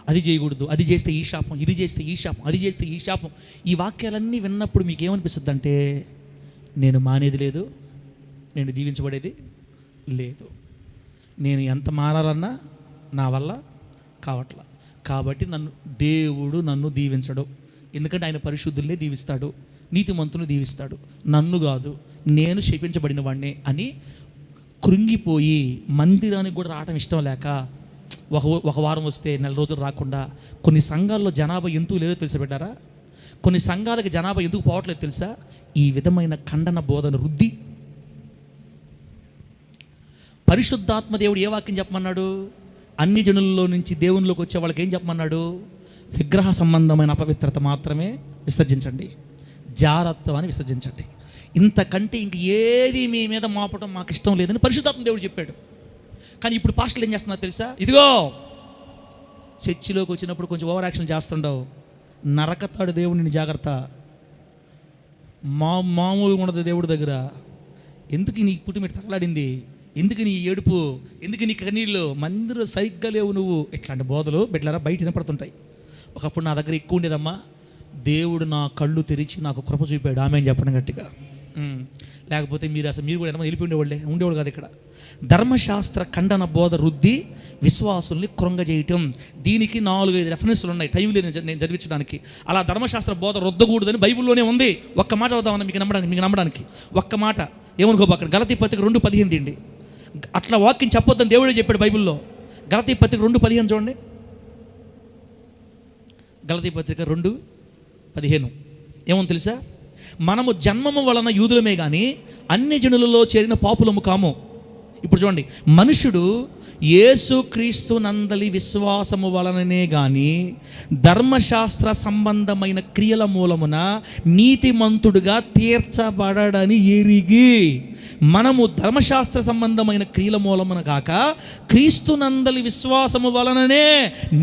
అది చేయకూడదు, అది చేస్తే ఈ శాపం, ఇది చేస్తే ఈ శాపం, అది చేస్తే ఈ శాపం. ఈ వాక్యాలన్నీ విన్నప్పుడు మీకు ఏమనిపిస్తుంది అంటే నేను మానేది లేదు, నేను దీవించబడేది లేదు. నేను ఎంత మారాలన్నా నా వల్ల కావట్లా. కాబట్టి దేవుడు నన్ను దీవించడు. ఎందుకంటే ఆయన పరిశుద్ధుల్నే దీవిస్తాడు, నీతిమంతుని దీవిస్తాడు, నన్ను కాదు, నేను శపించబడిన వాడినే అని కృంగిపోయి మందిరానికి కూడా రావటం ఇష్టం లేక ఒక వారం వస్తే 4 రోజులు రాకుండా. కొన్ని సంఘాల్లో జనాభా ఎందుకు లేదో తెలిసి పెట్టారా? కొన్ని సంఘాలకి జనాభా ఎందుకు పోవట్లేదు తెలుసా? ఈ విధమైన ఖండన బోధన రుద్ది. పరిశుద్ధాత్మ దేవుడు ఏ వాక్యం చెప్పమన్నాడు? అన్ని జనుల్లో నుంచి దేవునిలోకి వచ్చే వాళ్ళకి ఏం చెప్పమన్నాడు? విగ్రహ సంబంధమైన అపవిత్రత మాత్రమే విసర్జించండి, జారత్వాన్ని విసర్జించండి. ఇంతకంటే ఇంక ఏది మీ మీద మోపడం మాకు ఇష్టం లేదని పరిశుద్ధాత్మ దేవుడు చెప్పాడు. కానీ ఇప్పుడు పాస్టర్లు ఏం చేస్తున్నారు తెలుసా? ఇదిగో చర్చిలోకి వచ్చినప్పుడు కొంచెం ఓవర్ యాక్షన్ చేస్తుండవు, నరకతాడు దేవుడిని, జాగ్రత్త. మామూలుగా ఉండదు దేవుడి దగ్గర. ఎందుకు నీ పుట్టి మీరు తగలాడింది? ఎందుకు నీ ఏడుపు? ఎందుకు నీ కన్నీళ్ళు? మందిరం సరిగ్గా లేవు నువ్వు. ఇట్లాంటి బోధలు బిడ్డలారా బయట వినపడుతుంటాయి. ఒకప్పుడు నా దగ్గర ఎక్కువ ఉండేదమ్మా. దేవుడు నా కళ్ళు తెరిచి నాకు కృప చూపాడు. ఆమె చెప్పడం గట్టిగా. లేకపోతే మీరు కూడా ఎంతమంది వెళ్ళిపోయి ఉండేవాడు కాదు. ఇక్కడ ధర్మశాస్త్ర ఖండన బోధ రుద్ది విశ్వాసుల్ని కృంగజేయటం. దీనికి 4-5 రెఫరెన్స్లు ఉన్నాయి, టైం లేదు నేను చదివించడానికి. అలా ధర్మశాస్త్ర బోధ రుద్దకూడదని బైబిల్లోనే ఉంది. ఒక్క మాట చదువుతామని మీకు నమ్మడానికి ఒక్క మాట. ఏమనుకోబాకండి. గలతీ పత్రిక 2:15 అండి. అట్లా వాక్యం చెప్పొద్దని దేవుడే చెప్పాడు బైబిల్లో. గలతీ పత్రిక 2:15 చూడండి. గలతీ పత్రిక 2:15 ఏమో తెలుసా? మనము జన్మము వలన యూదులమే కానీ అన్ని జనులలో చేరిన పాపులము కాము. ఇప్పుడు చూడండి, మనుషుడు యేసుక్రీస్తు నందలి విశ్వాసము వలననే కానీ ధర్మశాస్త్ర సంబంధమైన క్రియల మూలమున నీతిమంతుడుగా తీర్చబడని ఎరిగి, మనము ధర్మశాస్త్ర సంబంధమైన క్రియల మూలమున కాక క్రీస్తు నందలి విశ్వాసము వలననే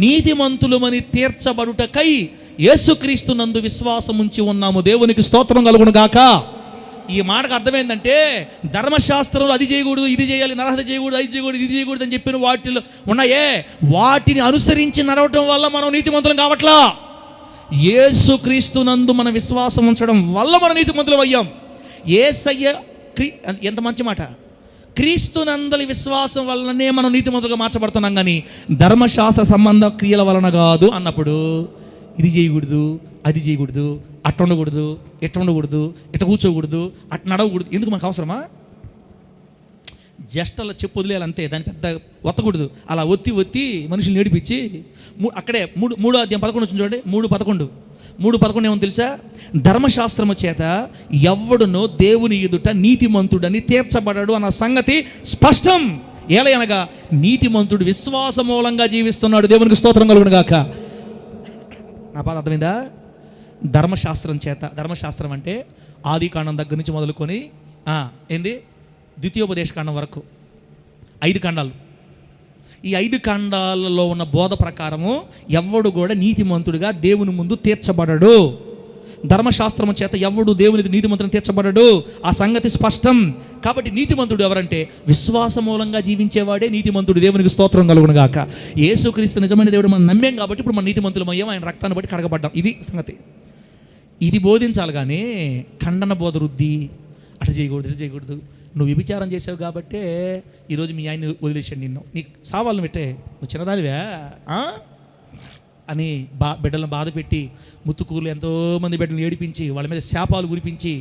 నీతిమంతులమని తీర్చబడుటకై యేసుక్రీస్తు నందు విశ్వాసం ఉంచి ఉన్నాము. దేవునికి స్తోత్రం కలుగును గాక. ఈ మాటకు అర్థమైందంటే ధర్మశాస్త్రంలో అది చేయకూడదు, ఇది చేయాలి, నరహత్య చేయకూడదు, అది చేయకూడదు, ఇది చేయకూడదు అని చెప్పిన వాటిలో ఉన్నాయే, వాటిని అనుసరించి నడవటం వల్ల మనం నీతిమంతులం కావట్లా. యేసుక్రీస్తునందు మన విశ్వాసం ఉంచడం వల్ల మనం నీతిమంతులం అయ్యాం. యేసయ్య ఎంత మంచి మాట, క్రీస్తునందలి విశ్వాసం వలననే మనం నీతిమంతులుగా మార్చబడుతున్నాం, కానీ ధర్మశాస్త్ర సంబంధ క్రియల వలన కాదు అన్నప్పుడు ఇది చేయకూడదు, అది చేయకూడదు, అట్ట ఉండకూడదు, ఎట్ట ఉండకూడదు, ఎట్ట కూర్చోకూడదు, అట్ట నడవకూడదు. ఎందుకు మనకు అవసరమా? జస్ట్ అలా చెప్పు వదిలేయాలంతే, దాని పెద్ద ఒత్తకూడదు. అలా ఒత్తి మనుషులు నేడిపించి అక్కడే 3వ అధ్యాయం 11 వచ్చింది చూడండి. 3:11 ఏమో తెలుసా? ధర్మశాస్త్రము చేత ఎవ్వడునో దేవుని ఎదుట నీతిమంతుడని తీర్చబడడు అన్న సంగతి స్పష్టం. ఏలయనగా నీతిమంతుడు విశ్వాస మూలంగా జీవిస్తున్నాడు. దేవునికి స్తోత్రం కలుగును గాక. నా బాధ అర్థమైందా? ధర్మశాస్త్రం చేత, ధర్మశాస్త్రం అంటే ఆది కాండం దగ్గర నుంచి మొదలుకొని ఏంది ద్వితీయోపదేశ కాండం వరకు 5 ఖండాలు. ఈ 5 ఖండాలలో ఉన్న బోధ ప్రకారము ఎవడు కూడా నీతిమంతుడిగా దేవుని ముందు తీర్చబడడు. ధర్మశాస్త్రము చేత ఎవడు దేవుని నీతిమంతుని తీర్చబడడు, ఆ సంగతి స్పష్టం. కాబట్టి నీతిమంతుడు ఎవరంటే విశ్వాస మూలంగా జీవించేవాడే నీతిమంతుడు. దేవునికి స్తోత్రం కలుగును గాక. యేసుక్రీస్తు నిజమైన దేవుడు మనం నమ్మాం కాబట్టి ఇప్పుడు మన నీతిమంతులం అయ్యాం, ఆయన రక్తాన్ని బట్టి కడగబడ్డాం. ఇది సంగతి. ఇది బోధించాలి, కానీ ఖండన బోధ రుద్ది అటు చేయకూడదు, ఇటు చేయకూడదు. నువ్వు వ్యభిచారం చేసావు కాబట్టే ఈరోజు మీ ఆయన వదిలేసాడు నిన్ను, నీకు సావాలను పెట్టే, నువ్వు చిన్నదానివే అని బిడ్డలను బాధ పెట్టి, ముత్తుకూరులు ఎంతోమంది బిడ్డలను ఏడిపించి వాళ్ళ మీద శాపాలు కురిపించి,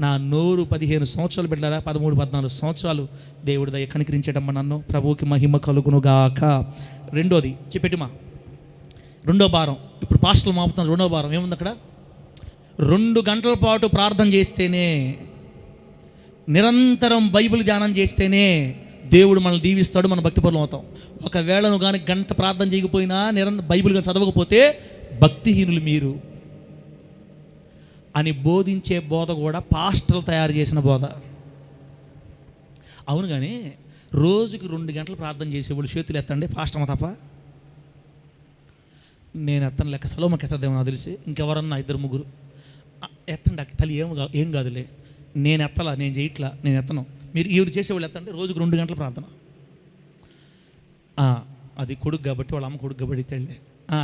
నా నోరు 15 సంవత్సరాలు బిడ్డలారా, 13-14 సంవత్సరాలు దేవుడి దయ కనికరించడమ్మా నన్ను. ప్రభువుకి మహిమ కలుగునుగాక. రెండోది చెప్పెట్టుమా, 2వ భారం. ఇప్పుడు పాస్టర్లు మాపుతున్నారు 2వ భారం. ఏముంది అక్కడ? 2 గంటల పాటు ప్రార్థన చేస్తేనే, నిరంతరం బైబిల్ ధ్యానం చేస్తేనే దేవుడు మనల్ని దీవిస్తాడు, మన భక్తిపరులం అవుతాం. ఒకవేళ నువ్వు కానీ గంట ప్రార్థన చేయకపోయినా, బైబిల్ కానీ చదవకపోతే భక్తిహీనులు మీరు అని బోధించే బోధ కూడా పాస్టర్లు తయారు చేసిన బోధ. అవును, కానీ రోజుకి 2 గంటలు ప్రార్థన చేసేవాళ్ళు చేతులు ఎత్తండి. పాస్టర్మ తప్ప నేను ఎత్తను, లెక్క సలోమకి ఎత్తదేమో నాకు తెలిసి. ఇంకెవరన్నా 2-3 ఎత్తండి. తల్లి ఏం కాదులే, నేను ఎత్తలా, నేను చేయట్లా, నేను ఎత్తను. మీరు ఈవిడ చేసేవాళ్ళు ఎత్తండి. రోజుకు 2 గంటల ప్రార్థన. అది కొడుకు కాబట్టి, వాళ్ళ అమ్మ కొడుకు కాబట్టి ఎత్తాడులే.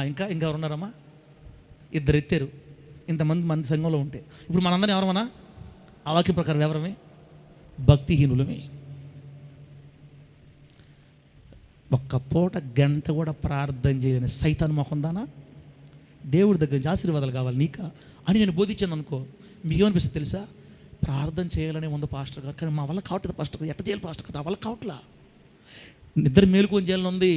ఇంకా ఎవరు ఉన్నారమ్మా? 2 ఎత్తారు. ఇంతమంది సంఘంలో ఉంటే ఇప్పుడు మనందరం ఎవరమన్నా? ఆ వాక్య ప్రకారం ఎవరమే? భక్తిహీనులమే. ఒక్క పూట గంట కూడా ప్రార్థన చేయలేని సైతాన్ మొహందానా? దేవుడి దగ్గర నుంచి ఆశీర్వాదాలు కావాలి నీకా అని నేను బోధించాను అనుకో, మీకేమనిపిస్తుంది తెలుసా? ప్రార్థన చేయాలనే ఉంది పాస్టర్ గారు, కానీ మా వల్ల కావట్లేదు పాస్టర్ గారు. ఎట్ట చేయాలి పాస్టర్ గారు? నా వల్ల కావట్లా. నిద్ర మేలుకొని చేయాలని ఉంది,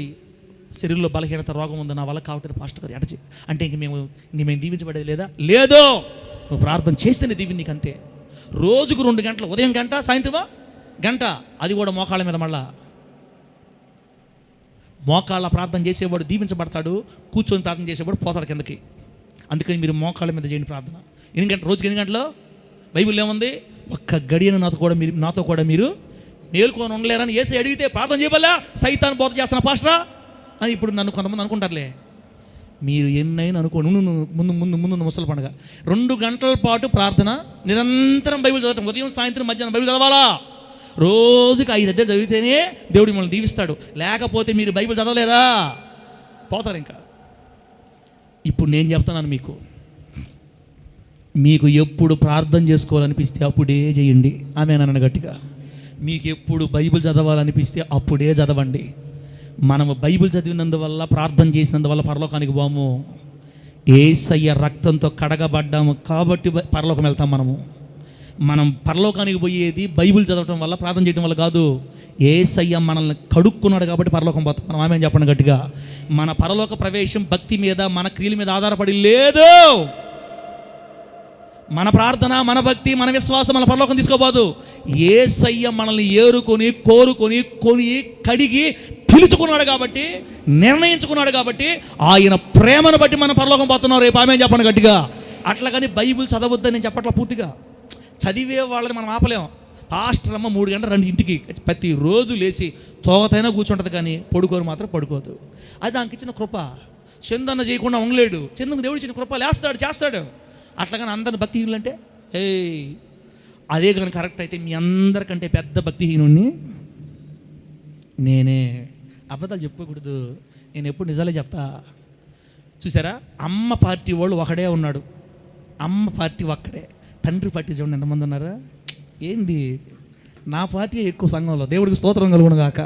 శరీరంలో బలహీనత రోగం ఉంది, నా వల్ల కావట్లేదు పాస్టర్ గారు. ఎట్ట చేయాలి అంటే ఇంక మేము దీవించబడేది లేదా? లేదో, నువ్వు ప్రార్థన చేస్తేనే దీవి నీకు, అంతే. రోజుకు 2 గంటలు, ఉదయం గంట, సాయంత్రమా గంట, అది కూడా మోకాళ్ళ మీద. మళ్ళా మోకాళ్ళ ప్రార్థన చేసేవాడు దీవించబడతాడు, కూర్చొని ప్రార్థన చేసేవాడు పోతాడు కిందకి. అందుకని మీరు మోకాళ్ళ మీద చేయండి ప్రార్థన. రోజుకి 8 గంటలు బైబిల్ ఏముంది? ఒక్క గడియను నాతో కూడా మీరు మేలుకొని ఉండలేరని యేసు అడిగితే ప్రార్థన చేయబల్లా సైతాన్ బోధ చేస్తున్న పాస్టరా అని ఇప్పుడు నన్ను కొంతమంది అనుకుంటారులే. మీరు ఎన్నైనా అనుకోండి, ముందు ముసలి పండుగ 2 గంటల పాటు ప్రార్థన, నిరంతరం బైబిల్ చదవటం, ఉదయం సాయంత్రం మధ్యాహ్నం బైబిల్ చదవాలా. రోజుకి 5 అధ్యాయాలు చదివితేనే దేవుడు మిమ్మల్ని దీవిస్తాడు. లేకపోతే మీరు బైబిల్ చదవలేదా పోతారు. ఇంకా ఇప్పుడు నేను చెప్తున్నాను మీకు ఎప్పుడు ప్రార్థన చేసుకోవాలనిపిస్తే అప్పుడే చేయండి. ఆమేన్ గట్టిగా. మీకు ఎప్పుడు బైబిల్ చదవాలనిపిస్తే అప్పుడే చదవండి. మనము బైబిల్ చదివినందువల్ల, ప్రార్థన చేసినందువల్ల పరలోకానికి పోము. యేసయ్య రక్తంతో కడగబడ్డాము కాబట్టి పరలోకం వెళ్తాం. మనం పరలోకానికి పోయేది బైబిల్ చదవటం వల్ల, ప్రార్థన చేయడం వల్ల కాదు. యేసయ్య మనల్ని కడుక్కున్నాడు కాబట్టి పరలోకం పోతాం. మనం ఆమేన్ చెప్పండి గట్టిగా. మన పరలోక ప్రవేశం భక్తి మీద, మన క్రియల మీద ఆధారపడి లేదు. మన ప్రార్థన, మన భక్తి, మన విశ్వాసం మన పరలోకం తీసుకోబోదు. యేసయ్య మనల్ని ఏరుకొని, కోరుకొని, కడిగి పిలుచుకున్నాడు కాబట్టి, నిర్ణయించుకున్నాడు కాబట్టి, ఆయన ప్రేమను బట్టి మనం పరలోకం పోతున్నాం రేపు. ఆమేన్ చెప్పండి గట్టిగా. అట్లా కానీ బైబిల్ చదవద్దని నేను చెప్పట్లా. పూర్తిగా చదివే వాళ్ళని మనం ఆపలేం. పాస్టర్ అమ్మ 3 గంటలు రండి ఇంటికి, ప్రతిరోజు లేచి తోగతైనా కూర్చుంటుంది, కానీ పడుకోరు మాత్రం పడుకోదు. అది దానికి ఇచ్చిన కృప. చందన్న చేయకుండా ఉండలేడు. చందనకు దేవుడు ఇచ్చిన కృప, లేస్తాడు, చేస్తాడు. అట్లాగని అందరిని భక్తిహీనులు అంటే అదే కానీ కరెక్ట్ అయితే మీ అందరికంటే పెద్ద భక్తిహీనుణ్ణి నేనే. అబద్ధాలు చెప్పకూడదు, నేను ఎప్పుడు నిజాలే చెప్తా. చూసారా, అమ్మ పార్టీ వాళ్ళు ఒకడే ఉన్నాడు, అమ్మ పార్టీ ఒక్కడే. తండ్రి పార్టీ చూడండి ఎంతమంది ఉన్నారా? ఏంది, నా పార్టీ ఎక్కువ సంఘంలో. దేవుడికి స్తోత్రం కలుగును గాక.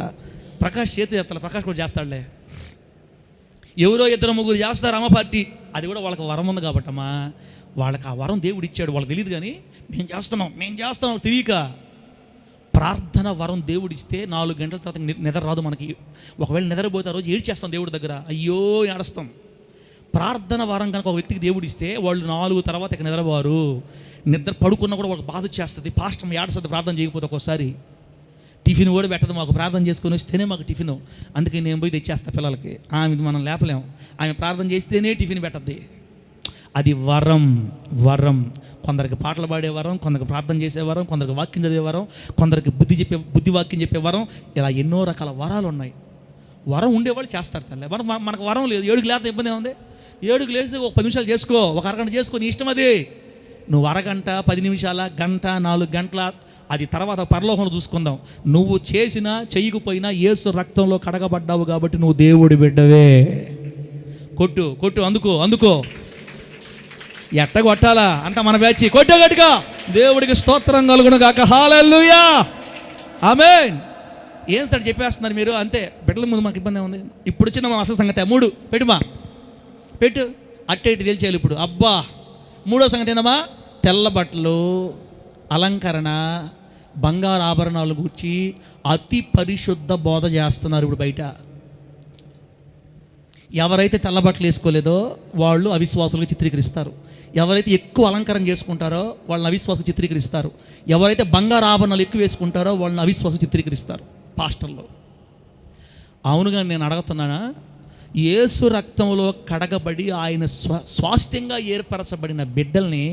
ప్రకాష్ చేతి చేస్తాడు, ప్రకాష్ కూడా చేస్తాడులే. ఎవరో ఇద్దరు ముగ్గురు చేస్తారు అమ్మ పార్టీ, అది కూడా వాళ్ళకి వరం ఉంది కాబట్టమ్మా. వాళ్ళకి ఆ వరం దేవుడు ఇచ్చాడు, వాళ్ళకి తెలియదు. కానీ మేము చేస్తున్నాం తెలియక. ప్రార్థన వరం దేవుడు ఇస్తే 4 గంటల తర్వాత నిద్ర రాదు మనకి. ఒకవేళ నిద్రపోతే ఆ రోజు ఏడ్చేస్తాం దేవుడి దగ్గర, అయ్యో ఏడుస్తాం. ప్రార్థన వరం కనుక ఒక వ్యక్తికి దేవుడు ఇస్తే వాళ్ళు 4 తర్వాత ఇక నిద్రపోరు. నిద్ర పడుకున్నా కూడా వాళ్ళకి బాధ వచ్చేస్తుంది. పాస్టర్ ఏడుస్తుంది ప్రార్థన చేయకపోతే. ఒక్కోసారి టిఫిన్ కూడా పెట్టదు మాకు, ప్రార్థన చేసుకొని వస్తేనే మాకు టిఫిన్. అందుకే నేను పోయి తెచ్చేస్తా పిల్లలకి. ఆమె మనం లేపలేము, ఆమె ప్రార్థన చేస్తేనే టిఫిన్ పెట్టద్ది. అది వరం. కొందరికి పాటలు పాడే వరం, కొందరికి ప్రార్థన చేసే వరం, కొందరికి వాక్యం చదివే వరం, కొందరికి బుద్ధి వాక్యం చెప్పే వరం. ఇలా ఎన్నో రకాల వరాలు ఉన్నాయి. వరం ఉండేవాళ్ళు చేస్తారు తల్లి. మనకు వరం లేదు. 7కి లేకపోతే ఇబ్బంది ఉంది. 7కి లేచి ఒక 10 నిమిషాలు చేసుకో, ఒక అరగంట చేసుకో, నీ ఇష్టం అది. నువ్వు అరగంట, 10 నిమిషాల, గంట, 4 గంటల, అది తర్వాత పరలోకంలో చూసుకుందాం. నువ్వు చేసినా చెయ్యకపోయినా యేసు రక్తంలో కడగబడ్డావు కాబట్టి నువ్వు దేవుడి బిడ్డవే. కొట్టు అందుకో ఎట్ట కొట్టాలా అంత మన బ్యాచ్. కొట్టు గట్టిగా, దేవుడికి స్తోత్రం కలుగును గాక. హల్లెలూయా, ఆమేన్. ఏం సార్ చెప్పేస్తున్నారు మీరు? అంతే, బిడ్డల ముందు మాకు ఇబ్బంది ఉంది. ఇప్పుడు వచ్చిన మా అసలు సంగతి 3 పెట్టు అట్టే ఇటు తెలిచేయాలి ఇప్పుడు. అబ్బా, 3వ సంగతి ఏందమ్మా? తెల్ల బట్టలు, అలంకరణ, బంగారు ఆభరణాలు గూర్చి అతి పరిశుద్ధ బోధ చేస్తున్నారు ఇప్పుడు బయట. ఎవరైతే తెల్ల బట్టలు వేసుకోలేదో వాళ్ళు అవిశ్వాసులుగా చిత్రీకరిస్తారు. ఎవరైతే ఎక్కువ అలంకరణ చేసుకుంటారో వాళ్ళని అవిశ్వాసం చిత్రీకరిస్తారు. ఎవరైతే బంగారు ఆభరణాలు ఎక్కువ వేసుకుంటారో వాళ్ళని అవిశ్వాసం చిత్రీకరిస్తారు పాస్టర్లు. అవునుగా నేను అడుగుతున్నానా, యేసు రక్తంలో కడగబడి ఆయన స్వాస్థ్యంగా ఏర్పరచబడిన బిడ్డల్ని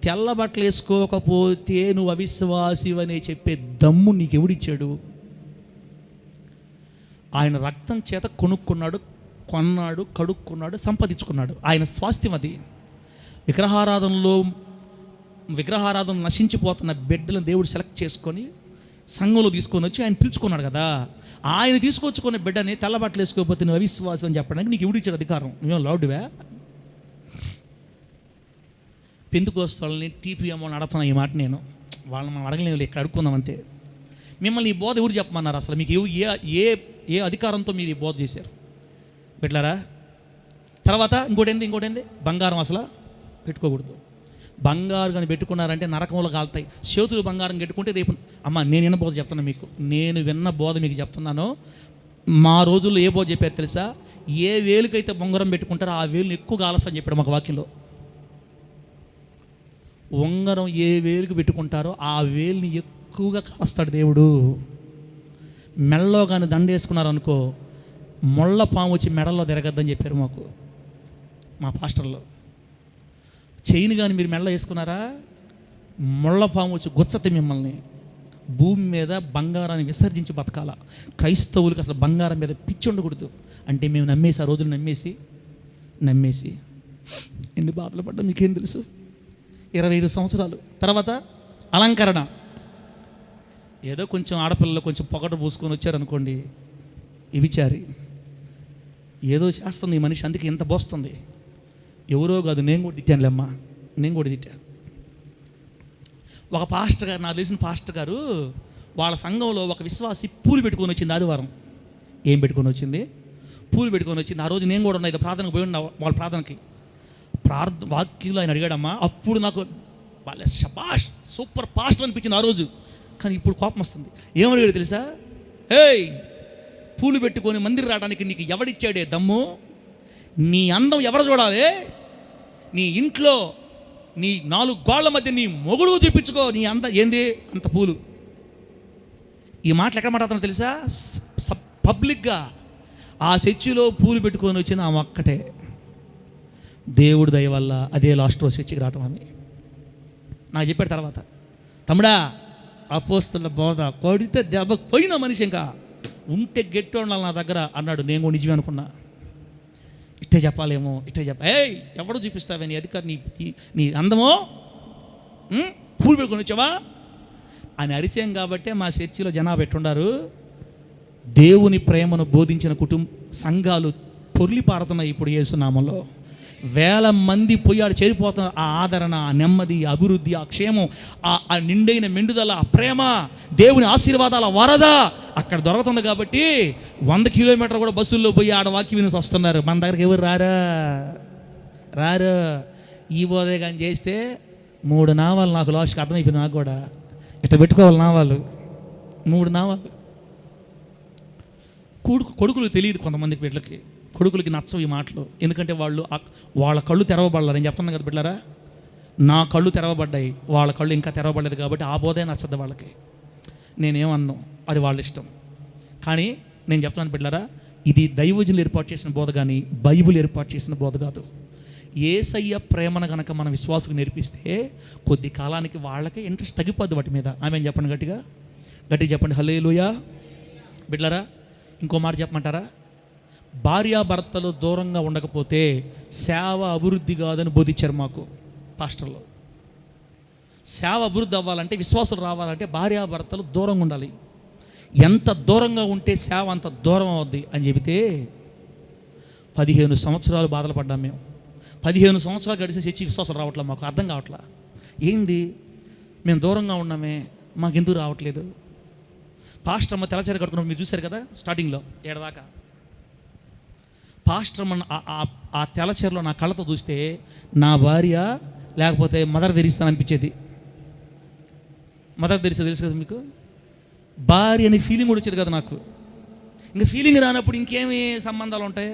తెల్ల బట్టలు వేసుకోకపోతే నువ్వు అవిశ్వాసివని చెప్పే దమ్ము నీకు ఎవడిచ్చాడు? ఆయన రక్తం చేత కొన్నాడు, కడుక్కున్నాడు, సంపాదించుకున్నాడు. ఆయన స్వాస్థ్యం అది. విగ్రహారాధన నశించిపోతున్న బిడ్డలను దేవుడు సెలెక్ట్ చేసుకొని సంఘంలో తీసుకొని వచ్చి ఆయన పిలుచుకున్నాడు కదా. ఆయన తీసుకొచ్చుకున్న బిడ్డని తెల్లబట్టలు వేసుకోకపోతే నువ్వు అవిశ్వాసం అని చెప్పడానికి నీకు ఎవడిచ్చాడు అధికారం? నువ్వేం లౌడ్వే? పెందుకోస్తాళ్ళని టీపీఎం వాళ్ళని అడుగుతున్నా ఈ మాట. నేను వాళ్ళని మనం అడగలేదు, ఇక్కడ అడుక్కుందాం అంతే. మిమ్మల్ని ఈ బోధ ఎవరు చెప్పమన్నారు? అసలు మీకు ఏ అధికారంతో మీరు ఈ బోధ చేశారు బిడ్డలారా? తర్వాత ఇంకోటి ఏంది? బంగారం అసలు పెట్టుకోకూడదు. బంగారు కానీ పెట్టుకున్నారంటే నరకంలో కాలుతాయి. చేతులు బంగారం పెట్టుకుంటే రేపు అమ్మ నేను విన్న బోధ చెప్తున్నా మీకు. నేను విన్న బోధ మీకు చెప్తున్నాను. మా రోజుల్లో ఏ బోధ చెప్పారు తెలుసా? ఏ వేలుకైతే బొంగరం పెట్టుకుంటారో ఆ వేలుని ఎక్కువ కాలసని చెప్పాడు మాకు వాక్యంలో. ఉంగరం ఏ వేలుకు పెట్టుకుంటారో ఆ వేలుని ఎక్కువగా కాలుస్తాడు దేవుడు. మెడలో కానీ దండ వేసుకున్నారనుకో ముళ్ళ పాము వచ్చి మెడల్లో తిరగద్దని చెప్పారు మాకు మా పాస్టర్లో. చైన్ కానీ మీరు మెడలో వేసుకున్నారా ముళ్ళ పాము వచ్చి గుచ్చతే మిమ్మల్ని. భూమి మీద బంగారాన్ని విసర్జించి బతకాల. క్రైస్తవులకు అసలు బంగారం మీద పిచ్చి ఉండకూడదు. అంటే మేము నమ్మేసి ఆ రోజులు నమ్మేసి ఎన్ని బాధలు పడ్డా మీకేం తెలుసు? 25 సంవత్సరాలు తర్వాత అలంకరణ. ఏదో కొంచెం ఆడపిల్లలు కొంచెం పొగట పూసుకొని వచ్చారనుకోండి, ఇవిచారి ఏదో చేస్తుంది ఈ మనిషి, అందుకే ఇంత పోస్తుంది. ఎవరో కాదు, నేను కూడా తిట్టానులేమ్మా, నేను కూడా తిట్టాను. ఒక పాస్టర్ గారు, నాకు తెలిసిన పాస్టర్ గారు, వాళ్ళ సంఘంలో ఒక విశ్వాసి పూలు పెట్టుకొని వచ్చింది ఆదివారం. ఏం పెట్టుకొని వచ్చింది? పూలు పెట్టుకొని వచ్చింది. ఆ రోజు నేను కూడా ఉన్నా, ఇది ప్రార్థనకు పోయి ఉన్నా. వాళ్ళ ప్రార్థనకి వాక్యంలో ఆయన అడిగాడమ్మా. అప్పుడు నాకు వాళ్ళ షబాష్ సూపర్ పాస్టర్ అనిపించింది ఆ రోజు. కానీ ఇప్పుడు కోపం వస్తుంది. ఏమడిగాడు తెలుసా? ఏయ్, పూలు పెట్టుకొని మందిరం రావడానికి నీకు ఎవడిచ్చాడే దమ్ము? నీ అందం ఎవరు చూడాలి? నీ ఇంట్లో నీ 4 గోళ్ల మధ్య నీ మొగుడు చూపించుకో. నీ ఏంది అంత పూలు? ఈ మాటలు ఎక్కడ మాట్లాడుతున్నా తెలుసా? పబ్లిక్గా ఆ చర్చిలో పూలు పెట్టుకొని వచ్చిన ఆ ఒక్కటే. దేవుడి దయ వల్ల అదే లాస్ట్ రోజు చర్చికి రావటం. ఆమె నాకు చెప్పాడు తర్వాత, తమ్ముడా అపోస్తలుల బోధ కొడితే దెబ్బ పోయిన మనిషి ఇంకా ఉంటే గట్టి ఉండాలి నా దగ్గర అన్నాడు. నేను కూడా నిజమే అనుకున్నా. ఇట్టే చెప్పాలేమో, ఏయ్ ఎవడో చూపిస్తావే నీ అధికారం, నీ అందమో? పూలు పెట్టుకొని వచ్చావా? అని అరిచాం కాబట్టే మా చర్చిలో జనాభా పెట్టున్నారు. దేవుని ప్రేమను బోధించిన సంఘాలు పొర్లి పారుతున్నాయి ఇప్పుడు యేసునామంలో. వేల మంది పోయాడు చేరిపోతున్నారు. ఆ ఆదరణ, ఆ నెమ్మది, ఆ అభివృద్ధి, ఆ క్షేమం, ఆ నిండైన మెండుదల, ఆ ప్రేమ, దేవుని ఆశీర్వాదాల వరద అక్కడ దొరుకుతుంది. కాబట్టి 100 కిలోమీటర్లు కూడా బస్సుల్లో పోయి ఆడ వాక్యం వినేసి వస్తున్నారు. మన దగ్గరికి ఎవరు రారు. ఈ బోధే కానీ చేస్తే 3 నావాలు నాకు లాస్ట్కి అర్థమైపోయింది. నాకు కూడా ఇట్లా పెట్టుకోవాలి నావాలు, 3 నావాలు. కొడుకులు తెలియదు కొంతమందికి, బిడ్డలకి కొడుకులకి నచ్చవు ఈ మాటలు. ఎందుకంటే వాళ్ళ కళ్ళు తెరవబడలేదు. నేను చెప్తున్నాను కదా బిడ్డలారా, నా కళ్ళు తెరవబడ్డాయి, వాళ్ళ కళ్ళు ఇంకా తెరవబడలేదు. కాబట్టి ఆ బోధే నచ్చదు వాళ్ళకి. నేనేమన్నాను, అది వాళ్ళ ఇష్టం. కానీ నేను చెప్తున్నాను బిడ్డలారా, ఇది దైవజనులు ఏర్పాటు చేసిన బోధ కానీ బైబిల్ ఏర్పాటు చేసిన బోధ కాదు. యేసయ్య ప్రేమను కనుక మన విశ్వాసుకు నేర్పిస్తే కొద్ది కాలానికి వాళ్ళకి ఇంట్రెస్ట్ తగ్గిపోద్ది వాటి మీద. ఆమె చెప్పండి, గట్టిగా చెప్పండి హల్లెలూయా. బిడ్డలారా, ఇంకో మాట చెప్పమంటారా? భార్యాభర్తలు దూరంగా ఉండకపోతే సేవ అభివృద్ధి కాదని బోధించారు మాకు పాస్టర్లు. సేవ అభివృద్ధి అవ్వాలంటే, విశ్వాసులు రావాలంటే భార్యాభర్తలు దూరంగా ఉండాలి. ఎంత దూరంగా ఉంటే సేవ అంత దూరం అవుద్ది అని చెబితే 15 సంవత్సరాలు బాధలు పడ్డాం మేము. 15 సంవత్సరాలు గడిచి చర్చి విశ్వాసం రావట్లేదు. మాకు అర్థం కావట్లా. ఏంది మేము దూరంగా ఉన్నామే, మాకు ఎందుకు రావట్లేదు? పాస్టర్ అమ్మ తెల్లచీర కట్టుకున్నప్పుడు మీరు చూశారు కదా స్టార్టింగ్లో ఏడదాకా. పాస్టర్ అమ్మ ఆ తెల్లచీరలో నా కళ్ళతో చూస్తే నా భార్య లేకపోతే మదర్ తెరిస్తాను అనిపించేది. మదర్ తెరిస్తే తెలుసు కదా మీకు, భార్య అనే ఫీలింగ్ కూడా వచ్చేది కదా నాకు. ఇంకా ఫీలింగ్ రానప్పుడు ఇంకేమి సంబంధాలు ఉంటాయి?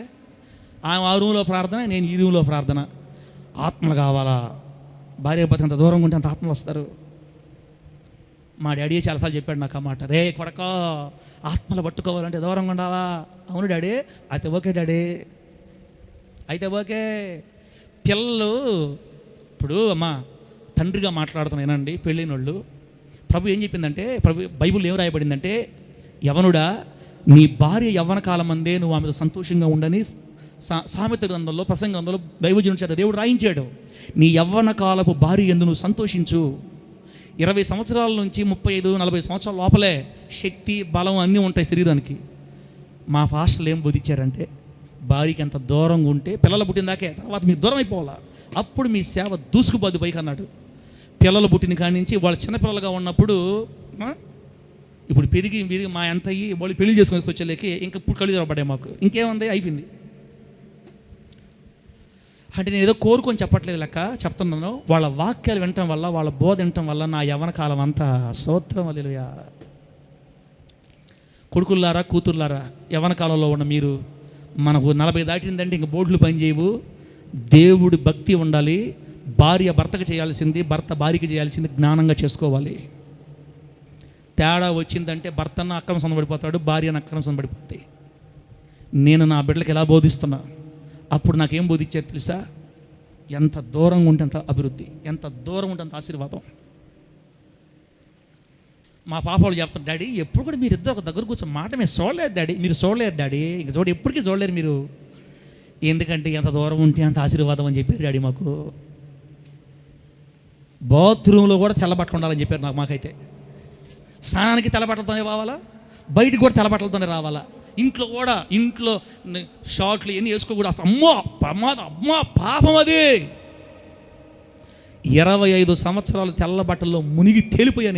ఆ రూమ్లో ప్రార్థన, నేను ఈ రూమ్లో ప్రార్థన. ఆత్మలు కావాలా? భార్య భర్త అంత దూరంగా ఉంటే అంత ఆత్మలు వస్తారు. మా డాడీ చాలాసార్లు చెప్పాడు నాకు ఆ మాట, రే కొడక, ఆత్మలు పట్టుకోవాలంటే దూరంగా ఉండాలా. అవును డాడీ, అయితే ఓకే డాడీ, అయితే ఓకే. పిల్లలు ఇప్పుడు అమ్మా తండ్రిగా మాట్లాడుతున్నానండి, పెళ్ళైన వాళ్ళు. ప్రభు ఏం చెప్పిందంటే, బైబిల్ ఏం రాయబడిందంటే, యవనుడా నీ భార్య యవ్వన కాలం అందే నువ్వు ఆమెతో సంతోషంగా ఉండని సామెత గ్రంథంలో, ప్రసంగ గ్రంథంలో దైవజనుడి చేత దేవుడు రాయించాడు. నీ యవ్వన కాలపు భార్య యందు నువ్వు సంతోషించు. 20 సంవత్సరాల నుంచి 35-40 సంవత్సరాల లోపలే శక్తి, బలం అన్నీ ఉంటాయి శరీరానికి. మా పాస్టర్లు ఏం బోధించారంటే, భార్యకి ఎంత దూరంగా ఉంటే పిల్లలు పుట్టిన దాకే, తర్వాత మీరు దూరం అయిపోవాలా, అప్పుడు మీ సేవ దూసుకుపోద్ది పైకి అన్నాడు. పిల్లలు పుట్టిన కాడి నుంచి వాళ్ళు చిన్నపిల్లలుగా ఉన్నప్పుడు, ఇప్పుడు పెరిగి మా ఎంత అయ్యి వాళ్ళు పెళ్లి చేసుకుని వచ్చేలేకి ఇంకా ఇప్పుడు కళ్ళు తెరవబడ్డాయి మాకు. ఇంకేముంది, అయిపోయింది. అంటే నేను ఏదో కోరుకొని చెప్పట్లేదు లెక్క చెప్తున్నాను. వాళ్ళ వాక్యాలు వినటం వల్ల, వాళ్ళ బోధ వినటం వల్ల నా యవ్వన కాలం అంతా స్తోత్రం హల్లెలూయా. కొడుకుల్లారా, కూతుర్లారా, యవ్వన కాలంలో ఉన్న మీరు, మనకు 40 దాటిందంటే ఇంక బోర్డులు పనిచేయవు. దేవుడి భక్తి ఉండాలి. భార్య భర్తకు చేయాల్సింది, భర్త భార్యకి చేయాల్సింది జ్ఞానంగా చేసుకోవాలి. తేడా వచ్చిందంటే భర్తను అక్రమ సంబడిపోతాడు, భార్యను అక్రమ సంబడిపోతాయి. నేను నా బిడ్డలకు ఎలా బోధిస్తున్నా, అప్పుడు నాకేం బోధించారు తెలుసా? ఎంత దూరంగా ఉంటే అంత అభివృద్ధి, ఎంత దూరం ఉంటే అంత ఆశీర్వాదం. మా పాపలు చెప్తారు, డాడీ ఎప్పుడు కూడా మీరు ఇద్దరు ఒక దగ్గర కూర్చొని మాట మేము చూడలేరు డాడీ, మీరు చూడలేరు డాడీ, ఇంక ఎప్పటికీ చూడలేరు మీరు. ఎందుకంటే ఎంత దూరం ఉంటే అంత ఆశీర్వాదం అని చెప్పారు డాడీ మాకు. బాత్రూంలో కూడా తెల్లబట్టలు ఉండాలని చెప్పారు నాకు. మాకైతే స్నానానికి తెల్లబట్టలతోనే రావాలా, బయటికి కూడా తెల్లబట్టలతోనే రావాలా. ఇంట్లో కూడా, ఇంట్లో షార్ట్లు ఎన్ని వేసుకోకూడదు. అసలు అమ్మో ప్రమాదం, అమ్మా పాపం అది. 25 సంవత్సరాలు తెల్ల బట్టల్లో మునిగి తేలిపోయా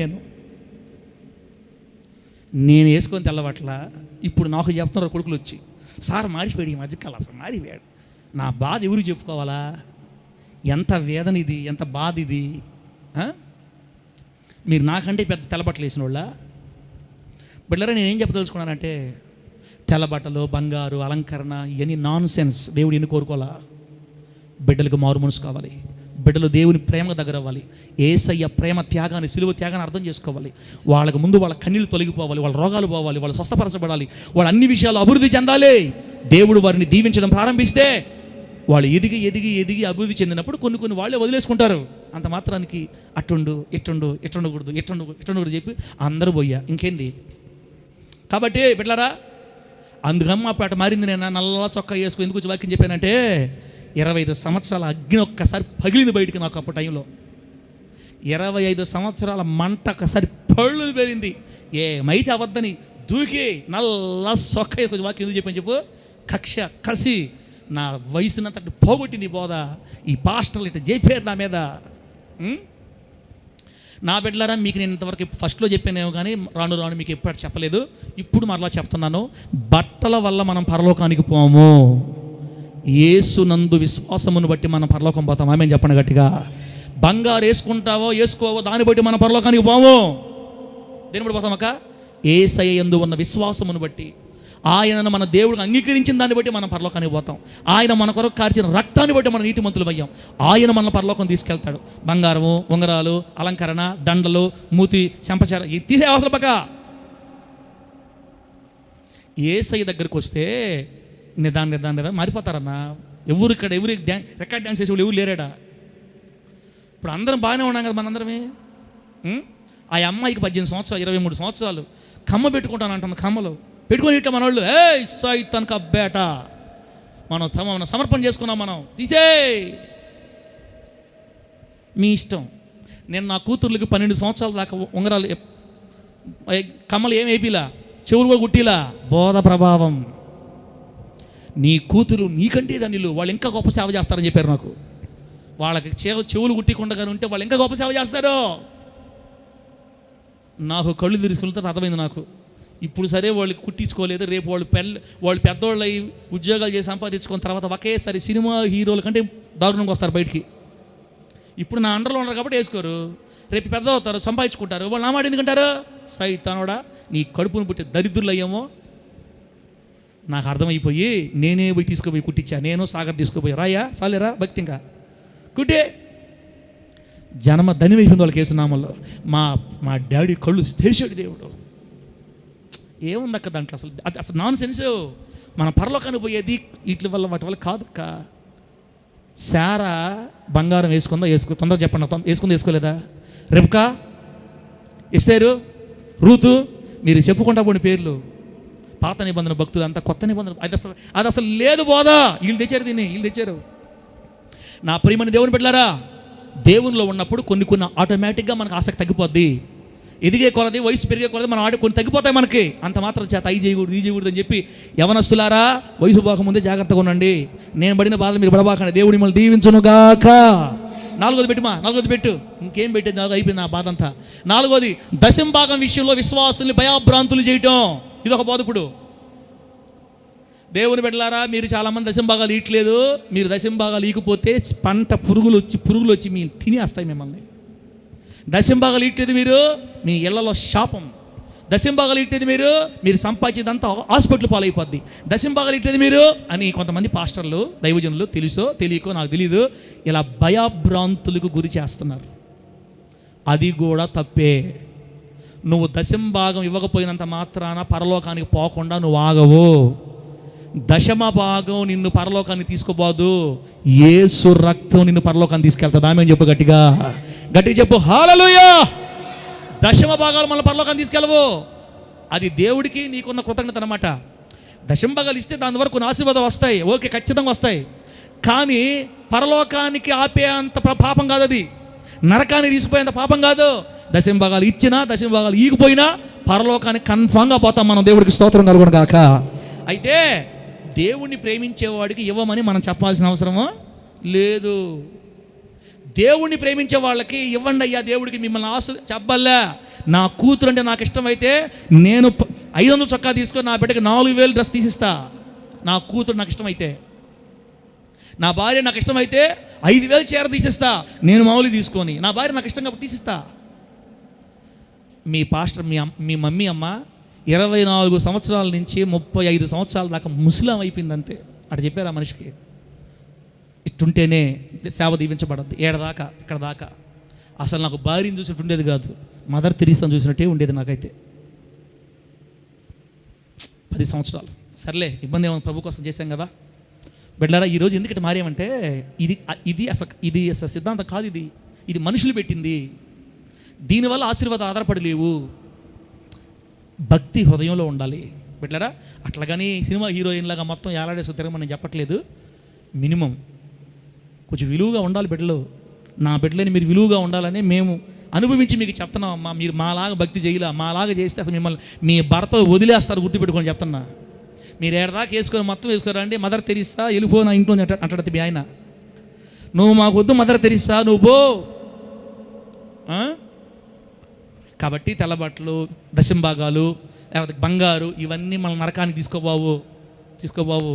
నేను వేసుకొని తెల్లబట్టల. ఇప్పుడు నాకు చెప్తున్నారు కొడుకులు వచ్చి, సార్ మారిపోయాడు ఈ మధ్యకాలం, అసలు మారిపోయాడు. నా బాధ ఎవరికి చెప్పుకోవాలా? ఎంత వేదన ఇది, ఎంత బాధ ఇది. మీరు నాకంటే పెద్ద తెల్లబట్టలు వేసిన వాళ్ళ బిడ్డలారా. నేనేం చెప్పదలుచుకున్నానంటే, తెల్లబట్టలు, బంగారు, అలంకరణ ఇవన్నీ నాన్ సెన్స్. దేవుడు ఎన్ని కోరుకోవాలా? బిడ్డలకు మారు మనసు కావాలి. బిడ్డలు దేవుని ప్రేమకు దగ్గర అవ్వాలి. యేసయ్య ప్రేమ త్యాగాన్ని, సిలువ త్యాగాన్ని అర్థం చేసుకోవాలి. వాళ్ళకు ముందు వాళ్ళ కన్నీళ్ళు తొలగిపోవాలి, వాళ్ళ రోగాలు పోవాలి, వాళ్ళు స్వస్థపరచబడాలి, వాళ్ళు అన్ని విషయాలు అభివృద్ధి చెందాలి. దేవుడు వారిని దీవించడం ప్రారంభిస్తే వాళ్ళు ఎదిగి ఎదిగి ఎదిగి అభివృద్ధి చెందినప్పుడు కొన్ని వాళ్ళే వదిలేసుకుంటారు. అంత మాత్రానికి అట్టుండు, ఇట్టుండకూడదు, ఇట్టుండకూడదు చెప్పి అందరూ పోయా. ఇంకేంది? కాబట్టి బిడ్డలారా, అందుకని మా పేట మారింది. నేను నల్ల చొక్కా వేసుకుని ఎందుకు వచ్చి వాక్యం చెప్పానంటే, 25 సంవత్సరాల అగ్ని ఒక్కసారి పగిలింది బయటికి నాకు. అప్పుడు టైంలో 25 సంవత్సరాల మంట ఒక్కసారి పళ్ళు పెరిగింది. ఏమైతే అవద్దని దూకి నల్ల సొక్క కొంచెం వాక్యం ఎందుకు చెప్పని చెప్పు. కక్ష కసి నా వయసునంతటి పోగొట్టింది బోధ. ఈ పాస్టర్లు ఇట్లా చెప్పారు నా మీద. నా బిడ్డలారా, మీకు నేను ఇంతవరకు ఫస్ట్లో చెప్పానేమో కానీ రాను రాను మీకు ఎప్పుడు చెప్పలేదు. ఇప్పుడు మరలా చెప్తున్నాను. బట్టల వల్ల మనం పరలోకానికి పోము. యేసునందు విశ్వాసమును బట్టి మనం పరలోకం పోతాం. ఆమె చెప్పండి గట్టిగా. బంగారు వేసుకుంటావో వేసుకోవో దాన్ని బట్టి మనం పరలోకానికి పోము. దేని బట్టి పోతామక్క? యేసయ్య యందు ఉన్న విశ్వాసమును బట్టి, ఆయనను మన దేవుడికి అంగీకరించిన దాన్ని బట్టి మనం పరలోకానికి పోతాం. ఆయన మన కొరకు కార్చిన రక్తాన్ని బట్టి మన నీతిమంతులు అయ్యాం. ఆయన మన పరలోకం తీసుకెళ్తాడు. బంగారము, ఉంగరాలు, అలంకరణ, దండలు, మూతి, చెంపచార ఇది తీసే అవసరం పక్క. యేసయ్య దగ్గరికి వస్తే నిదానం మారిపోతారన్నా. ఎవరు ఇక్కడ ఎవరు రికార్డ్ డ్యాన్స్ చేసేవాళ్ళు ఎవరు లేరాడా? ఇప్పుడు అందరం బాగానే ఉన్నాం కదా మనందరమే. ఆ అమ్మాయికి 18 సంవత్సరాలు 23 సంవత్సరాలు కమ్మ పెట్టుకుంటాను అంటున్న. కమ్మలు పెట్టుకొని ఇట్లా మన వాళ్ళు సైతానికి అబ్బేట మనం సమర్పణ చేసుకున్నాం. మనం తీసే మీ ఇష్టం. నేను నా కూతుర్లకి 12 సంవత్సరాల దాకా ఉంగరాలు కమ్మలు ఏం వేపిలా, చెవులు కూడా కుట్టిలా. బోధ ప్రభావం. నీ కూతురు నీకంటే దానిలు వాళ్ళు ఇంకా గొప్ప సేవ చేస్తారని చెప్పారు నాకు. వాళ్ళకి చెవులు కుట్టికుండా ఉంటే వాళ్ళు ఇంకా గొప్ప సేవ చేస్తారు. నాకు కళ్ళు తెరుచుకుంటే అర్థమైంది నాకు. ఇప్పుడు సరే వాళ్ళు కుట్టించుకోలేదు, రేపు వాళ్ళు పెద్దవాళ్ళు అయ్యి ఉద్యోగాలు చేసి సంపాదించుకున్న తర్వాత ఒకేసారి సినిమా హీరోల కంటే దారుణంగా వస్తారు బయటికి. ఇప్పుడు నా అండర్లో ఉన్నారు కాబట్టి వేసుకోరు. రేపు పెద్ద అవుతారు, సంపాదించుకుంటారు. వాళ్ళు నా మాట ఎందుకంటారు? సైతానోడా నీ కడుపును పుట్టి దరిద్రులు అయ్యామో. నాకు అర్థమైపోయి నేనే పోయి తీసుకుపోయి కుట్టించా. నేను సాగర్ తీసుకుపోయి రాయా సాలేరా భక్తి ఇంకా కుట్టే జన్మ ధనివైపోయింది వాళ్ళకి వేసునామల్లో. మా డాడీ కళ్ళు తెరిచాడు దేవుడు. ఏముందక్క దాంట్లో? అసలు నాన్ సెన్స్. మన పరలోకానికి పోయేది వీటి వల్ల వాటి వల్ల కాదక్క. శారా బంగారం వేసుకుందా? తొందరగా చెప్పండి. వేసుకోలేదా? రెబ్కా, ఎస్తేరు, రూతు, మీరు చెప్పుకుంటా పోయిన పేర్లు. పాత నిబంధన భక్తులు అంతా కొత్త నిబంధన అది అసలు లేదు బోధ. వీళ్ళు తెచ్చారు. నా ప్రియమైన దేవుని బిడ్డలారా, దేవునిలో ఉన్నప్పుడు కొన్ని ఆటోమేటిక్గా మనకు ఆసక్తి తగ్గిపోద్ది. ఎదిగే కొలది, వయసు పెరిగే కొలది మన కొన్ని తగ్గిపోతాయి మనకి. అంత మాత్రం చేత ఈ చేయకూడదు అని చెప్పి యవనస్తులారా, వయసు పోకముందే జాగ్రత్తగా ఉండండి. నేను పడిన బాధలు మీరు పడబాకండి. దేవుడు మిమ్మల్ని దీవించునుగాక. 4వది పెట్టు. ఇంకేం పెట్టేది? 4 అయిపోయింది నా బాధ అంతా. 4వది, దశంభాగం విషయంలో విశ్వాసుల్ని భయాభ్రాంతులు చేయటం. ఇదొక బోధకుడు. దేవుని బిడ్డలారా, మీరు చాలామంది దశంభాగాలు ఇయట్లేదు. మీరు దశంభాగాలు ఈకపోతే పంట పురుగులు వచ్చి మీ తినేస్తాయి మిమ్మల్ని. దశంభాగాలు ఇట్టేది మీరు మీ ఇళ్లలో శాపం. దశంభాగాలు ఇట్టేది మీరు సంపాదించేదంతా హాస్పిటల్ పాలైపోద్ది. దశంభాగాలు ఇట్టేది మీరు అని కొంతమంది పాస్టర్లు, దైవజనులు తెలుసో తెలియకో నాకు తెలీదు, ఇలా భయభ్రాంతులకు గురి చేస్తున్నారు. అది కూడా తప్పే. నువ్వు దశంభాగం ఇవ్వకపోయినంత మాత్రాన పరలోకానికి పోకుండా నువ్వు ఆగవు. దశమ భాగం నిన్ను పరలోకాన్ని తీసుకోబోదు. యేసు రక్తం నిన్ను పరలోకాన్ని తీసుకెళ్తుంది. ఆమె చెప్పు గట్టిగా చెప్పు హల్లెలూయా. దశమ భాగాలు మన పరలోకాన్ని తీసుకెళ్ళవు. అది దేవుడికి నీకున్న కృతజ్ఞత అన్నమాట. దశమ భాగాలు ఇస్తే దాని వరకు ఆశీర్వాదాలు వస్తాయి. ఓకే, ఖచ్చితంగా వస్తాయి. కానీ పరలోకానికి ఆపే అంత పాపం కాదు అది. నరకాన్ని తీసిపోయేంత పాపం కాదు. దశమ భాగాలు ఇచ్చినా దశమ భాగాలు ఈగిపోయినా పరలోకానికి కన్ఫామ్గా పోతాం మనం. దేవుడికి స్తోత్రం కలుగును గాక. అయితే దేవుణ్ణి ప్రేమించేవాడికి ఇవ్వమని మనం చెప్పాల్సిన అవసరమో లేదు. దేవుణ్ణి ప్రేమించే వాళ్ళకి ఇవ్వండి అయ్యా, దేవుడికి మిమ్మల్ని ఆశ చెప్పల్లా. నా కూతురు అంటే నాకు ఇష్టమైతే నేను 500 చొక్కా తీసుకొని నా బిడ్డకి 4000 డ్రెస్ తీసిస్తా. నా కూతురు నాకు ఇష్టమైతే, నా భార్య నాకు ఇష్టమైతే 5000 చీర తీసిస్తా. నేను మామూలు తీసుకొని నా భార్య నాకు ఇష్టంగా తీసిస్తా. మీ పాస్టర్ మీ మమ్మీ అమ్మ 24 సంవత్సరాల నుంచి 35 సంవత్సరాల దాకా ముస్లిం అయిపోయిందంతే. అటు చెప్పారు ఆ మనిషికి. ఇట్టుంటేనే సేవ దీవించబడద్దు. ఇక్కడ దాకా అసలు నాకు భార్యను చూసినట్టు ఉండేది కాదు, మదర్ తెరీసాను చూసినట్టే ఉండేది నాకైతే. 10 సంవత్సరాలు సర్లే, ఇబ్బంది ఏమో ప్రభు కోసం చేశాం కదా. బిడ్డలారా, ఈరోజు ఎందుకంటే మారేమంటే ఇది అసలు సిద్ధాంతం కాదు. ఇది మనుషులు పెట్టింది. దీనివల్ల ఆశీర్వాదం ఆధారపడి లేవు. భక్తి హృదయంలో ఉండాలి బిడ్డలారా. అట్లాగని సినిమా హీరోయిన్ లాగా మొత్తం ఏలాడేసి తిరగమని నేను చెప్పట్లేదు. మినిమం కొంచెం విలువగా ఉండాలి బిడ్డలు. నా బిడ్డలని మీరు విలువగా ఉండాలని మేము అనుభవించి మీకు చెప్తున్నాం అమ్మా. మీరు మాలాగా భక్తి చేయలే, మాలాగా చేస్తే అసలు మిమ్మల్ని మీ భర్త వదిలేస్తారు, గుర్తుపెట్టుకొని చెప్తున్నా. మీరు ఏడదాకా వేసుకొని మొత్తం వేసుకోరండి. మదర్ తెరిస్తా వెళ్ళిపో నా ఇంట్లో అంటాడు మీ ఆయన. నువ్వు మాకు వద్దు మదర్ తెరిస్తా, నువ్వు పో. కాబట్టి తెల్లబట్టలు, దశంభాగాలు, లేకపోతే బంగారు, ఇవన్నీ మన నరకానికి తీసుకోబావు.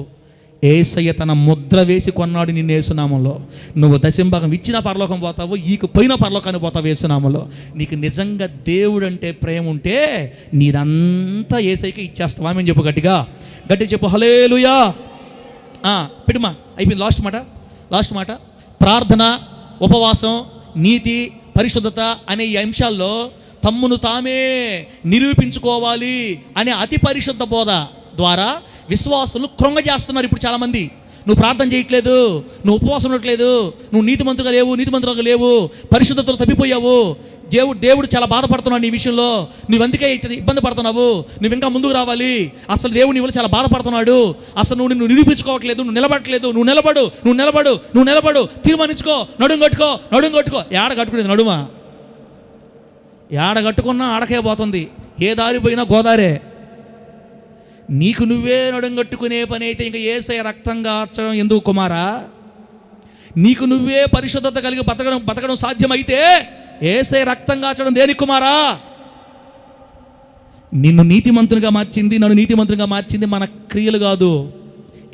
యేసయ్య తన ముద్ర వేసి కొన్నాడు నిన్ను యేసునామంలో. నువ్వు దశంభాగం ఇచ్చిన పరలోకం పోతావు, ఈకు పోయిన పరలోకానికి పోతావు యేసునామంలో. నీకు నిజంగా దేవుడు అంటే ప్రేమ ఉంటే నీదంతా యేసయ్యకి ఇచ్చేస్తావా? ఆమేన్ చెప్పు, గట్టిగా చెప్పు, హల్లెలూయా. పెట్టుమా, అయిపోయింది. లాస్ట్ మాట ప్రార్థన, ఉపవాసం, నీతి, పరిశుద్ధత అనే ఈ అంశాల్లో తమ్మును తామే నిరూపించుకోవాలి అనే అతి పరిశుద్ధ బోధ ద్వారా విశ్వాసులు కృంగజేస్తున్నారు ఇప్పుడు చాలామంది. నువ్వు ప్రార్థన చేయట్లేదు, నువ్వు ఉపవాసం ఉండట్లేదు, నువ్వు నీతిమంతులుగా లేవు, పరిశుద్ధతలో తప్పిపోయావు, దేవుడు చాలా బాధపడుతున్నాడు నీ విషయంలో, నువ్వు అందుకే ఇబ్బంది పడుతున్నావు, నువ్వు ఇంకా ముందుకు రావాలి, అసలు దేవుడు నీ వల్ల చాలా బాధపడుతున్నాడు, అసలు నువ్వు నిరూపించుకోవట్లేదు, నువ్వు నిలబడట్లేదు, నువ్వు నిలబడు, తీర్మానించుకో, నడుం కట్టుకో. ఏడ కట్టుకునేది నడుమా? ఏడ కట్టుకున్నా ఆడకే పోతుంది, ఏ దారి పోయినా గోదారే. నీకు నువ్వే నడుంగట్టుకునే పని అయితే ఇంకా యేసయ్య రక్తం కార్చడం ఎందుకు కుమారా? నీకు నువ్వే పరిశుద్ధత కలిగి బతకడం సాధ్యమైతే యేసయ్య రక్తం కార్చడం దేనికి కుమారా? నిన్ను నీతిమంతునిగా మార్చింది, నన్ను నీతిమంతునిగా మార్చింది మన క్రియలు కాదు,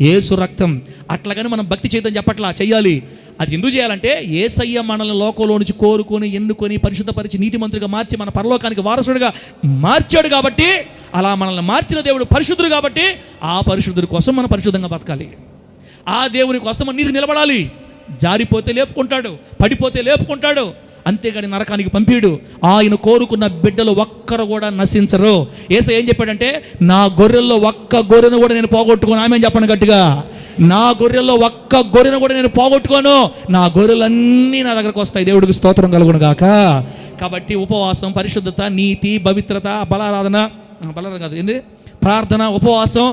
యేసు రక్తం. అట్లాగని మనం భక్తి చేయదని చెప్పట్లా, చెయ్యాలి. అది ఎందుకు చేయాలంటే యేసయ్య మనల్ని లోకంలో నుంచి కోరుకొని ఎన్నుకొని పరిశుద్ధపరిచి నీతిమంతుడిగా మార్చి మన పరలోకానికి వారసుడిగా మార్చాడు కాబట్టి, అలా మనల్ని మార్చిన దేవుడు పరిశుద్ధుడు కాబట్టి ఆ పరిశుద్ధుడి కోసం మనం పరిశుద్ధంగా బతకాలి. ఆ దేవుని కోసం మనం నీరు నిలబడాలి. జారిపోతే లేపుకుంటాడు, పడిపోతే లేపుకుంటాడు, అంతేగాని నరకానికి పంపిడు. ఆయన కోరుకున్న బిడ్డలు ఒక్కరు కూడా నశించరు. యేసయ్య ఏం చెప్పాడంటే, నా గొర్రెల్లో ఒక్క గొర్రెను కూడా నేను పోగొట్టుకోను. ఆమె చెప్పండి గట్టిగా, నా గొర్రెల్లో ఒక్క గొర్రెను కూడా నేను పోగొట్టుకోను, నా గొర్రెలన్నీ నా దగ్గరకు వస్తాయి. దేవుడికి స్తోత్రం కలుగును గాక. కాబట్టి ఉపవాసం, పరిశుద్ధత, నీతి, పవిత్రత, బలారాధన కాదు ఏంది, ప్రార్థన, ఉపవాసం,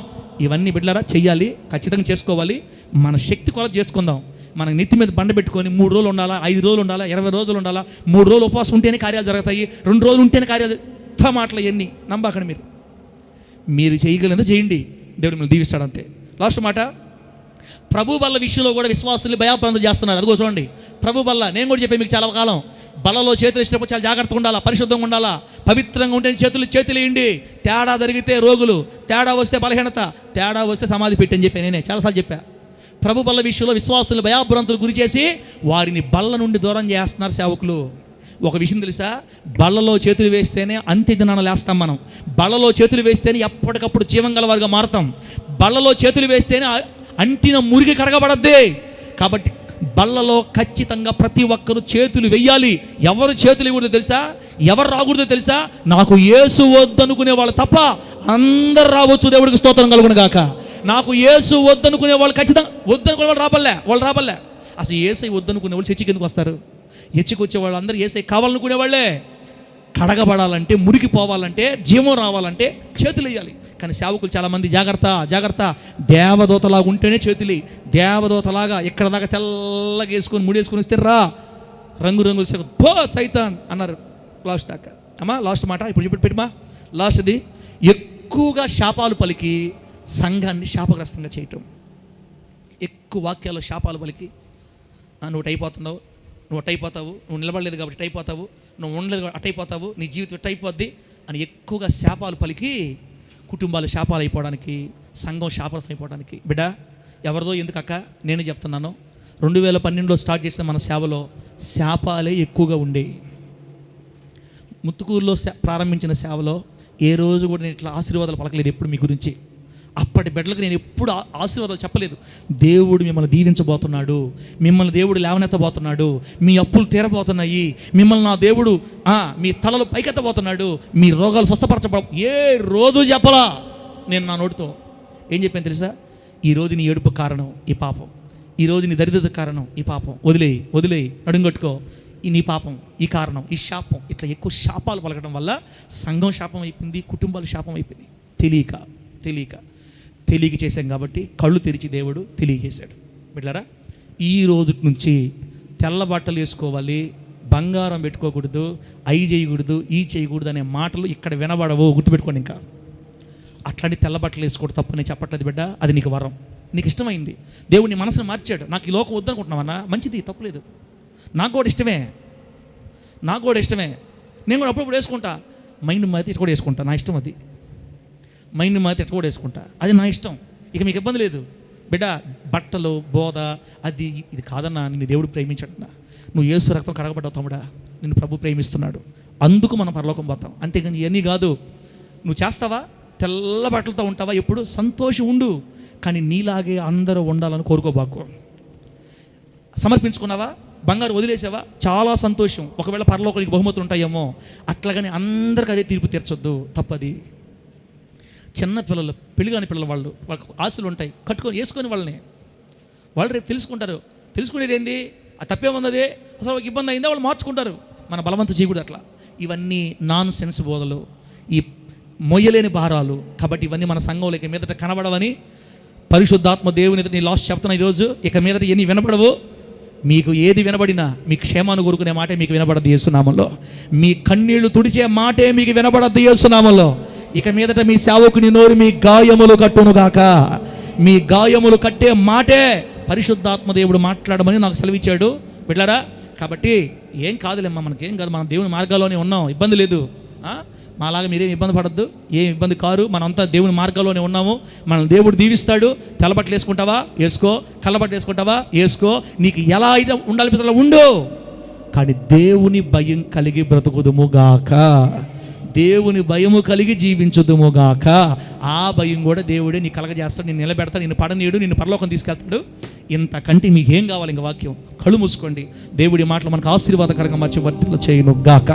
ఇవన్నీ బిడ్డలారా చెయ్యాలి, ఖచ్చితంగా చేసుకోవాలి. మన శక్తి కొలత చేసుకుందాం. మనకు నెత్తి మీద బండ పెట్టుకొని 3 రోజులు ఉండాలా, 5 రోజులు ఉండాలా, 20 రోజులు ఉండాలా, 3 రోజులు ఉపవాసం ఉంటేనే కార్యాలు జరుగుతాయి, 2 రోజులు ఉంటేనే కార్యాలు. మాటలు ఎన్ని నమ్మకండి. మీరు చేయగలిగినంత చేయండి, దేవుడు మిమ్మల్ని దీవిస్తాడు, అంతే. లాస్ట్ మాట, ప్రభు బల్ల విషయంలో కూడా విశ్వాసుల్ని భయాప్రాంతం చేస్తున్నారు. అదిగో చూడండి, ప్రభు బల్ల నేను కూడా చెప్పాను మీకు చాలా కాలం. బల్లలో చేతులు ఇచ్చినప్పుడు చాలా జాగ్రత్తగా ఉండాలా, పరిశుద్ధంగా ఉండాలా, పవిత్రంగా ఉంటే చేతులు వేయండి. తేడా జరిగితే రోగులు, తేడా వస్తే బలహీనత, తేడా వస్తే సమాధి పెట్టని చెప్పి నేనే చాలాసార్లు చెప్పా. ప్రభు బల్ల విషయంలో విశ్వాసులు భయాభ్రాంతులు గురి చేసి వారిని బల్ల నుండి దూరం చేస్తున్నారు సేవకులు. ఒక విషయం తెలుసా, బల్లలో చేతులు వేస్తేనే అంత్య దినాన లేస్తాం మనం. బల్లలో చేతులు వేస్తేనే ఎప్పటికప్పుడు జీవం గల వారిగా మారుతాం. బల్లలో చేతులు వేస్తేనే అంటిన మురికి కడగబడద్ది. కాబట్టి బల్లలో ఖచ్చితంగా ప్రతి ఒక్కరు చేతులు వెయ్యాలి. ఎవరు చేతులు ఇవ్వకూడదో తెలుసా, ఎవరు రాకూడదో తెలుసా, నాకు యేసు వద్దనుకునే వాళ్ళు తప్ప అందరు రావచ్చు. దేవుడికి స్తోత్రం కలుగును గాక. నాకు యేసు వద్దనుకునే వాళ్ళు ఖచ్చితంగా, వద్దనుకునే వాళ్ళు రాబల్లే. అసలు యేసై వద్దనుకునే వాళ్ళు చర్చికి ఎందుకు వస్తారు? చర్చికి వచ్చే వాళ్ళు అందరూ యేసై కావాలనుకునే వాళ్ళే. కడగబడాలంటే, మురికి పోవాలంటే, జీవం రావాలంటే చేతులు వేయాలి. కానీ సేవకులు చాలామంది జాగ్రత్త, దేవదూతలాగా ఉంటేనే చేతులు, దేవదూతలాగా ఇక్కడ దాకా తెల్లగా వేసుకొని ముడేసుకొని వస్తే రంగులు పో సైతాన్ అన్నారు లాస్ట్ దాకా. అమ్మా లాస్ట్ మాట ఇప్పుడు పెట్టుమా. లాస్ట్ది, ఎక్కువగా శాపాలు పలికి సంఘాన్ని శాపగ్రస్తంగా చేయటం. ఎక్కువ వాక్యాల్లో శాపాలు పలికి, నువ్వు అయిపోతున్నావు, నువ్వు అట్టయిపోతావు, నువ్వు నిలబడలేదు కాబట్టి అయిపోతావు, నువ్వు ఉండలేదు కాబట్టి అట్టయిపోతావు, నీ జీవితం అట్టయిపోద్ది అని ఎక్కువగా శాపాలు పలికి కుటుంబాలు శాపాలు అయిపోవడానికి, సంఘం శాపగ్రస్తం అయిపోవడానికి. బిడ్డ ఎవరిదో ఎందుకు అక్క, నేను చెప్తున్నాను, 2012లో స్టార్ట్ చేసిన మన సేవలో శాపాలే ఎక్కువగా ఉండేవి. ముత్తుకూరులో ప్రారంభించిన సేవలో ఏ రోజు కూడా నేను ఇట్లా ఆశీర్వాదాలు పలకలేదు ఎప్పుడు మీ గురించి. అప్పటి బిడ్డలకు నేను ఎప్పుడు ఆశీర్వాదాలు చెప్పలేదు. దేవుడు మిమ్మల్ని దీవించబోతున్నాడు, మిమ్మల్ని దేవుడు లేవనెత్తబోతున్నాడు, మీ అప్పులు తీరబోతున్నాయి, మిమ్మల్ని నా దేవుడు మీ తలలు పైకెత్తబోతున్నాడు, మీ రోగాలు స్వస్థపరచబో, ఏ రోజు చెప్పలా నేను నా నోటితో. ఏం చెప్పాను తెలుసా, ఈరోజు నీ ఏడుపు కారణం ఈ పాపం, ఈరోజు నీ దరిద్రత కారణం ఈ పాపం, వదిలేయి అడుగొట్టుకో, ఈ నీ పాపం, ఈ కారణం, ఈ శాపం. ఇట్లా ఎక్కువ శాపాలు పలకడం వల్ల సంఘం శాపం అయిపోయింది, కుటుంబాలు శాపం అయిపోయింది. తెలియక చేశాం కాబట్టి కళ్ళు తెరిచి దేవుడు తెలియజేశాడు. బిడ్డలారా, ఈ రోజు నుంచి తెల్ల బట్టలు వేసుకోవాలి, బంగారం పెట్టుకోకూడదు, అయి చేయకూడదు, ఈ చేయకూడదు అనే మాటలు ఇక్కడ వినబడవు. గుర్తుపెట్టుకోండి. ఇంకా అట్లాంటి తెల్ల బట్టలు వేసుకోవడం తప్పు నేను చెప్పట్లేదు బిడ్డ, అది నీకు వరం, నీకు ఇష్టమైంది. దేవుడు నీ మనసును మార్చాడు. నాకు ఈ లోకం వద్దనుకుంటున్నావన్నా, మంచిది, తప్పులేదు. నాకు కూడా ఇష్టమే, నేను కూడా అప్పుడప్పుడు వేసుకుంటా. మైండ్ మారితే ఇట్లా కూడా వేసుకుంటా, నా ఇష్టం అది. మైండ్ మారితే ఇట్లా కూడా వేసుకుంటా, అది నా ఇష్టం. ఇక మీకు ఇబ్బంది లేదు బిడ్డ. బట్టలు, బోధ, అది ఇది కాదన్నా. నిన్ను దేవుడు ప్రేమించాడన్నా. నువ్వు యేసు రక్తం కడగబడ్డావు తమ్ముడా, నిన్ను ప్రభు ప్రేమిస్తున్నాడు. అందుకు మనం పరలోకం పోతాం. అంతేగాని ఇవన్నీ కాదు. నువ్వు చేస్తావా, తెల్ల బట్టలతో ఉంటావా, ఎప్పుడు సంతోషం ఉండు. కానీ నీలాగే అందరూ ఉండాలని కోరుకోబాకు. సమర్పించుకున్నావా, బంగారు వదిలేసావా, చాలా సంతోషం. ఒకవేళ పరలోకానికి బహుమతులు ఉంటాయేమో. అట్లాగని అందరికీ అదే తీర్పు తీర్చొద్దు, తప్పది. చిన్న పిల్లలు, పెళ్ళిగాని పిల్లలు, వాళ్ళకి ఆశలు ఉంటాయి, కట్టుకొని వేసుకొని వాళ్ళు రేపు తెలుసుకుంటారు. తెలుసుకునేది ఏంది, ఆ తప్పేమున్నది, అసలు ఒక ఇబ్బంది అయిందా, వాళ్ళు మార్చుకుంటారు. మన బలవంతం చేయకూడదు అట్లా. ఇవన్నీ నాన్ సెన్స్ బోధలు, ఈ మొయ్యలేని భారాలు. కాబట్టి ఇవన్నీ మన సంఘంలో ఇక మీదట కనబడవని పరిశుద్ధాత్మ దేవుని నీ లాస్ట్ చెప్తున్నా ఈరోజు. ఇక మీదట ఎన్ని వినబడవు. మీకు ఏది వినబడినా మీ క్షేమాన్ని కోరుకునే మాటే మీకు వినబడద్దు యేసునామంలో. మీ కన్నీళ్లు తుడిచే మాటే మీకు వినబడద్దు యేసునామంలో. ఇక మీదట మీ సేవకుని నోరు మీ గాయములు కట్టునుగాక. మీ గాయములు కట్టే మాటే పరిశుద్ధాత్మ దేవుడు మాట్లాడమని నాకు సెలవిచ్చాడు బిడ్డలారా. కాబట్టి ఏం కాదులేమ్మా, మనకేం కాదు, మనం దేవుని మార్గాల్లోనే ఉన్నాం, ఇబ్బంది లేదు. మాలాగా మీరేం ఇబ్బంది పడద్దు, ఏం ఇబ్బంది కారు. మనంతా దేవుని మార్గాల్లోనే ఉన్నాము. మనం దేవుడు దీవిస్తాడు. తెల్లబట్టలు వేసుకుంటావా, వేసుకో. కళ్ళబట్టలు వేసుకుంటావా, వేసుకో. నీకు ఎలా అయితే ఉండాలి ఉండు. కానీ దేవుని భయం కలిగి బ్రతుకుదుముగాక, దేవుని భయము కలిగి జీవించుదుముగాక. ఆ భయం కూడా దేవుడే నీ కలగజేస్తాడు, నిన్ను నిలబెడతాడు, నిన్ను పడనీయుడు, నిన్ను పరలోకం తీసుకెళ్తాడు. ఇంతకంటే మీకేం కావాలి? ఇంక వాక్యం కళ్ళు మూసుకోండి. దేవుడి మాటలు మనకు ఆశీర్వాదకరంగా మార్చి వర్తిలో చేయనుగాక.